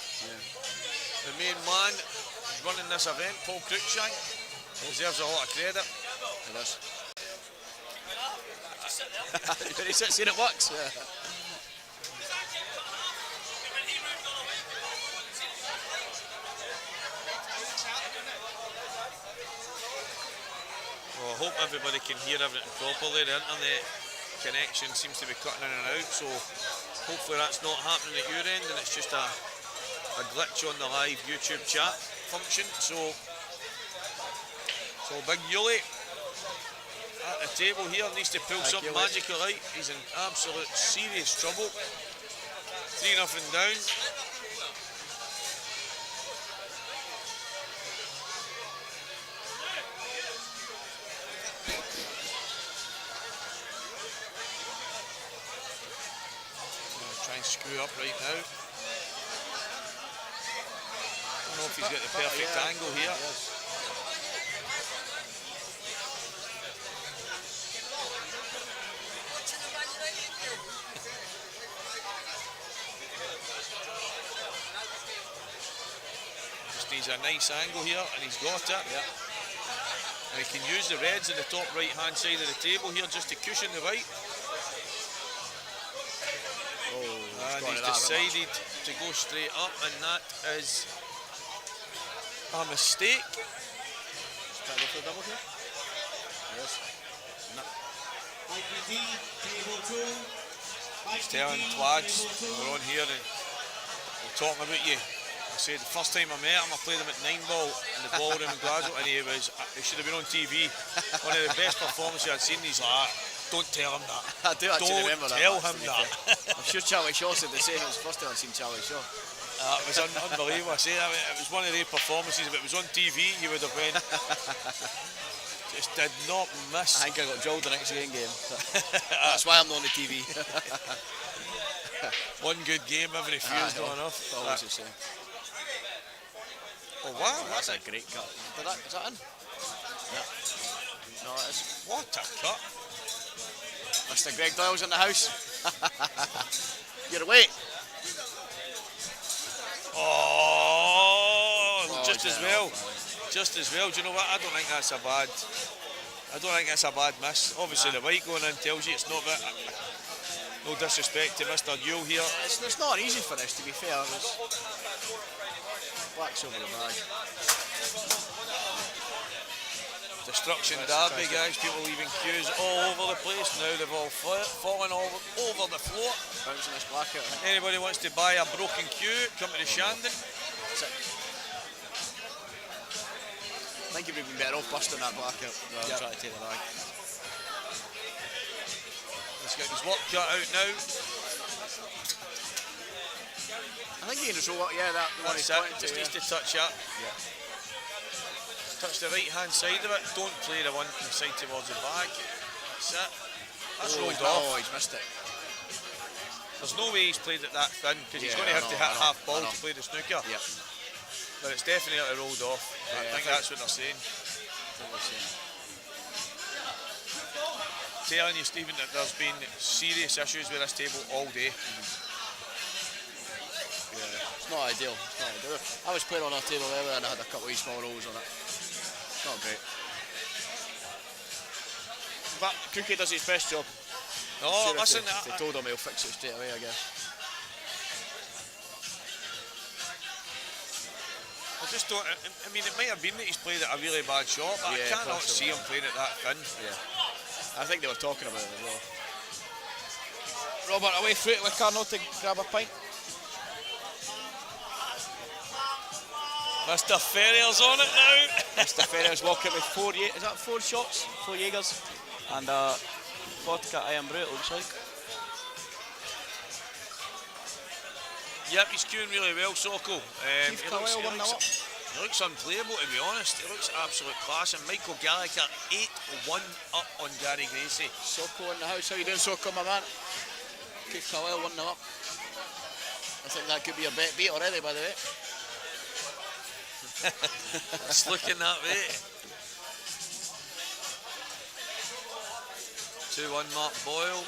the main man who's running this event, Paul Cruikshank. Deserves a lot of credit. He does. He sits here, it works. Yeah. Well, I hope everybody can hear everything properly. The internet connection seems to be cutting in and out, so hopefully that's not happening at your end and it's just a glitch on the live YouTube chat function. So Big Yuli at the table here needs to pull something magical out. He's in absolute serious trouble. 3-0 down. Try and screw up right now. I don't know if he's got the perfect angle here. Just needs a nice angle here, and he's got it. Yeah. And he can use the reds in the top right hand side of the table here just to cushion the white. And he's decided to go straight up, and that is a mistake. Try to go for the double here. Yes. No. Just telling Twads, we're on here and we're talking about you. I said the first time I met him, I played him at 9-ball in the ballroom in Glasgow, and he should have been on TV. One of the best performances I'd seen. He's like, don't tell him that. I do actually remember that. Don't tell him that. I'm sure Charlie Shaw said the same. It was the first time I'd seen Charlie Shaw. It was unbelievable. I say, it was one of their performances. If it was on TV, you would have went. Just did not miss. I think I got drilled the next game. That's why I'm not on the TV. One good game every few is not enough. Always the same. Oh wow, that's a great cut. Is that in? Yeah. No, it is. What a cut. Mr. Greg Doyle's in the house. You're away. Oh, just as well. Just as well. Do you know what? I don't think that's a bad miss. Obviously, the white going in tells you it's not that. No disrespect to Mr. Yule here. It's not an easy finish, to be fair. Black's over the bag. Destruction derby, guys. People leaving cues all over the place. Now they've all fallen over the floor. Bouncing this black out. Anybody wants to buy a broken cue, come to the Shandon. I think you'd been better off busting that black out rather than trying to take the bag. He's got his work cut out now. I think he can just roll up, that the one he's pointing to. Just needs to touch that. Yeah. Touch the right hand side of it. Don't play the one inside towards the bag. That's it. That's rolled off. Oh, he's missed it. There's no way he's played it that thin, because he's going to have to hit half ball to play the snooker. Yep. But it's definitely rolled off. I think that's what they're saying. Telling you, Stephen, that there's been serious issues with this table all day. It's not ideal. I was playing on our table earlier and I had a couple of small rolls on it. It's not great. But Cookie does his best job. No, listen, they told him he'll fix it straight away, I guess. I just don't. I mean, it might have been that he's played it a really bad shot, but I cannot see him playing it that thin. Yeah. I think they were talking about it as well. Robert away through it with Carnot to grab a pint. Mr. Ferrier's on it now. Mr. Ferrier's walking with four shots? 4 Jaegers and vodka iron brew, it looks like. Yep, he's queuing really well, Soko. Kaleo 1-0 up. He looks unplayable, to be honest. He looks absolute class. And Michael Gallagher 8-1 up on Gary Gracie. Soko in the house. How you doing, Soko, my man? Keith Kaleo 1-0 up. I think that could be a bet beat already, by the way. It's looking that way. 2-1 Mark Boyle.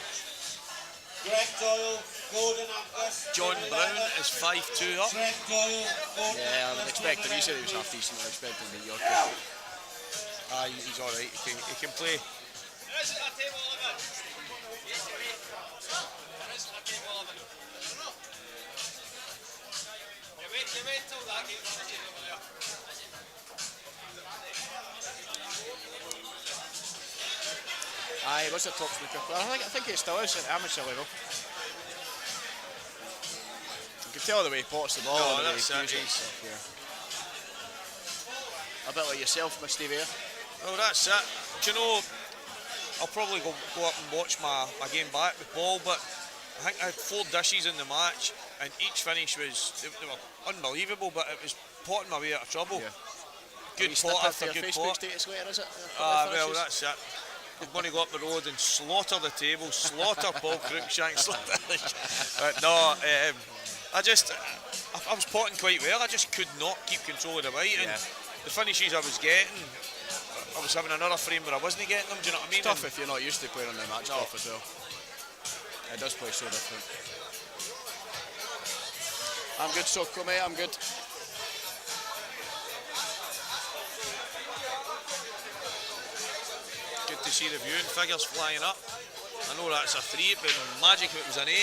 Greg Doyle, Gordon Angus. John Brown is 5-2 up. Greg Doyle, Gordon Yeah, I'm Angus. expecting. He said he was half decent. I expect him to be York. He's alright. He can play. Aye, he was a top snooker player. I think he still is at amateur level. You can tell the way he pots the ball. No, and the way that's he it. cues it. Yeah. A bit like yourself, Miss Stevie. Well, that's it. Do you know, I'll probably go up and watch my game back with Paul, but I think I had 4 dishes in the match, and each finish was they were unbelievable, but it was potting my way out of trouble. Yeah. Good pot after good Facebook pot. status later, is it? Well, that's it. I'm going to go up the road and slaughter the table, slaughter Paul Cruikshank, slaughter. But no, I was potting quite well. I just could not keep control of the white, and the finishes I was getting, I was having another frame where I wasn't getting them. Do you know what I mean? It's tough if you're not used to playing on the match golf as well. It does play so different. I'm good, Soko, mate. I'm good. Good to see the viewing figures flying up. I know that's a 3, but magic if it was an 8.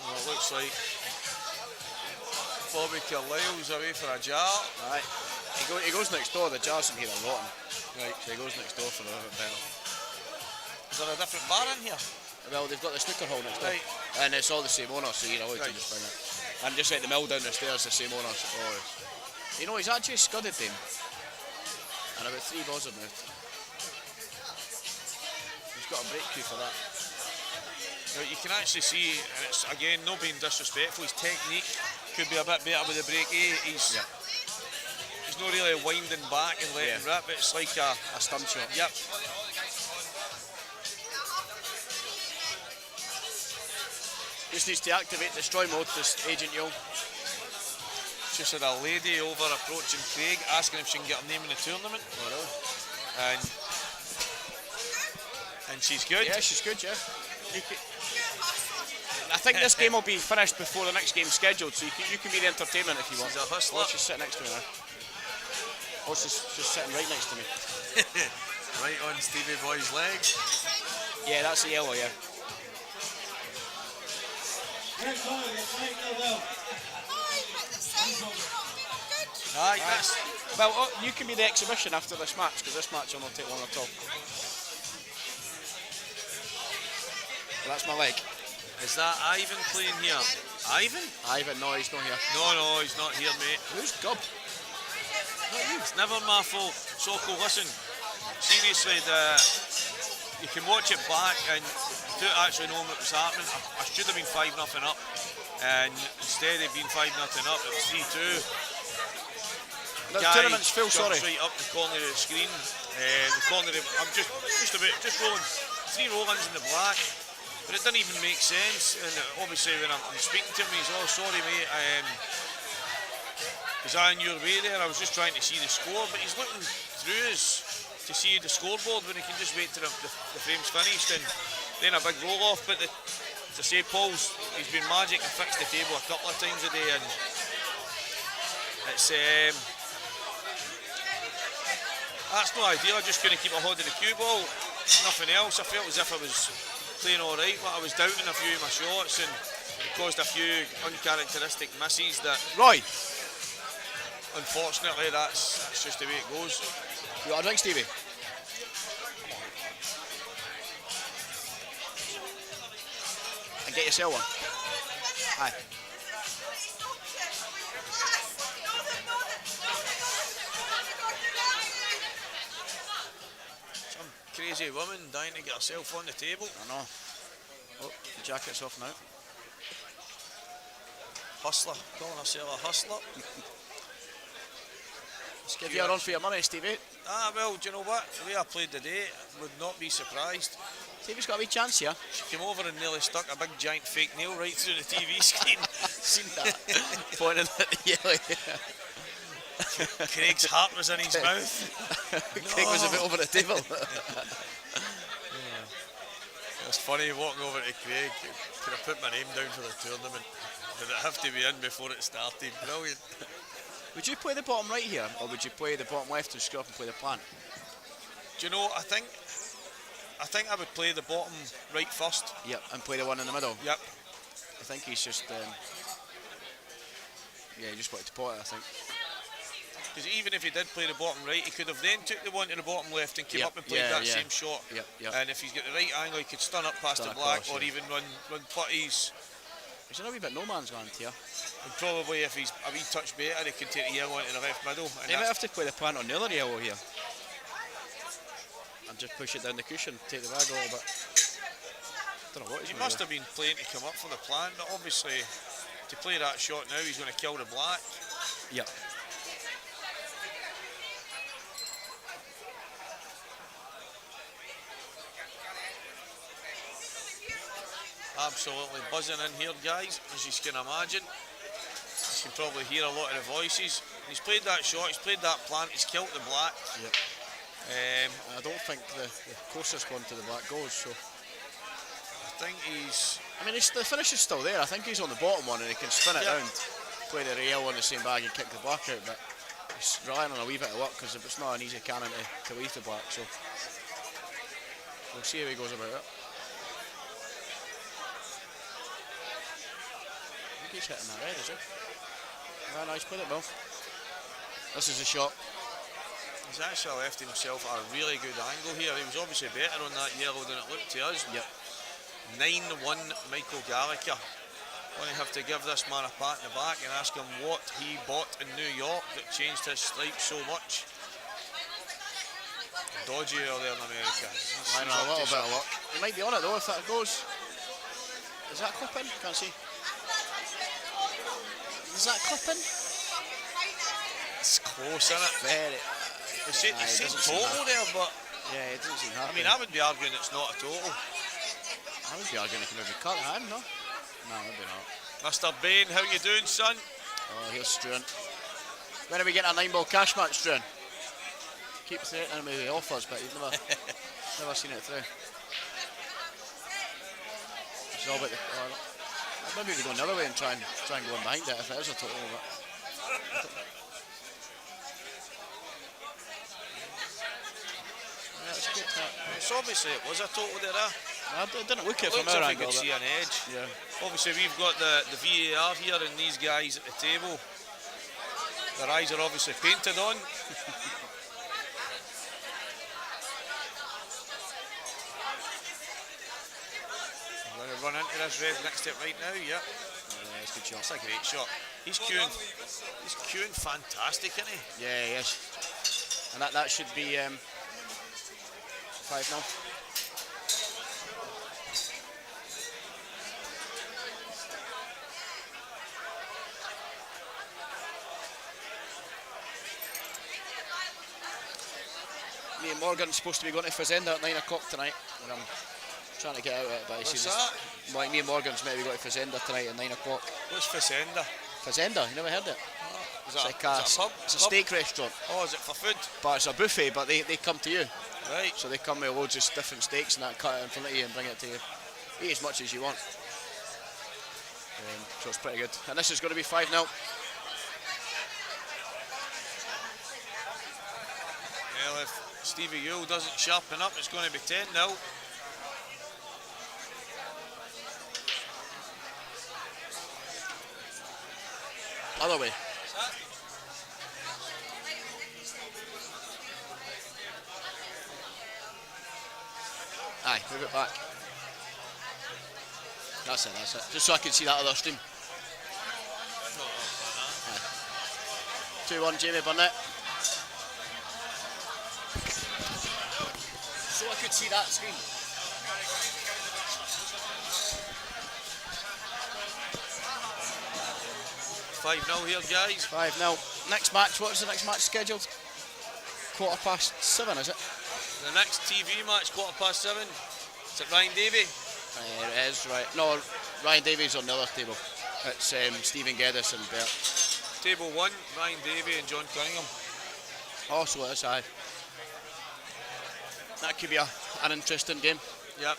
Well, it looks like Bobby Kaleo's away for a jar. Right. He goes next door. The jars from here are rotten. Right. So he goes next door for a little bit better. Is there a different bar in here? Well, they've got the snooker hall next door. Right. And it's all the same owner, so you're allowed to just bring it. And just like the mill down the stairs, the same owner. Oh, you know, he's actually scudded them. And about 3 balls have moved. He's got a break cue for that. Now, you can actually see, and it's again not being disrespectful, his technique could be a bit better with the break. He's not really winding back and letting rip. It's like a stump shot. Yep. Just needs to activate destroy mode, this Agent Young. Just had a lady over approaching Craig, asking if she can get her name in the tournament. Oh, really? And she's good. Yeah, she's good, yeah. I think this game will be finished before the next game's scheduled, so you can be the entertainment if you want. She's a hustler. Oh, she's sitting next to me now. Oh, she's sitting right next to me. Right on Stevie Boy's legs. Yeah, that's the yellow, yeah. Aye, yes. Well, you can be the exhibition after this match, because this match will not take long at all. Well, that's my leg. Is that Ivan playing here? Ivan? Ivan, no, he's not here. No, he's not here, mate. Who's Gub? Not you. It's never my fault. Soko, listen. Seriously, you can watch it back and you don't actually know what was happening. I should have been 5-0 up, and instead of being 5-0 up, it was 3-2. The tournament's full, sorry. Right up the corner of the screen. The corner of, I'm just rolling 3 roll-ins in the black. But it didn't even make sense, and obviously when I'm speaking to him, he's, oh sorry mate, was I in your way there? I was just trying to see the score, but he's looking through us to see the scoreboard when he can just wait till the frame's finished and then a big roll off. But as I say, he's been magic and fixed the table a couple of times a day, and it's that's no ideal. I'm just going to keep a hold of the cue ball, nothing else. I felt as if I was playing all right, but I was doubting a few of my shots and it caused a few uncharacteristic misses that, Roy, unfortunately, that's just the way it goes. you got a drink, Stevie? And get yourself one. Aye. Crazy woman dying to get herself on the table. I know. Oh, the jacket's off now. Hustler, calling herself a hustler. Give you a run for your money, Stevie. Well, do you know what? The way I played today, I would not be surprised. Stevie's got a wee chance here. She came over and nearly stuck a big giant fake nail right through the TV screen. Seen that. Pointing at the yellow. Craig's heart was in his mouth. Craig was a bit over the table. It's funny walking over to Craig. Could have put my name down for the tournament. Did it have to be in before it started? Brilliant. Would you play the bottom right here, or would you play the bottom left and screw up and play the plant? Do you know, I think I would play the bottom right first. Yep, and play the one in the middle. Yep. I think he's just, he just wanted to pot it, I think. Because even if he did play the bottom right, he could have then took the one to the bottom left and came up and played that same shot. Yep. And if he's got the right angle, he could stun up past the black, or even run putties. He's in a wee bit no man's land here. And probably if he's a wee touch better, he could take the yellow into the left middle. And They might have to play the plant on the other yellow here. and just push it down the cushion, take the bag a little bit. Don't know what He must have been playing to come up for the plan, but obviously to play that shot now, he's going to kill the black. Yeah. Absolutely buzzing in here, guys, as you can imagine. You can probably hear a lot of the voices. He's played that shot, he's played that plant, he's killed the black. Yep. I don't think the closest one to the black goes, so. I think he's... I mean, the finish is still there. I think he's on the bottom one and he can spin it round, play the rail on the same bag and kick the black out, but he's relying on a wee bit of luck because if it's not an easy cannon to leave the black, so. We'll see how he goes about it. I think he's hitting that red, is he? Yeah, nice, put it well. This is a shot. He's actually left himself a really good angle here. He was obviously better on that yellow than it looked to us. Yep. 9-1 Michael Gallagher. Going to have to give this man a pat in the back and ask him what he bought in New York that changed his stripes so much. Dodgy earlier in America. I know, a little bit of luck. He might be on it though if that goes. Is that clipping? Can't see. Is that clipping? It's close, isn't it? Very. He said total there, but yeah, it doesn't seem happy. I mean, I would be arguing it's not a total. I would be arguing it can maybe cut the hand, no? No, maybe not. Mr. Bain, how you doing, son? Oh, here's Struan. When are we getting a 9-ball cash match, Struan? Keep threatening me with offers, but you've never, never seen it through. It's all about the. Maybe we go the other way and try and go in behind it if it is a total. But yeah, it's good. It's obviously it was a total there. I didn't look at it Looks from our like we angle. could see an edge. Yeah. Obviously we've got the VAR here and these guys at the table. Their eyes are obviously painted on. I'm going to run into this red next to it right now, yeah. That's a good shot. That's a great shot. He's queuing fantastic, isn't he? Yeah, he is. And that should be 5-0. Me and Morgan's supposed to be going to Fazenda at 9 o'clock tonight, and I'm trying to get out of it, but he says like me and Morgan's maybe going to Fazenda tonight at 9 o'clock. What's Fazenda? Fazenda, you never heard it? Is It's that, like is that a pub? it's a steak restaurant, Oh, is it for food? but it's a buffet, but they come to you. Right. So they come with loads of different steaks and that, cut it in front of you and bring it to you. Eat as much as you want. So it's pretty good. And this is going to be 5-0. Well, if Stevie Yule doesn't sharpen up, it's going to be 10-0. Other way. Aye, move it back. That's it. Just so I can see that other stream. Aye. 2-1 Jamie Burnett. So I could see that screen. 5-0 here, guys. 5-0. Next match, what is the next match scheduled? 7:15, is it? The next TV match, 7:15. Is it Ryan Davey? It is, right. No, Ryan Davies on the other table. It's Stephen Geddes and Bert. Table 1, Ryan Davey and John Cunningham. Oh, so it is, aye. That could be an interesting game. Yep.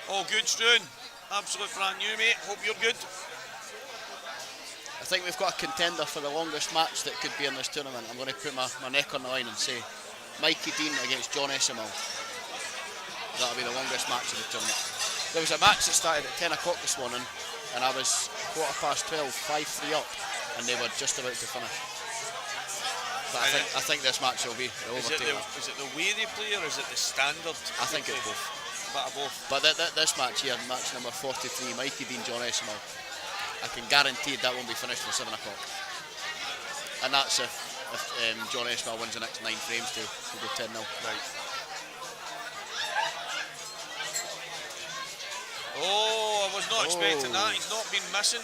All good, Struan. Absolute brand new, mate. Hope you're good. I think we've got a contender for the longest match that could be in this tournament. I'm going to put my neck on the line and say Mikey Dean against John Essamil. That'll be the longest match of the tournament. There was a match that started at 10 o'clock this morning and I was 12:15, 5-3 up, and they were just about to finish. But I think this match will be overtake. Is it the way they play or is it the standard? I think it's both. A bit of both. But this match here, match number 43, Mikey Dean, John Essamil. I can guarantee that won't be finished for 7 o'clock. And that's if John Esmell wins the next 9 frames to go 10-0. Right. Oh, I was not expecting that. He's not been missing.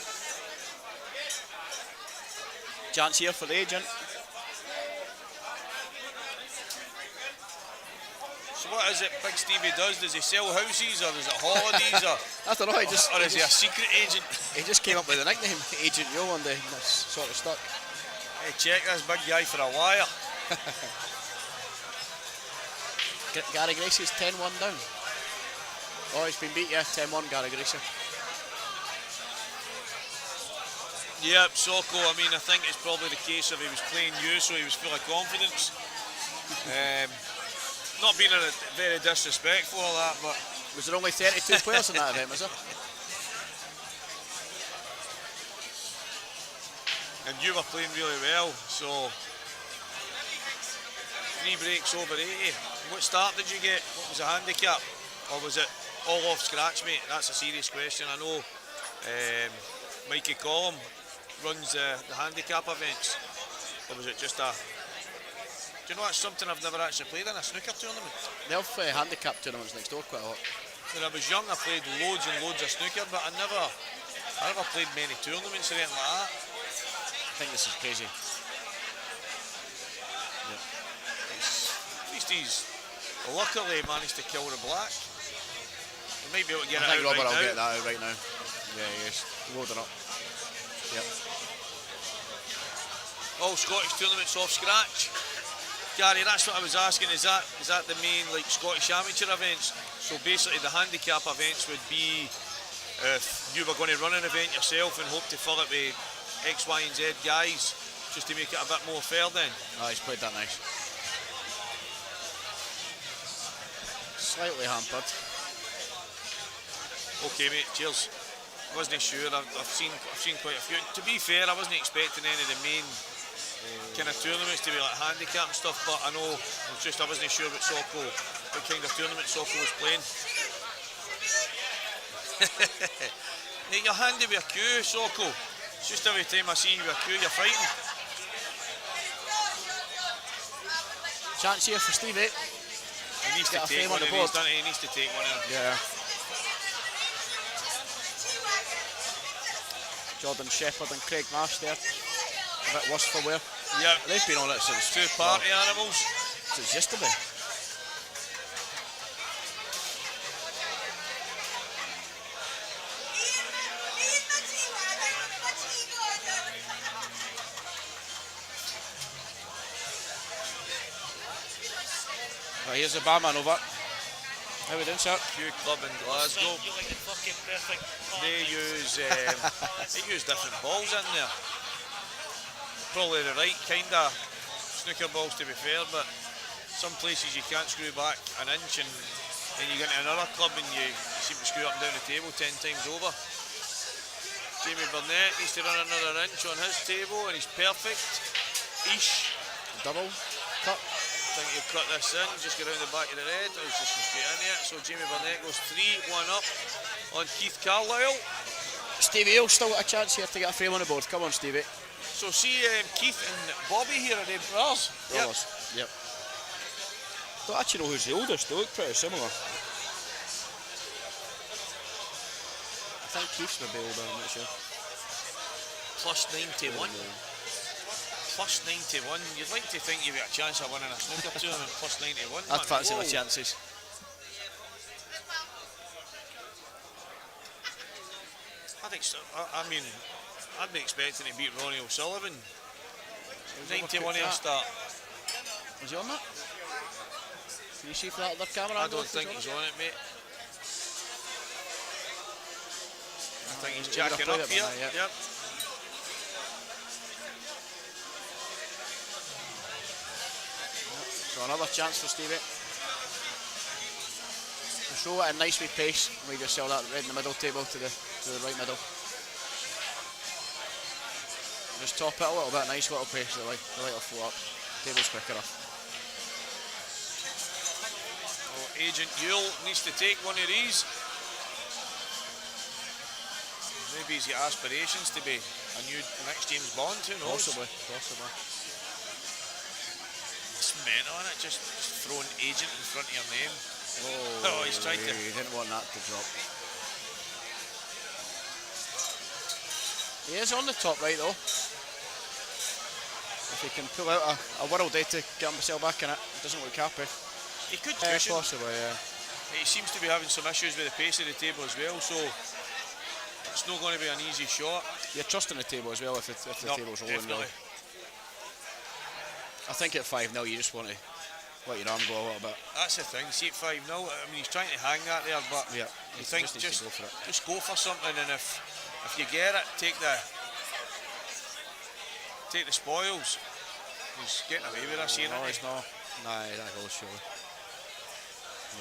Chance here for the agent. So what is it Big Stevie does? Does he sell houses or is it holidays or, I don't know, or is he a secret agent? he just came up with the nickname, Agent Yo, one day, and that's sort of stuck. Hey, check this big guy for a wire. Gary Gracie's 10-1 down. Oh, he's been beat, yeah, 10-1, Gary Gracie. Yep, Soko, I mean, I think it's probably the case of he was playing you, so he was full of confidence. Not being very disrespectful or that, but... Was there only 32 players in that event, was there? And you were playing really well, so... 3 breaks over 80. What start did you get? What was the handicap? Or was it all off scratch, mate? That's a serious question. I know Mikey Collum runs the handicap events. Or was it just a... Do you know that's something I've never actually played in a snooker tournament? They have handicap tournaments next door quite a lot. When I was young, I played loads and loads of snooker, but I never played many tournaments or anything like that. I think this is crazy. At least he's luckily managed to kill the black. He might be able to get I it think out Robert right will now. get that out right now. Yeah, he is. Loading up. Yep. All Scottish tournaments off scratch. Gary, that's what I was asking. Is that the main like Scottish amateur events? So basically, the handicap events would be if you were going to run an event yourself and hope to fill it with X, Y, and Z guys, just to make it a bit more fair. Then. Oh, he's played that nice. Slightly hampered. Okay, mate. Cheers. Wasn't sure. I've seen quite a few. To be fair, I wasn't expecting any of the main kind of tournaments to be like handicap and stuff, but I know I wasn't sure what kind of tournament Soko was playing. Mate, you're handy with a cue, Soko. It's just every time I see you with a cue, you're fighting. Chance here for Stevie. He needs to Get a take frame one on of the these, board. doesn't he? He needs to take one of them. Yeah. Jordan Shepherd and Craig Marsh there. A bit worse for wear. Yeah, They've been on it since two party animals. since yesterday. Right, here's the barman over. How we doing, sir? Q Club in Glasgow. They use different balls in there. Probably the right kind of snooker balls, to be fair, but some places you can't screw back an inch, and then you get into another club and you seem to screw up and down the table 10 times over. Jamie Burnett needs to run another inch on his table, and he's perfect. Ish. Double cut. I think he'll cut this in, just get around the back of the red. Oh, he's just straight in here. So Jamie Burnett goes 3-1 up on Keith Carlisle. Stevie Hill's still got a chance here to get a frame on the board. Come on, Stevie. So see Keith and Bobby here are their brothers. Brothers. Yep. Don't actually know who's the oldest. They look pretty similar. I think Keith's maybe older, I'm not sure. Plus 91. Plus 91. You'd like to think you've got a chance of winning a snooker tournament plus 91. I'd man. fancy my Whoa. chances. I think so. I mean, I'd be expecting to beat Ronnie O'Sullivan. 91 he'll start. Was he on that? Can you see for that other camera? I angle don't if think he's he's on on it, mate. I think he's He would have jacking played up it by here. now, yeah. Yep. So another chance for Stevie. We throw it a nice wee pace, and we just sell that red in the middle table to the right middle. Just top it a little bit, nice little pace, the light will flow up. Table's quick enough. Oh, Agent Yule needs to take one of these. maybe he's got aspirations to be a new next James Bond, who knows? Possibly. It's mental, isn't it? Just throwing agent in front of your name. Oh, He's tried to. He didn't want that to drop. He is on the top right though. If he can pull out a world day to get himself back in it, doesn't look happy. He could cushion. Possibly, yeah. He seems to be having some issues with the pace of the table as well, so it's not going to be an easy shot. You're trusting the table as well if the table's rolling. Definitely. I think at 5-0 you just want to let your arm go a little bit. That's the thing. See at 5-0. I mean, he's trying to hang that there, but Yeah, you think just go for it. just go for something, and if you get it, take the spoils. He's getting away with this here, No, isn't it's he? not. Nah, that goes surely.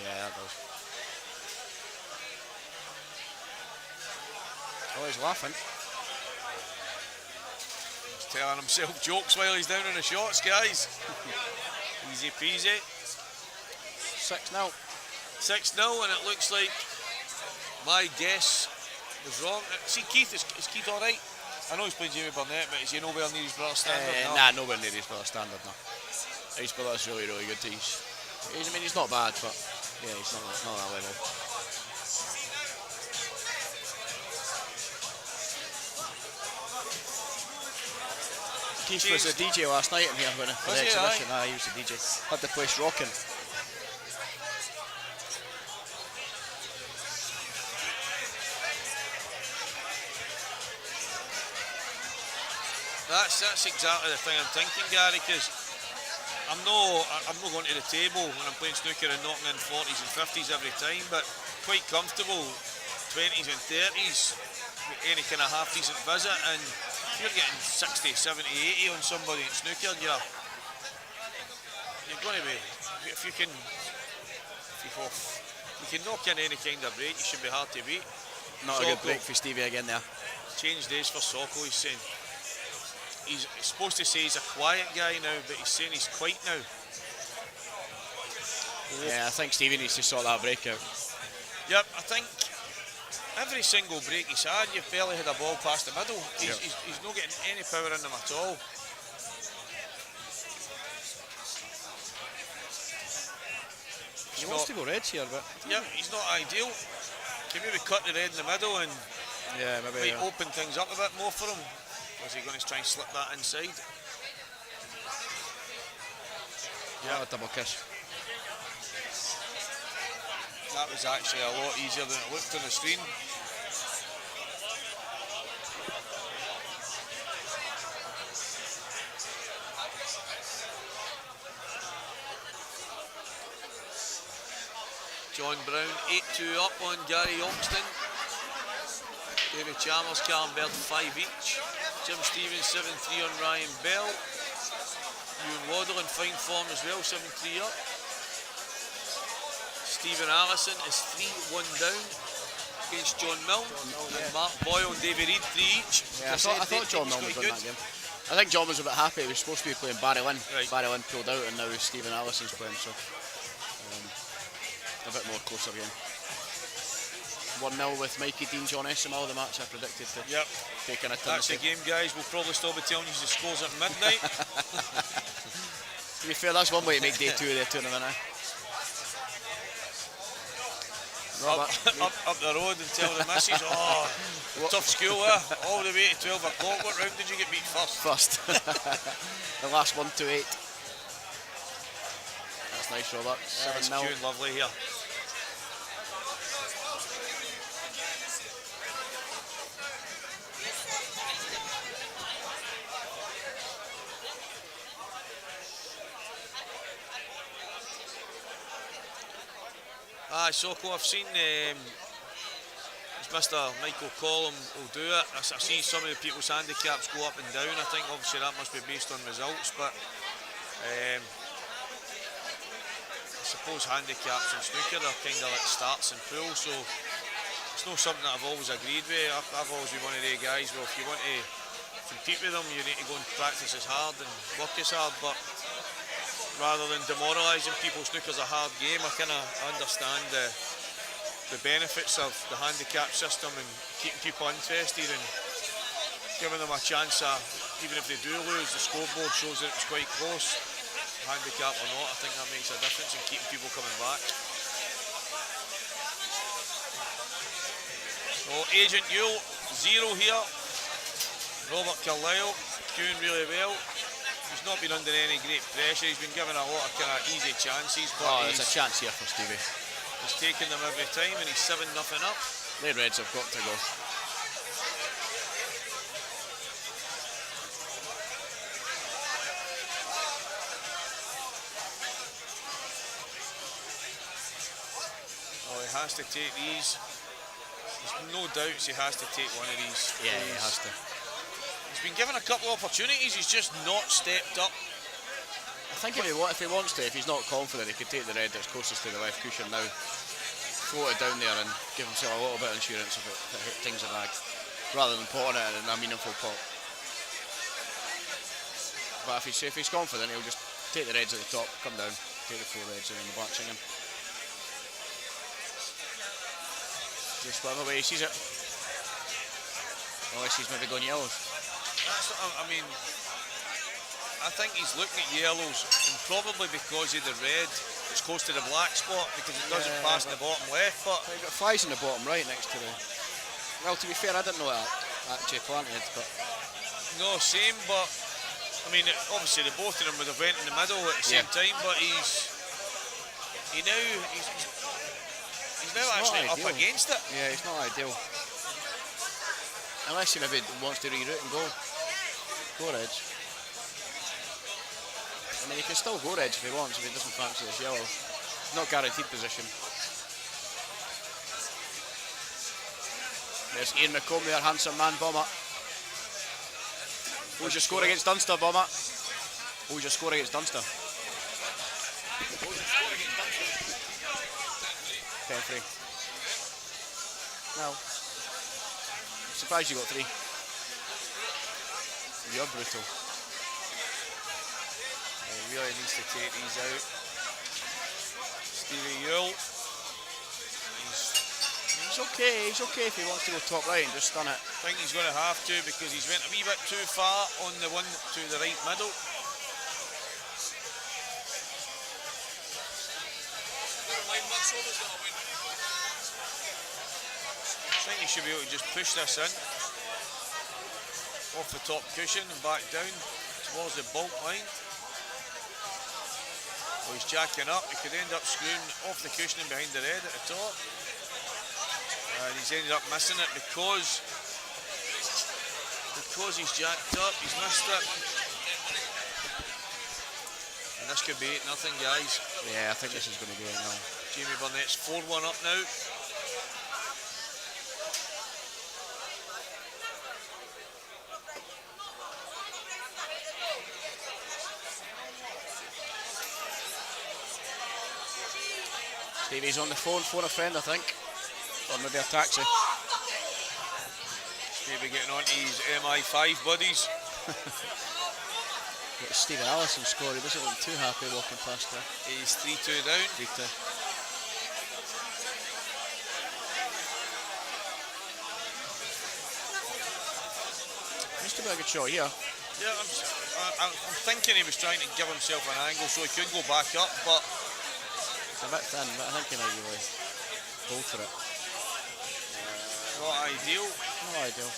Yeah, that does. Oh, he's laughing. He's telling himself jokes while he's down in the shots, guys. Easy peasy. 6-0. 6-0, and it looks like my guess was wrong. See, Keith, is Keith all right? I know he's playing Jamie Burnett, but is he nowhere near his brother standard? No. Nah, nowhere near his brother standard, no. His brother's really, really good. He's not bad, but yeah, he's not that level. Keith was a DJ last night in here for the exhibition. He was a DJ. Had the place rocking. That's exactly the thing I'm thinking, Gary, because I'm not going to the table when I'm playing snooker and knocking in 40s and 50s every time, but quite comfortable 20s and 30s with any kind of half decent visit, and if you're getting 60, 70, 80 on somebody in snooker, you're going to be, if you can knock in any kind of break, you should be hard to beat. Not a good break for Stevie again there. Change days for Sokol, he's saying. He's supposed to say he's a quiet guy now, but he's saying he's quite now. Yeah, I think Stevie needs to sort that break out. Yep, I think every single break he's had, you've barely had a ball past the middle. He's not getting any power in them at all. He wants to go reds here, but Yep, he's not ideal. Can maybe cut the red in the middle and yeah, maybe might open things up a bit more for him. Or is he going to try and slip that inside? Yeah, a double kiss. That was actually a lot easier than it looked on the screen. John Brown 8-2 up on Gary Oxton. David Chalmers, Callum Baird 5 each. Jim Stevens 7-3 on Ryan Bell. Ewan Waddle in fine form as well, 7-3 up. Stephen Allison is 3-1 down against John Milne. And Mark Boyle and David Reid 3 each. Yeah, I thought John Milne would win that game. I think John was a bit happy. He was supposed to be playing Barry Lynn. Right. Barry Lynn pulled out, and now Stephen Allison's playing, so a bit more closer game. 1-0 with Mikey Dean, John Esimal, the match I predicted to take an That's the game, guys. We'll probably still be telling you the scores at midnight. To be fair, that's one way to make day 2 of the tournament. Up the road and tell the missus, tough school, all the way to 12 o'clock. What round did you get beat first? The last 1 to 8. That's nice, Robert. It's 7-0. queuing lovely here. Soko, I've seen Mr. Michael Collum will do it. I see some of the people's handicaps go up and down. I think obviously that must be based on results, but I suppose handicaps in snooker are kind of like starts and pools, so it's not something that I've always agreed with. I've always been one of the guys, well, if you want to compete with them, you need to go and practice as hard and work as hard, but rather than demoralising people, snooker's a hard game. I kind of understand the the benefits of the handicap system and keeping people interested and giving them a chance of, even if they do lose, the scoreboard shows that it's quite close, handicap or not. I think that makes a difference in keeping people coming back. So Agent Yule, 0 here. Robert Kaleo doing really well. He's not been under any great pressure. He's been given a lot of kind of easy chances, but there's a chance here for Stevie. he's taking them every time, and he's 7-0 up. The Reds have got to go. Oh, he has to take these. There's no doubts he has to take one of these. Yeah, he has to. He's been given a couple of opportunities. He's just not stepped up. I think if he wants to, if he's not confident, he could take the red that's closest to the left cushion now, float it down there and give himself a little bit of insurance if things are back, rather than potting it in a meaningful pot. But if he's confident, he'll just take the reds at the top, come down, take the 4 reds and then the black him. Just whatever way he sees it. Unless he's maybe going yellows. That's, I mean, I think he's looking at yellows, and probably because of the red, it's close to the black spot because it doesn't pass in the bottom left. But you've got flies in the bottom right next to the. Well, to be fair, I didn't know that actually planted, but no, same. But I mean, obviously, the both of them would have went in the middle at the same time. But he's now actually up against it. Yeah, it's not ideal. Unless he maybe wants to reroute and go Edge. I mean, he can still go Edge if he wants, if he doesn't fancy this yellow. Not guaranteed position. There's Ian McComb there, handsome man, Bomber. Who's your score against Dunster, Bomber? Who's your score against Dunster? 10-3. No. Surprised you got 3. You're brutal. He really needs to take these out. Stevie Yule. He's okay if he wants to go top right and just stun it. I think he's going to have to because he's went a wee bit too far on the one to the right middle. I think he should be able to just push this in off the top cushion and back down towards the bulk line. Oh, he's jacking up. He could end up screwing off the cushion and behind the red at the top. And he's ended up missing it because he's jacked up. He's missed it. And this could be 8-0, guys. Yeah, I think this is going to be 8-0. Jamie Burnett's 4-1 up now. Stevie's on the phone a friend, I think. Or maybe a taxi. Maybe getting on to his MI5 buddies. Got Stephen Allison score, he doesn't look too happy walking past there. He's 3-2 down. 3-2. Must have been a good shot here. Yeah, I'm thinking he was trying to give himself an angle so he could go back up, but it's a bit thin, but I think he might really go for it. Not ideal. Not ideal.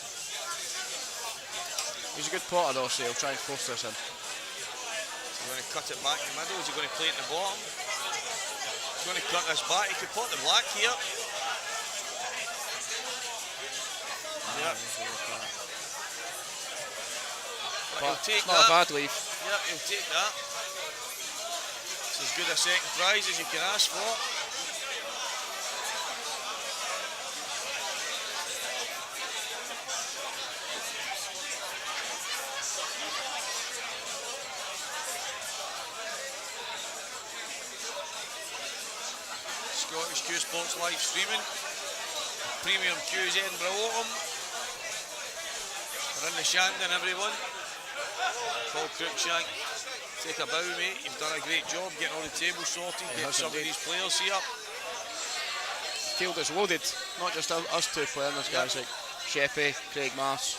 He's a good potter though, so he'll try and force this in. Is he going to cut it back in the middle? Is he going to play it in the bottom? He's going to cut this back. He could pot the black here. Yep. But he'll take not that. a bad leave. Yep, he'll take that. It's as good a second prize as you can ask for. Scottish Q Sports live streaming. Premium Q's Edinburgh Autumn. We're in the Shandon, everyone. Paul Cruikshank, take a bow, mate. You've done a great job getting all the tables sorted, getting some of these players here. field is loaded. Not just us two playing. There's guys like Sheppy, Craig Mars,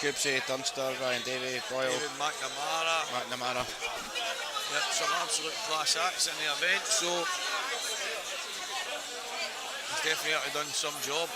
Goobsy, Dunster, Ryan Davey, Boyle, David McNamara. Yep, some absolute class acts in the event, so he's definitely done some job.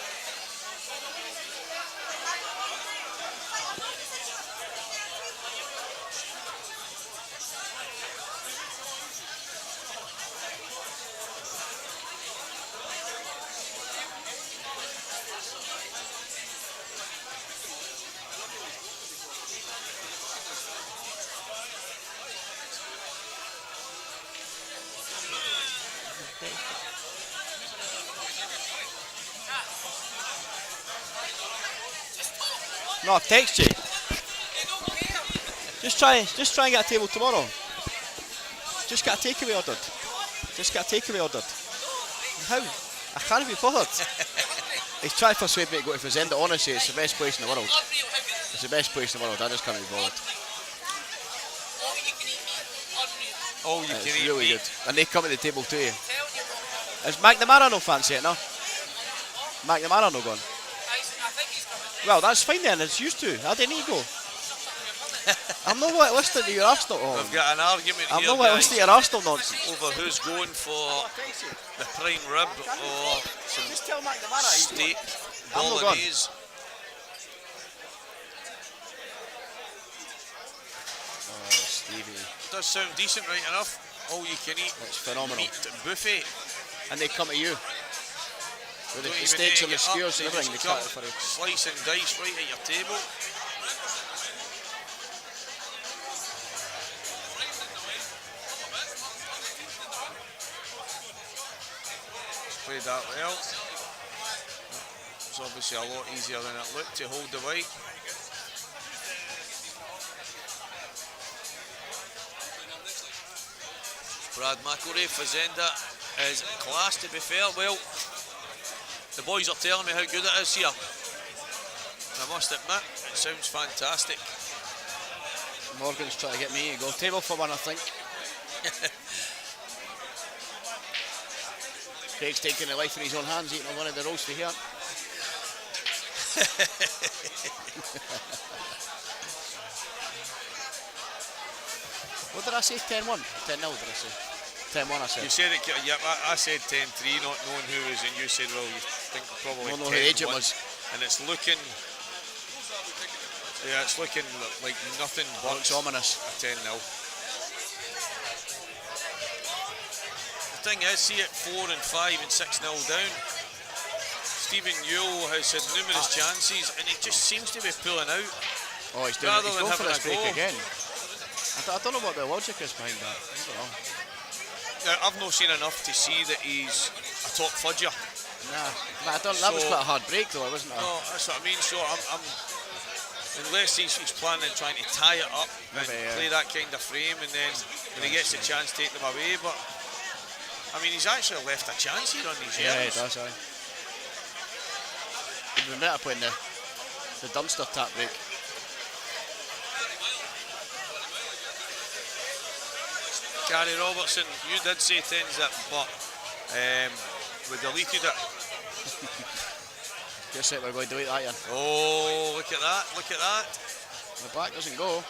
No, I've texted you. Just try and get a table tomorrow. Just get a takeaway ordered. How? I can't be bothered. He's trying to persuade me to go to Fazenda. Honestly, it's the best place in the world. It's the best place in the world. I just can't be bothered. Oh, you can It's eat really meat. good. And they come to the table to you. Is McNamara no fancy it, no? McNamara no gone? Well, that's fine then, it's used to. I didn't need to go. I'm not listening to your Arsenal. We've got an argument I'm here, not guys, listening to your Arsenal nonsense. over who's going for the prime rib or some Just tell McNamara steak I'm not gone. bolognese. Oh, Stevie. Does sound decent, right enough. All you can eat That's phenomenal. meat buffet. And they come to you. With Don't the even steaks need and the to get up, skewers they and everything. They just cut come, it for you. slice and dice right at your table. Played that well. It's obviously a lot easier than it looked to hold the white. Brad McElroy, Fazenda is class, to be fair. Well, the boys are telling me how good it is here. I must admit, it sounds fantastic. Morgan's trying to get me to go table for one, I think. Craig's taking the life in his own hands, eating on one of the rolls for here. What did I say? 10-1? 10-0 did I say? 10-1 I said. You said it, yeah, I said 10-3, not knowing who was, and you said, well, you think probably Don't know 10-1. who Agent was. And it's looking, yeah, it's looking like nothing but Looks ominous. a 10-0. The thing is, see it 4 and 5 and 6-0 down. Stephen Yule has had numerous chances, and he just seems to be pulling out. Oh, he's doing it. Rather He's than going for having this a break go. again. I don't know what the logic is behind that. I don't know. Now, I've not seen enough to see that he's a top fudger. Nah, that was So- quite a hard break though, wasn't it? No, that's what I mean. So I'm unless he's planning trying to tie it up and Maybe, yeah. play that kind of frame, and then when he gets the chance, take them away. But I mean, he's actually left a chance here on these Yeah, years. it does, aye. He'd been better playing the Dunster tap break. Gary Robertson, you did say 10-zip, but we deleted it. Guess it, we're going to delete that, Ian. Oh, look at that! Look at that! The black doesn't go.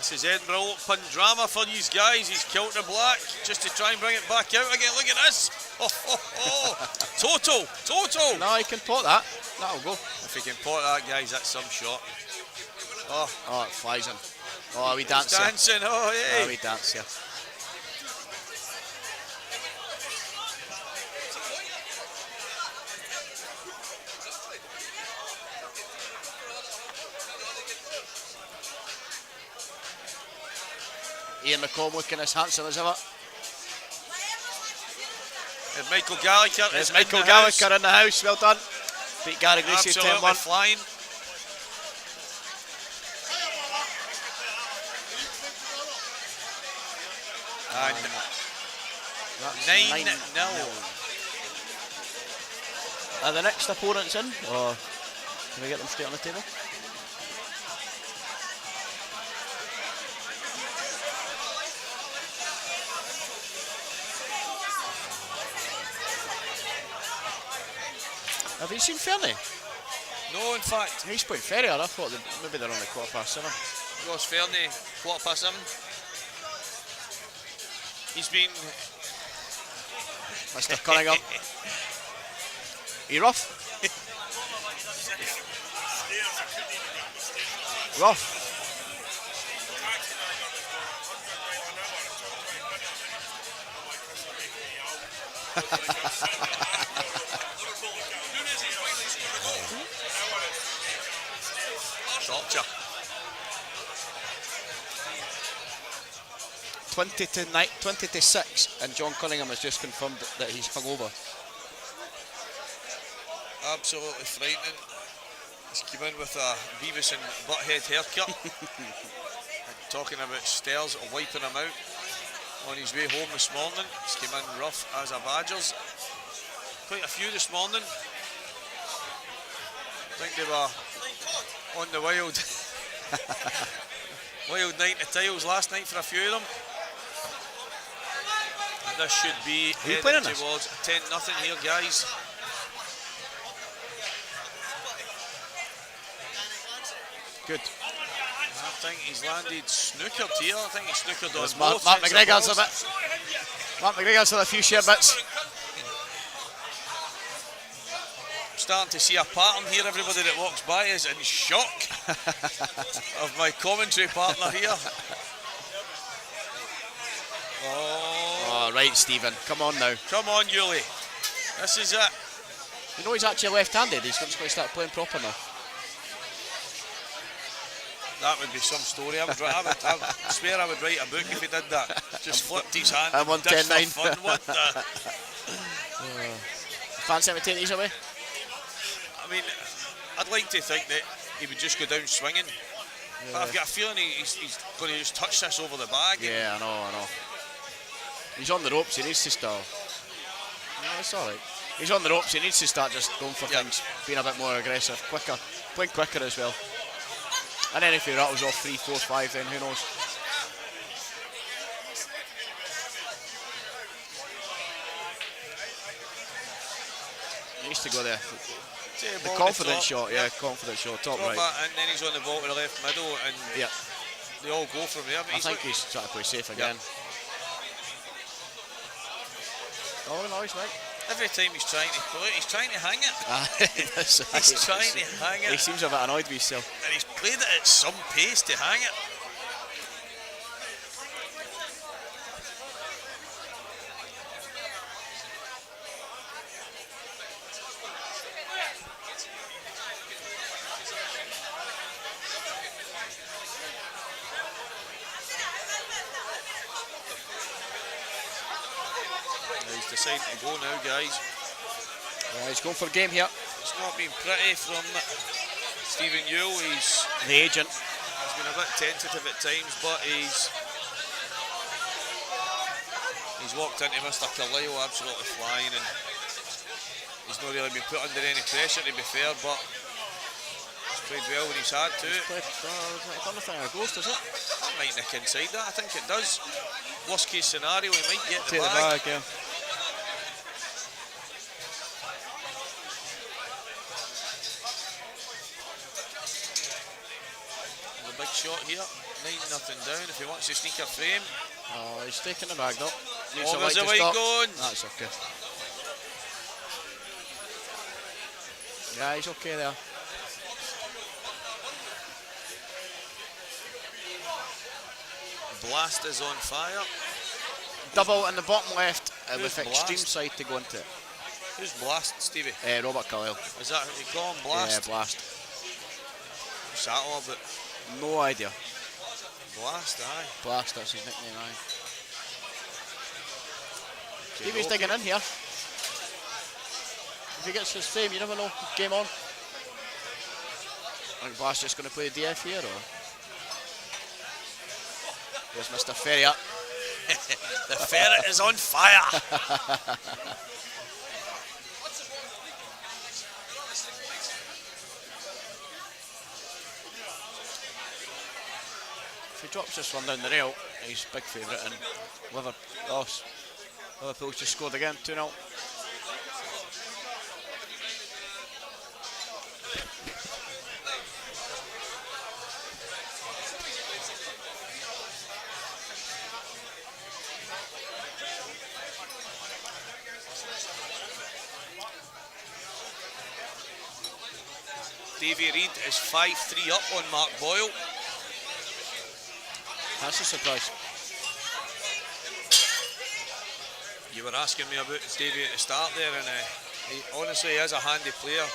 This is Edinburgh Open drama for these guys. He's killed the black just to try and bring it back out again. Look at this! Oh, oh, oh. Total! No, he can pot that. That'll go. If he can pot that, guys, that's some shot. Oh, Oh, it flies in. Oh, we dance he's here. dancing! Oh, Oh, hey! we dance here. Ian McComb looking as handsome as ever. And Michael Gallagher There's is Michael in the house. Gallagher in the house. Well done. Beat Gary Gracie Absolutely 10-1. flying. And That's 9-0. Are the next opponents in, or can we get them straight on the table? Have you seen Fernie? No, in fact, He's playing Ferrier. I thought maybe they're only 7:15. Ross Fernie, 7:15. He's been. Mr. Cunningham. Are you rough? Rough. Dropped you. 20 to 6, and John Cunningham has just confirmed that he's hungover. Absolutely frightening. He's come in with a Beavis and Butthead haircut. And talking about stairs or wiping him out on his way home this morning. He's come in rough as a Badgers. Quite a few this morning. I think they were on the wild wild night of tiles last night for a few of them. And this should be heading towards 10-0 here, guys. Good. I think he's landed snookered here. I think he's snookered on Mark both. McGregor's a bit. Mark McGregor's had a few share bits. Starting to see a pattern here. Everybody that walks by is in shock of my commentary partner here. Oh, right, Stephen. Come on now. Come on, Yuli. This is it. You know he's actually left-handed. He's just going to start playing proper now. That would be some story. I swear I would write a book if he did that. Just flipped his hand. I'm on dished 10-9. for fun. What the? Fancy him to take these away? I mean, I'd like to think that he would just go down swinging. Yeah. But I've got a feeling he's going to just touch this over the bag. Yeah, I know. He's on the ropes, he needs to start. No, it's alright. He's on the ropes, he needs to start just going for things, being a bit more aggressive, quicker, playing quicker as well. And then if he rattles off 3, 4, 5, then who knows? He needs to go there. The confident shot, confident shot, top right. And then he's on the ball to the left middle, and they all go from there. I think he's trying to play safe again. Oh no, he's right. Every time he's trying to play it, he's trying to hang it. He's trying to hang it. He seems a bit annoyed with himself. And he's played it at some pace to hang it. He's deciding to go now, guys. He's going for a game here. It's not been pretty from Stephen Yule. He's the agent. He's been a bit tentative at times, but he's walked into Mr. Kaleo absolutely flying, and he's not really been put under any pressure, to be fair, but he's played well when he's had to. I don't know if it goes, does it? That might nick inside that. I think it does. Worst case scenario, he might get the bag. The bag, yeah. Big shot here, 9-0 down. If he wants to sneak a frame. Oh, he's taking the bag though. There's a white going. That's okay. Yeah, he's okay there. Blast is on fire. Double in the bottom left with Blast? extreme side to go into it. Who's Blast, Stevie? Robert Kaleo. Is that what you call him, Blast? Yeah, Blast. What's that all about? No idea. Blast, aye. Blast, that's his nickname, aye. Stevie's digging in here. If he gets his frame, you never know. Game on. I think Blast's just going to play DF here, or? There's Mr. Ferrier. The ferret is on fire. If he drops this one down the rail, he's big favourite, and Liverpool's just scored again, 2-0. Davy Reid is 5-3 up on Mark Boyle. That's a surprise. You were asking me about Davy at the start there, and he honestly is a handy player.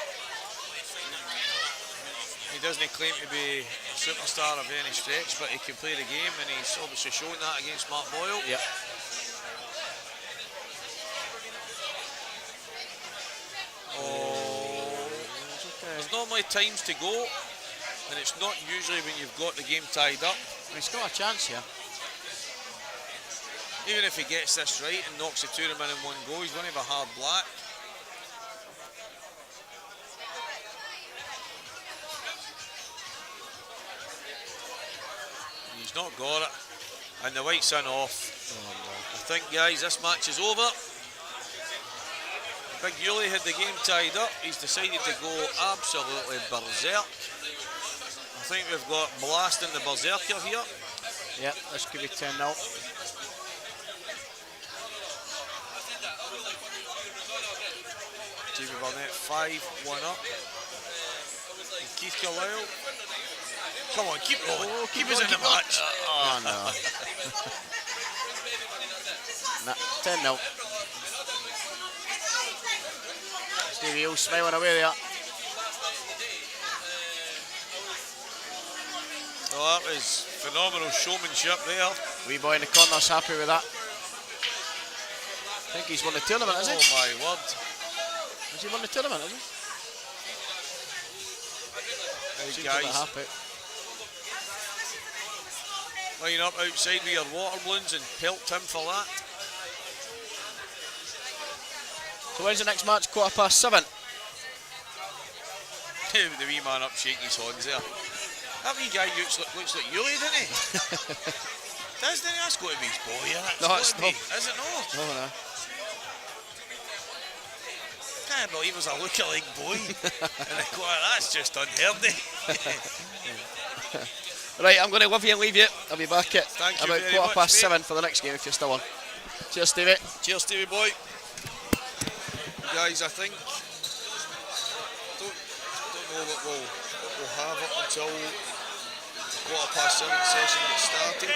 He doesn't claim to be a superstar of any stretch, but he can play the game, and he's obviously shown that against Mark Boyle. Yep. Oh, there's normally times to go, and it's not usually when you've got the game tied up. He's got a chance here. Even if he gets this right and knocks the tournament in one go, he's going to have a hard black. He's not got it, and the white's in off. I think, guys, this match is over. Big Yuli had the game tied up. He's decided to go absolutely berserk. I think we've got blasting the berserker here. Yep, this could be 10-0. Jamie Burnett 5-1 up. And Keith Kaleo. Come on, keep rolling. Keep us in the match. Oh no. Nah, 10-0. Stevie Hill smiling away there. Oh, that was phenomenal showmanship there. Wee boy in the corner's happy with that. I think he's won the tournament, has he? Oh my word. Has he won the tournament, has he? Hey Seems a bit guys, happy. line up outside with your water balloons and pelt him for that. So when's the next match? 7:15. The wee man up shaking his horns there. That wee guy looks like Yuli, doesn't he? Doesn't he? That's got to be his boy, yeah. No, it's not. Is it not? No. Can't believe it was a lookalike boy. And I go, that's just unheard of. Right, I'm going to love you and leave you. I'll be back at Thank you about very much, 7:15 mate. for the next game if you're still on. Cheers, Stevie. Cheers, Stevie boy. Guys, I think don't know what we'll have up until the 7:15 session gets started.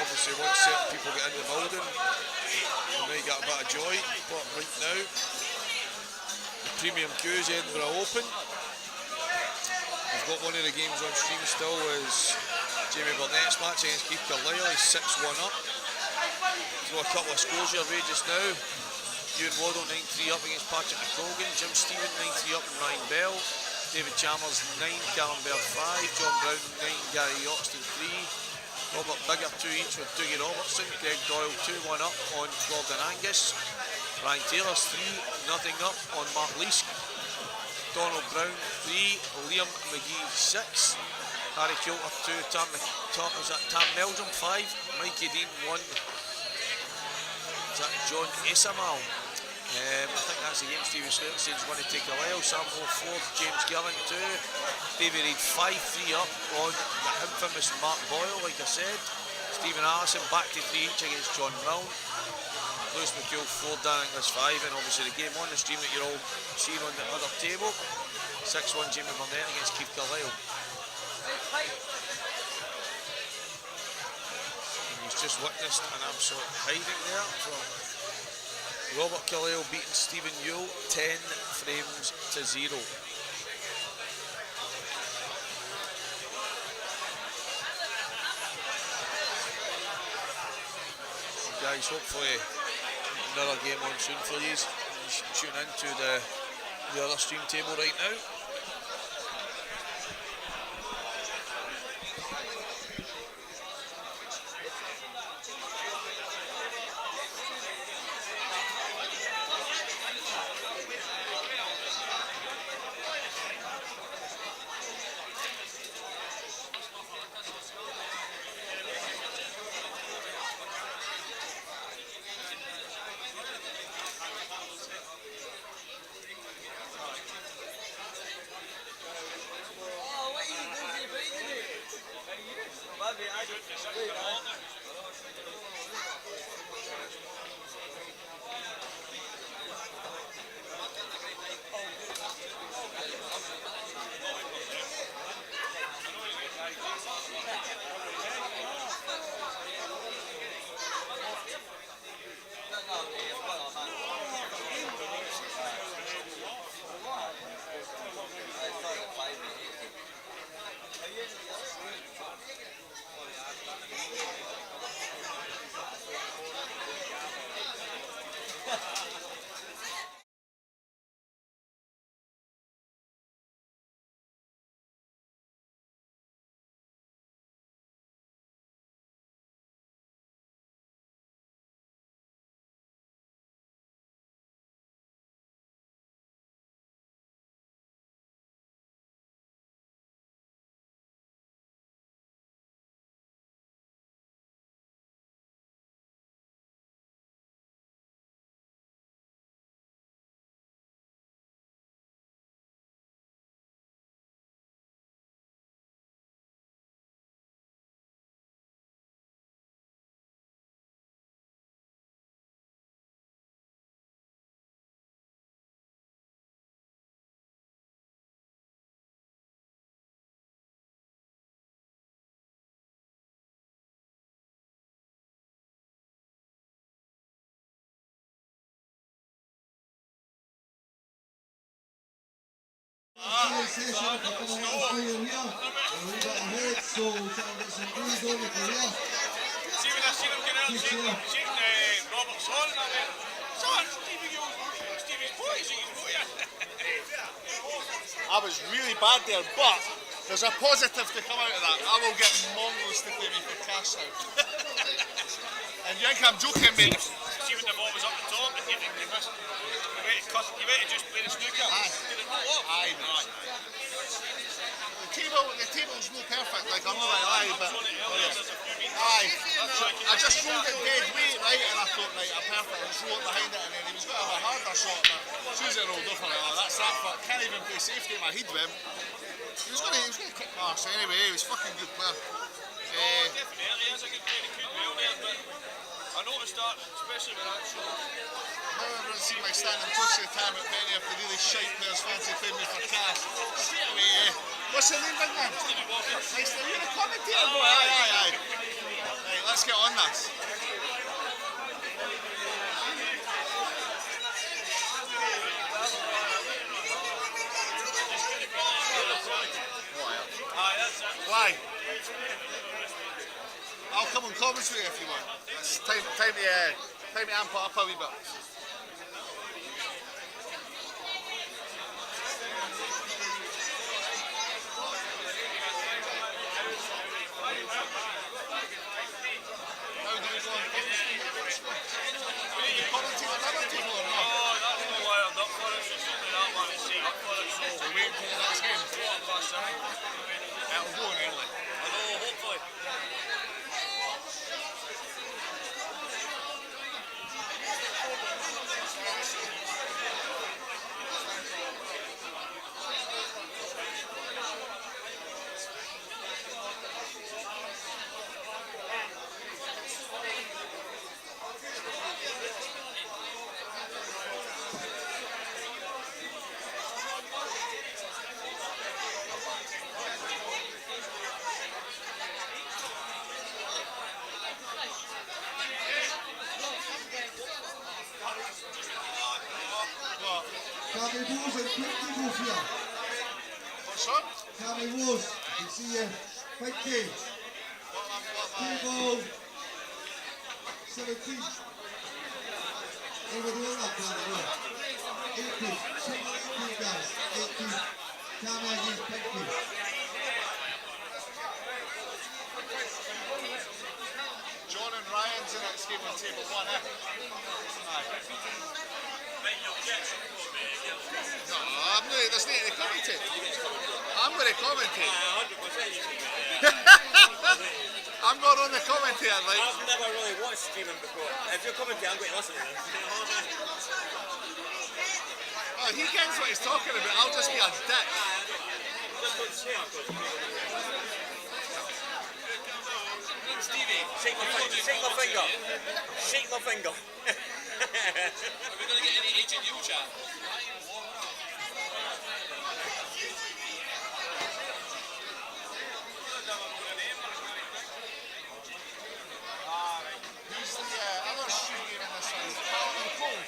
Obviously, once certain people get in the building, we may get a bit of joy. But right now, the Premium Q's Edinburgh Open. We've got one of the games on stream still is Jamie Burnett's match against Keith Kaleo. He's 6-1 up. Throw a couple of scores your way just now. Ewan Waddle 9-3 up against Patrick McColgan. Jim Stephen 9-3 up and Ryan Bell. David Chalmers 9, Callum Baird 5. John Brown 9, Gary Oxton 3. Robert Bigger 2 each with Dougie Robertson. Greg Doyle 2-1 up on Gordon Angus. Ryan Taylor's 3-0 up on Mark Leask. Donald Brown 3, Liam McGee 6. Harry Kilter 2, Tam Meldrum 5. Mikey Dean 1. Is that John Esamal? I think that's the game. Stephen Slater says going to take a while. Sam Moore 4, James Gillen 2. David Reid 5-3 up on the infamous Mark Boyle, like I said. Stephen Allison back to 3 each against John Brown. Lewis McHugh 4, Dan English 5, and obviously the game on the stream that you're all seeing on the other table. 6-1 Jamie Burnett against Keith Kaleo. He's just witnessed an absolute hiding there from Robert Kaleo beating Stephen Yule 10 frames to 0. Guys, hopefully another game on soon for you. You should tune into the other stream table right now. See when I seen him get out and shake Robert's on, and I went, son, Stevie's boy, he's boy. I was really bad there, but there's a positive to come out of that. I will get Mongols to play me for cash now. And you think I'm joking, mate? See when the ball was up the top and you missed. You went to just play the snooker. Did it roll off? Aye, mate. The table's no perfect, like I'm not gonna lie, but aye. I just rolled it dead weight, right, and I thought, right, I'm perfect, I'll just roll it behind it, and then he was going to have a harder shot, but as soon as it rolled off, I'm like, oh, that's that, but can't even play safety in my head with him. He was going to kick my arse anyway, he was a fucking good player. Definitely, he is a good player, he could well there, but I noticed that, especially with that shot. I've never seen my standing close to the time at Benny if the really shite players fancy playing me for cash. Straight away, What's your name, big man? Nice to hear the commentator, boy. Aye. Right, let's get on this. Why? I'll come on commentary if you want. It's time to amp it up a wee bit. How do we go on commentary? Are you commentating on other people or not? Oh, that's no wired up for us. It's only that one. It's up for us. So we're waiting for the next game. It'll go on early. I know, hopefully. What's up? Tommy Wolves, you see you. Fight cage. Table 17. Over the other corner. 18. 18 guys. 18. Tommy against fight cage. John and Ryan's in next game on table 1, eh? Aye. No, I'm not, there's not any commentate. I'm going to commentate. 100%. I'm going on the commentator, like. I've never really watched streaming before. If you're commenting, I'm going to listen to this. Oh, he gets what he's talking about. I'll just be a dick. Just don't say I'm going to. Stevie, Shake my finger. Shake my finger. are we going to get any Agent U chat? Who's the other stream in this one? Callum and Cole.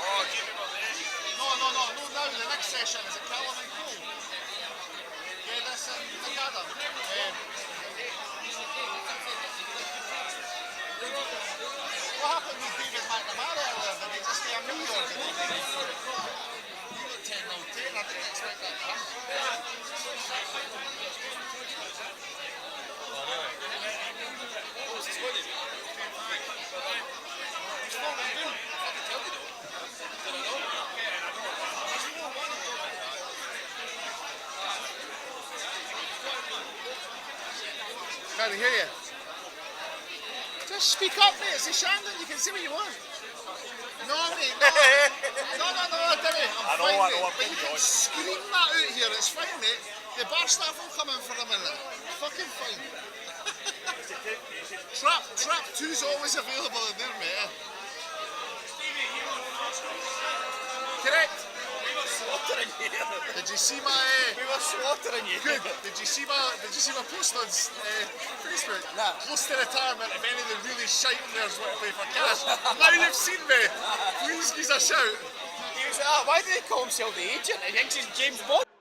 Oh, do you remember this? No, now the next session is it Callum and Cole? Yeah, this and McAdam. What happened with David McNamara earlier? Did he just stay a million or did he? He got 10 out 10, I didn't expect that to happen. Can't hear you. Just speak up, mate. It's a Shandon. You can say what you want. No, mate. No, I didn't. I'm fine, mate. But you can scream that out here. It's fine, mate. The bar staff will come in for a minute. Fucking fine. Trap 2's always available in there, mate. Correct. Slaughtering you. Did you see my? We were slaughtering you. Good. Did you see my post on Facebook? Nah. Close to retirement if any of the really shite players want to play for cash. Now you've seen me. Please give us a shout. He Why do they call himself the agent? He thinks he's James Bond.